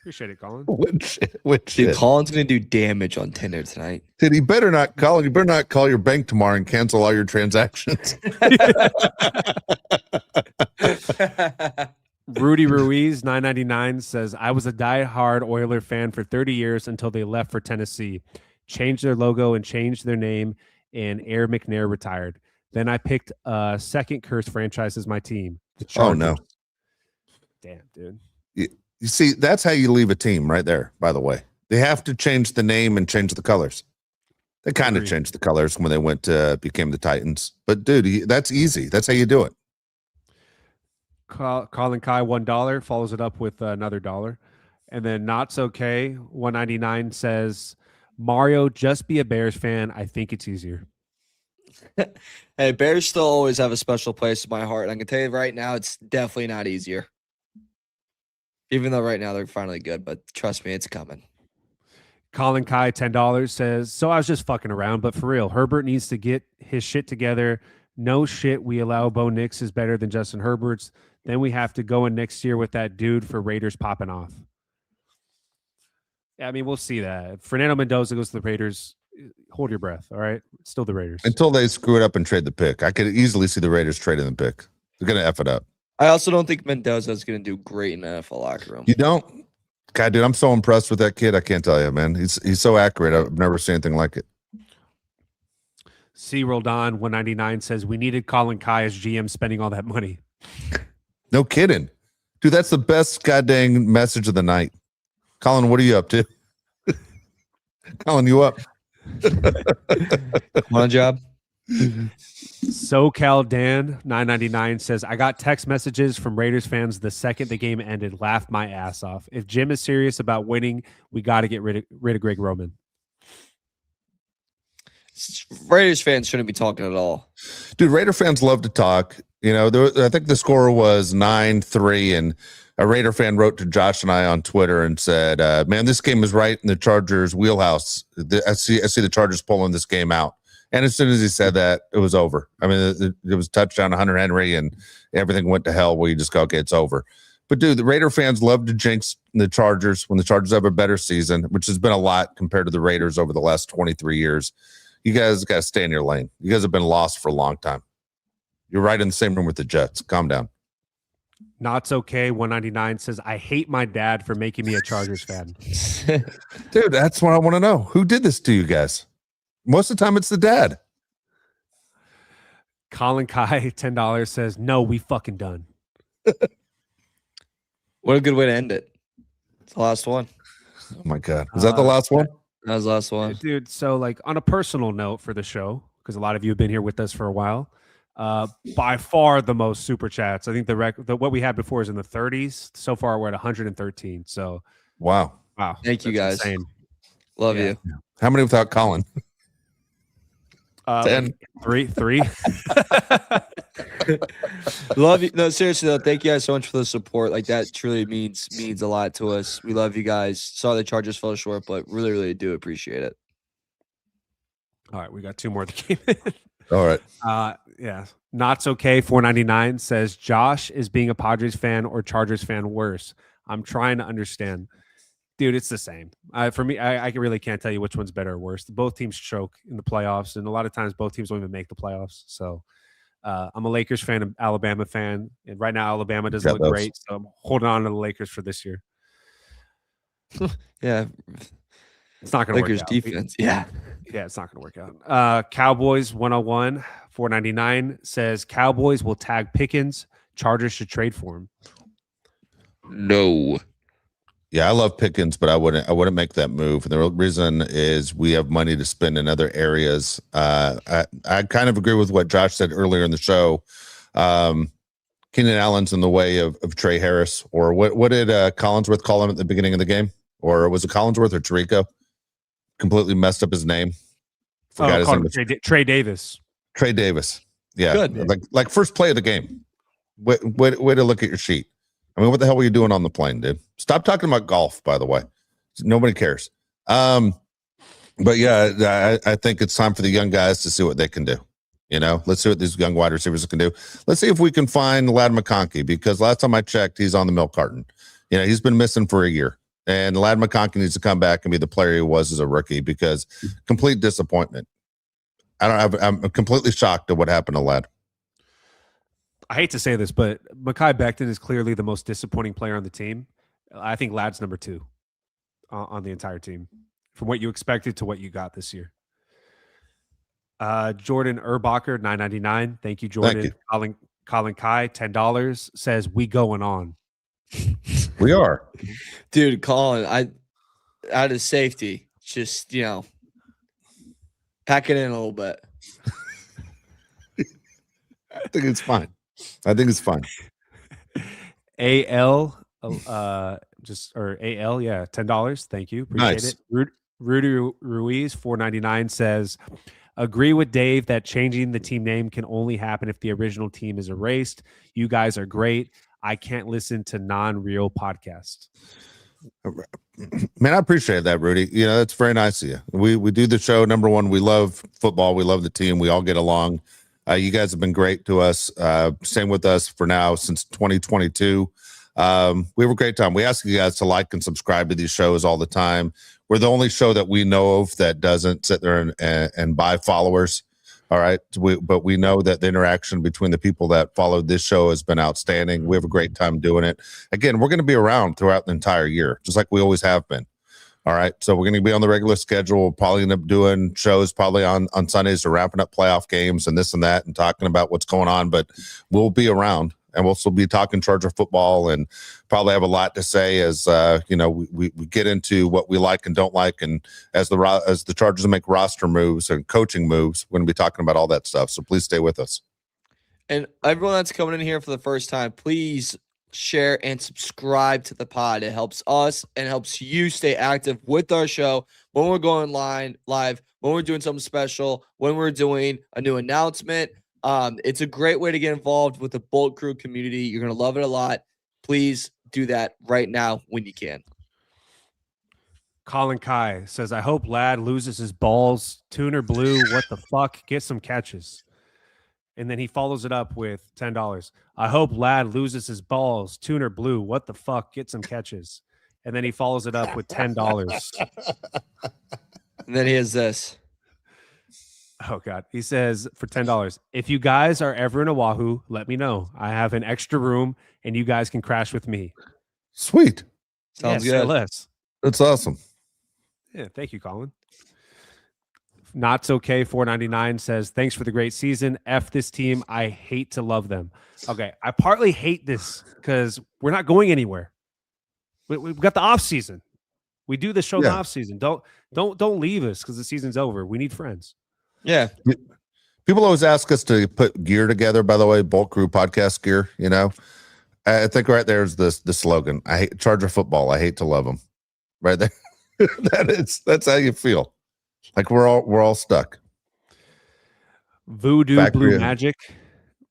Appreciate it, Colin. What shit? Dude, Colin's going to do damage on Tinder tonight. Dude, you better not call your bank tomorrow and cancel all your transactions. Rudy Ruiz, $9.99 says, I was a diehard Oiler fan for 30 years until they left for Tennessee, changed their logo and changed their name, and Air McNair retired. Then I picked a second cursed franchise as my team. The Chargers. Oh, no. Damn, dude. You see, that's how you leave a team right there, by the way. They have to change the name and change the colors. They kind of changed the colors when they became the Titans. But, dude, that's easy. That's how you do it. Colin Kai, $1, follows it up with another $1. And then Not So Okay, $1.99 says, Mario, just be a Bears fan. I think it's easier. Hey, Bears still always have a special place in my heart. And I can tell you right now, it's definitely not easier. Even though right now they're finally good, but trust me, it's coming. Colin Kai, $10 says, so I was just fucking around, but for real, Herbert needs to get his shit together. No shit, we allow Bo Nix is better than Justin Herbert's. Then we have to go in next year with that dude for Raiders popping off. Yeah, I mean, we'll see that. If Fernando Mendoza goes to the Raiders, hold your breath, all right? It's still the Raiders. Until they screw it up and trade the pick. I could easily see the Raiders trading the pick. They're going to F it up. I also don't think Mendoza is going to do great in the NFL locker room. You don't? God, dude, I'm so impressed with that kid. I can't tell you, man. He's so accurate. I've never seen anything like it. C. Roldan 199 says we needed Colin Kai as GM spending all that money. No kidding. Dude, that's the best goddamn message of the night. Colin, what are you up to? Colin, you up? Want a job? SoCal Dan 999 says I got text messages from Raiders fans the second the game ended, laughed my ass off. If Jim is serious about winning, we got to get rid of Greg Roman. Raiders fans shouldn't be talking at all. Dude, Raider fans love to talk. You know, I think the score was 9-3, and a Raider fan wrote to Josh and I on Twitter and said, man, this game is right in the Chargers' wheelhouse. I see the Chargers pulling this game out. And as soon as he said that, it was over. I mean, it was touchdown to Hunter Henry, and everything went to hell where you just go, okay, it's over. But, dude, the Raider fans love to jinx the Chargers when the Chargers have a better season, which has been a lot compared to the Raiders over the last 23 years. You guys got to stay in your lane. You guys have been lost for a long time. You're right in the same room with the Jets. Calm down. Not okay 199 says I hate my dad for making me a Chargers fan. Dude, that's what I want to know. Who did this to you guys? Most of the time, it's the dad. Colin Kai $10 says no, we fucking done. What a good way to end it. It's the last one. Oh my God, is that the last one? That was the last one. Dude, so like on a personal note for the show, because a lot of you have been here with us for a while, by far the most super chats. I think what we had before is in the 30s. So far, we're at 113. So, Wow. Thank you guys. Insane. Love you. How many without Colin? 10. Three. Love you. No, seriously though, thank you guys so much for the support. Like that truly means a lot to us. We love you guys. Sorry the Chargers fell short, but really do appreciate it. All right, we got two more that came in. All right. Yeah. Not okay 499 says Josh is being a Padres fan or Chargers fan worse. I'm trying to understand. Dude, it's the same. For me, I really can't tell you which one's better or worse. Both teams choke in the playoffs, and a lot of times both teams don't even make the playoffs. So I'm a Lakers fan, an Alabama fan, and right now Alabama doesn't look great. So I'm holding on to the Lakers for this year. Yeah. It's not going to work out. Lakers defense. Yeah, it's not going to work out. Cowboys 101 499 says Cowboys will tag Pickens. Chargers should trade for him. No. Yeah, I love Pickens, but I wouldn't make that move. And the real reason is we have money to spend in other areas. I kind of agree with what Josh said earlier in the show. Keenan Allen's in the way of Trey Harris, or what did Collinsworth call him at the beginning of the game? Or was it Collinsworth or Tirico? Completely messed up his name. Forgot his name. Trey Davis. Trey Davis. Yeah. Good. Like first play of the game. Way to look at your sheet. I mean, what the hell were you doing on the plane, dude? Stop talking about golf, by the way. Nobody cares. But yeah, I think it's time for the young guys to see what they can do. You know, let's see what these young wide receivers can do. Let's see if we can find Ladd McConkey, because last time I checked, he's on the milk carton. You know, he's been missing for a year. And Ladd McConkey needs to come back and be the player he was as a rookie, because complete disappointment. I'm completely shocked at what happened to Ladd. I hate to say this, but Mekhi Becton is clearly the most disappointing player on the team. I think Ladd's number 2 on the entire team, from what you expected to what you got this year. Jordan Erbacher, $9.99. Thank you, Jordan. Thank you. Colin Kai, $10, says we going on. We are. Dude, Colin, out of safety, just, pack it in a little bit. I think it's fine. AL, yeah, $10. Thank you. Appreciate it. Rudy Ruiz, $4.99, says, agree with Dave that changing the team name can only happen if the original team is erased. You guys are great. I can't listen to non-real podcasts. Man, I appreciate that, Rudy. You know, that's very nice of you. We do the show. Number one, we love football. We love the team. We all get along. You guys have been great to us. Same with us for now since 2022. We have a great time. We ask you guys to like and subscribe to these shows all the time. We're the only show that we know of that doesn't sit there and buy followers. All right. But we know that the interaction between the people that followed this show has been outstanding. We have a great time doing it. Again, we're going to be around throughout the entire year, just like we always have been. All right. So we're going to be on the regular schedule. We'll probably end up doing shows probably on Sundays or wrapping up playoff games and this and that and talking about what's going on. But we'll be around and we'll still be talking Charger football and probably have a lot to say as, we get into what we like and don't like. And as the Chargers make roster moves and coaching moves, we're going to be talking about all that stuff. So please stay with us. And everyone that's coming in here for the first time, please share and subscribe to the pod. It helps us and helps you stay active with our show when we're going live, when we're doing something special, when we're doing a new announcement. It's a great way to get involved with the Bolt Crew community. You're going to love it a lot. Please do that right now when you can. Colin Kai says, I hope Lad loses his balls. Tuner Blue, what the fuck? Get some catches. And then he follows it up with $10. I hope Lad loses his balls. Tuner Blue, what the fuck? Get some catches. And then he follows it up with $10. And then he has this. Oh, God. He says for $10, if you guys are ever in Oahu, let me know. I have an extra room, and you guys can crash with me. Sweet. Sounds Say good. less. That's awesome. Yeah, thank you, Colin. Not okay 499 says, thanks for the great season. F this team. I hate to love them. Okay, I partly hate this because we're not going anywhere. We've got the off season. We do the show in the off season. Don't leave us because the season's over. We need friends. Yeah. People always ask us to put gear together, by the way, Bolt Crew podcast gear, I think right there's the slogan. I hate Charger football. I hate to love them. Right there. That's how you feel. Like we're all stuck. Voodoo Blue Magic,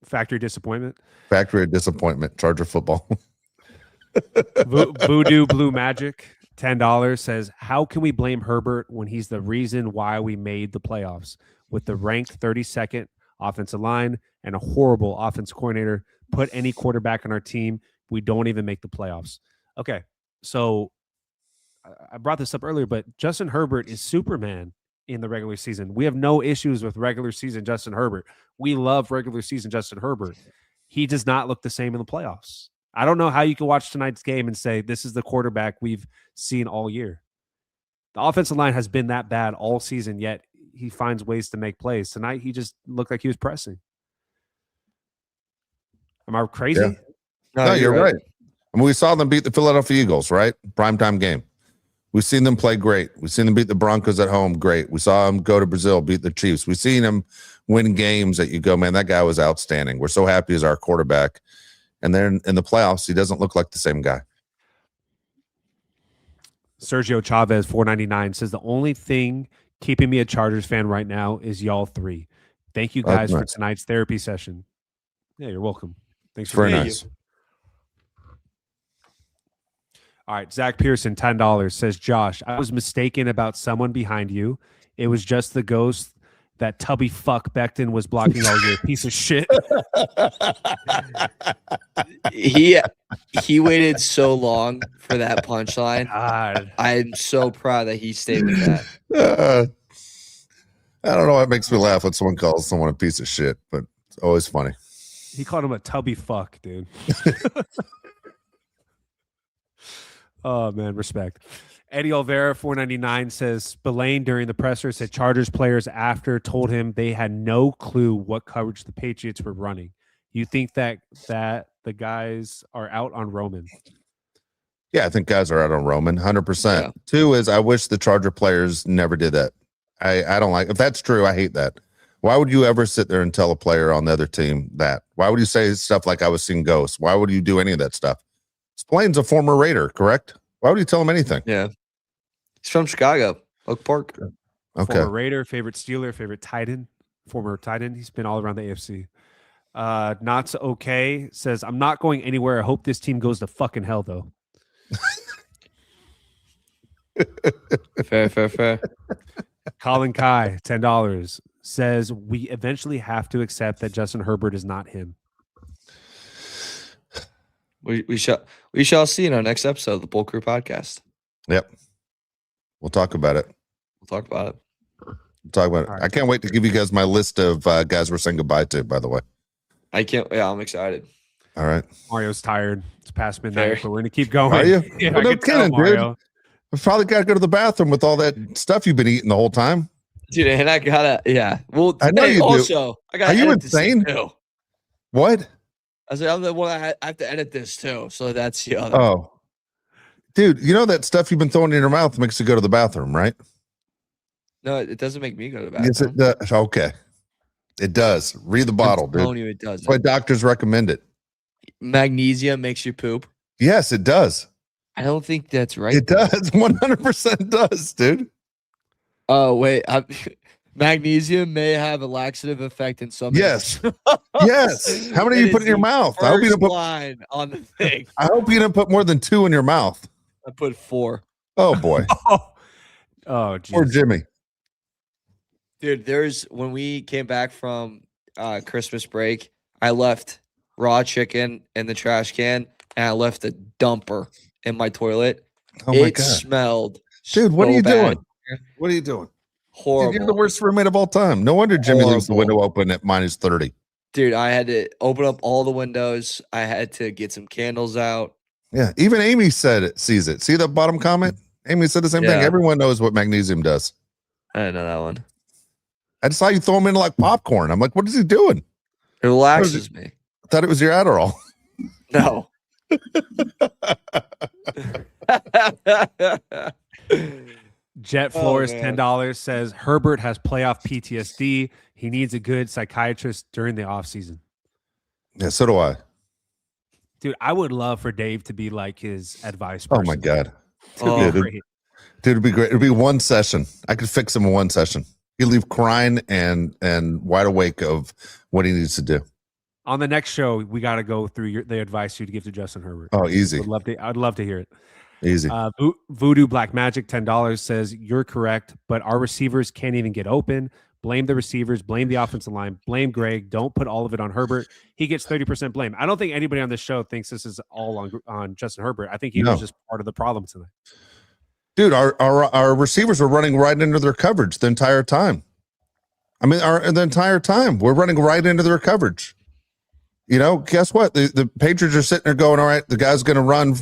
Factory Disappointment. Factory of Disappointment, Charger football. Voodoo Blue Magic, $10 says, how can we blame Herbert when he's the reason why we made the playoffs? With the ranked 32nd offensive line and a horrible offense coordinator, put any quarterback on our team, we don't even make the playoffs. Okay, so I brought this up earlier, but Justin Herbert is Superman in the regular season. We have no issues with regular season Justin Herbert. We love regular season Justin Herbert. He does not look the same in the playoffs. I don't know how you can watch tonight's game and say this is the quarterback we've seen all year. The offensive line has been that bad all season, yet he finds ways to make plays. Tonight, he just looked like he was pressing. Am I crazy? Yeah. No, you're right. I mean, we saw them beat the Philadelphia Eagles, right? Primetime game. We've seen them play great. We've seen them beat the Broncos at home. Great. We saw them go to Brazil, beat the Chiefs. We've seen them win games that you go, man, that guy was outstanding. We're so happy as our quarterback. And then in the playoffs, he doesn't look like the same guy. Sergio Chavez, 499, says the only thing keeping me a Chargers fan right now is y'all three. Thank you guys for tonight's therapy session. Yeah, you're welcome. Thanks for very nice. All right, Zach Pearson, $10 says, Josh, I was mistaken about someone behind you. It was just the ghost that tubby fuck Becton was blocking all year. Piece of shit. He waited so long for that punchline. God. I'm so proud that he stayed with that. I don't know what makes me laugh when someone calls someone a piece of shit, but it's always funny. He called him a tubby fuck, dude. Oh, man, respect. Eddie Olvera, 499, says Spillane during the presser said Chargers players after told him they had no clue what coverage the Patriots were running. You think that the guys are out on Roman? Yeah, I think guys are out on Roman, 100%. Yeah. Two is I wish the Charger players never did that. I don't like, if that's true, I hate that. Why would you ever sit there and tell a player on the other team that? Why would you say stuff like I was seeing ghosts? Why would you do any of that stuff? Spillane's a former Raider, correct? Why would you tell him anything? Yeah. He's from Chicago, Oak Park. Okay. Former Raider, favorite Steeler, favorite tight end, former tight end. He's been all around the AFC. Not so okay says, I'm not going anywhere. I hope this team goes to fucking hell, though. Fair. Colin Kai, $10, says, we eventually have to accept that Justin Herbert is not him. We shall see in our next episode of the Bull Crew podcast. Yep. We'll talk about it. Right. I can't wait to give you guys my list of guys we're saying goodbye to, by the way. I can't. Yeah, I'm excited. All right. Mario's tired. It's past midnight, but we're going to keep going. Are you? Yeah, well, no kidding, dude. I've probably got to go to the bathroom with all that stuff you've been eating the whole time. Dude, and I gotta, yeah. Well, I know you do. also, I gotta Are you edit this insane? too. What? I said, I'm the one I have to edit this too. So that's the other. Oh, dude, you know that stuff you've been throwing in your mouth makes you go to the bathroom, right? No, it doesn't make me go to the bathroom. Yes, it does. Okay. It does. Read the bottle, I'm dude. telling you, it does. That's why doctors recommend it. Magnesium makes you poop. Yes, it does. I don't think that's right. It does. 100% does, dude. Oh, wait. Magnesium may have a laxative effect in some. Yes. Yes. How many do you put in your mouth? I hope you don't put line on the thing. I hope you didn't put more than 2 in your mouth. I put 4. Oh boy. Oh, geez. Poor Jimmy. Dude, when we came back from Christmas break, I left raw chicken in the trash can and I left a dumper in my toilet. Oh my It God. smelled. Dude, what are so you bad. doing? What are you doing? Dude, Horrible. you're the worst roommate of all time. No wonder Jimmy leaves the Horrible. window open at minus 30. Dude, I had to open up all the windows. I had to get some candles out. Yeah. Even Amy said it, sees it. See the bottom comment? Amy said the same thing. Yeah. Everyone knows what magnesium does. I didn't know that one. I just saw you throw him in like popcorn. I'm like, what is he doing? It relaxes me. I thought it was your Adderall. No. Jet Oh, Flores, man. $10 says Herbert has playoff PTSD. He needs a good psychiatrist during the offseason. Yeah, so do I. Dude, I would love for Dave to be like his advice person. Oh my God. To Oh, be dude. great. Dude, it'd be great. It'd be one session. I could fix him in one session. He'd leave crying and wide awake of what he needs to do. On the next show, we got to go through the advice you'd give to Justin Herbert. Oh, easy. I'd love to hear it. Easy. Voodoo Black Magic, $10 says you're correct, but our receivers can't even get open. Blame the receivers, blame the offensive line, blame Greg. Don't put all of it on Herbert. He gets 30% blame. I don't think anybody on this show thinks this is all on Justin Herbert. I think he was just part of the problem tonight. Dude, our receivers were running right into their coverage the entire time. I mean, the entire time we're running right into their coverage. You know, guess what? The Patriots are sitting there going, all right, the guy's going to run,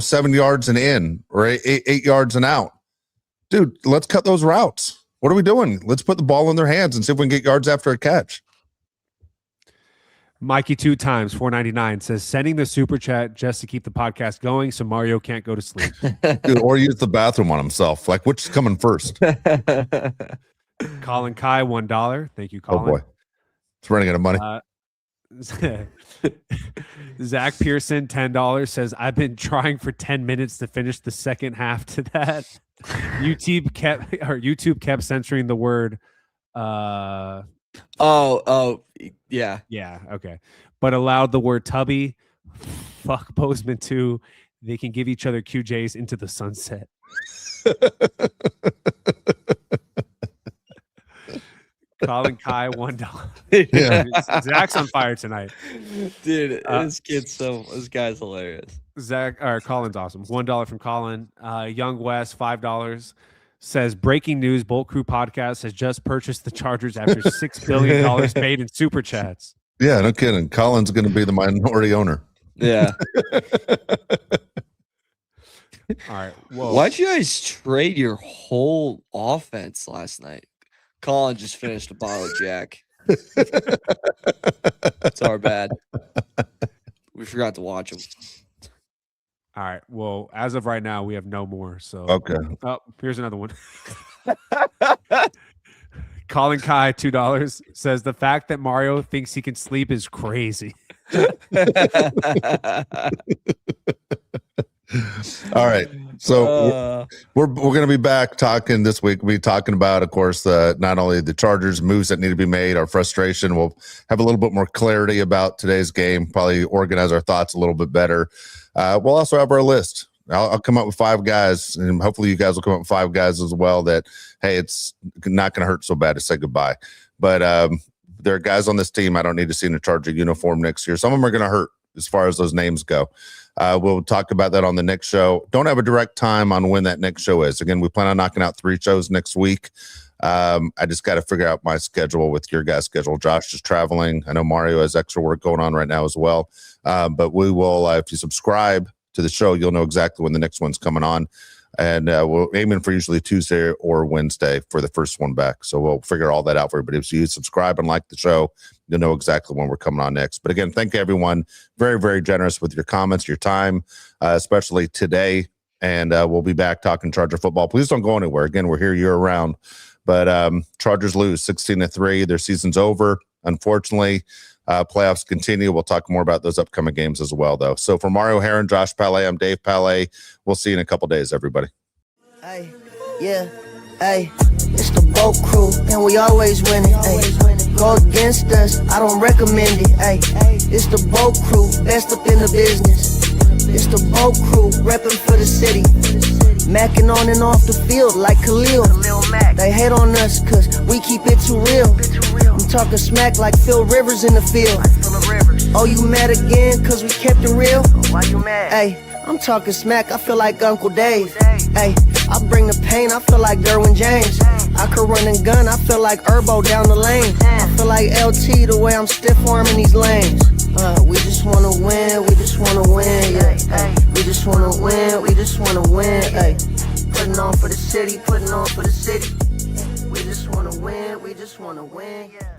7 yards and in or 8 yards and out. Dude, let's cut those routes. What are we doing? Let's put the ball in their hands and see if we can get yards after a catch. Mikey 2 times, $4.99 says sending the super chat just to keep the podcast going so Mario can't go to sleep. Dude, or use the bathroom on himself. Like, which is coming first? Colin Kai, $1. Thank you, Oh, Colin. boy. It's running out of money. Zach Pearson, $10 says I've been trying for 10 minutes to finish the second half to that. YouTube kept censoring the word yeah. yeah, okay. But allowed the word tubby. Fuck Bozeman too. They can give each other QJs into the sunset. Colin Kai, $1. Yeah. Zach's on fire tonight. Dude, this guy's hilarious. Colin's awesome. $1 from Colin. Young West, $5 says breaking news: Bolt Crew Podcast has just purchased the Chargers after $6 billion paid in super chats. Yeah, no kidding. Colin's going to be the minority owner. Yeah. All right. Whoa. Why'd you guys trade your whole offense last night? Colin just finished a bottle of Jack. It's our bad. We forgot to watch him. All right. Well, as of right now, we have no more. So Okay. Oh, here's another one. Colin Kai, $2 says the fact that Mario thinks he can sleep is crazy. All right. So we're going to be back talking this week. We'll be talking about, of course, not only the Chargers moves that need to be made, our frustration. We'll have a little bit more clarity about today's game, probably organize our thoughts a little bit better. We'll also have our list. I'll come up with 5 guys, and hopefully you guys will come up with 5 guys as well that, hey, it's not going to hurt so bad to say goodbye. But there are guys on this team I don't need to see in a Charger uniform next year. Some of them are going to hurt as far as those names go. We'll talk about that on the next show. Don't have a direct time on when that next show is. Again, we plan on knocking out 3 shows next week. I just got to figure out my schedule with your guys' schedule. Josh is traveling. I know Mario has extra work going on right now as well. But we will, if you subscribe to the show, you'll know exactly when the next one's coming on. And we're aiming for usually Tuesday or Wednesday for the first one back. So we'll figure all that out for everybody. So you subscribe and like the show, you'll know exactly when we're coming on next. But again, thank you everyone. Very, very generous with your comments, your time, especially today. And we'll be back talking Charger football. Please don't go anywhere. Again, we're here year round. But Chargers lose 16-3. Their season's over, unfortunately. Playoffs continue. We'll talk more about those upcoming games as well, though. So for Mario Heron, Josh Palais, I'm Dave Palais. We'll see you in a couple days, everybody. Hey, yeah, hey, it's the boat crew, and we always win it. Hey, go against us, I don't recommend it. Hey, it's the boat crew, best up in the business. It's the boat crew, repping for the city. Macking on and off the field like Khalil. They hate on us cause we keep it too real. I'm talking smack like Phil Rivers in the field. Oh, you mad again cause we kept it real? Why you mad? Hey, I'm talking smack, I feel like Uncle Dave. Hey, I bring the pain, I feel like Derwin James. I could run and gun, I feel like Herbo down the lane. I feel like LT the way I'm stiff arming these lanes. We just wanna win, we just wanna win, yeah. We just wanna win, we just wanna win, ay. Putting on for the city, putting on for the city. We just wanna win, we just wanna win, yeah.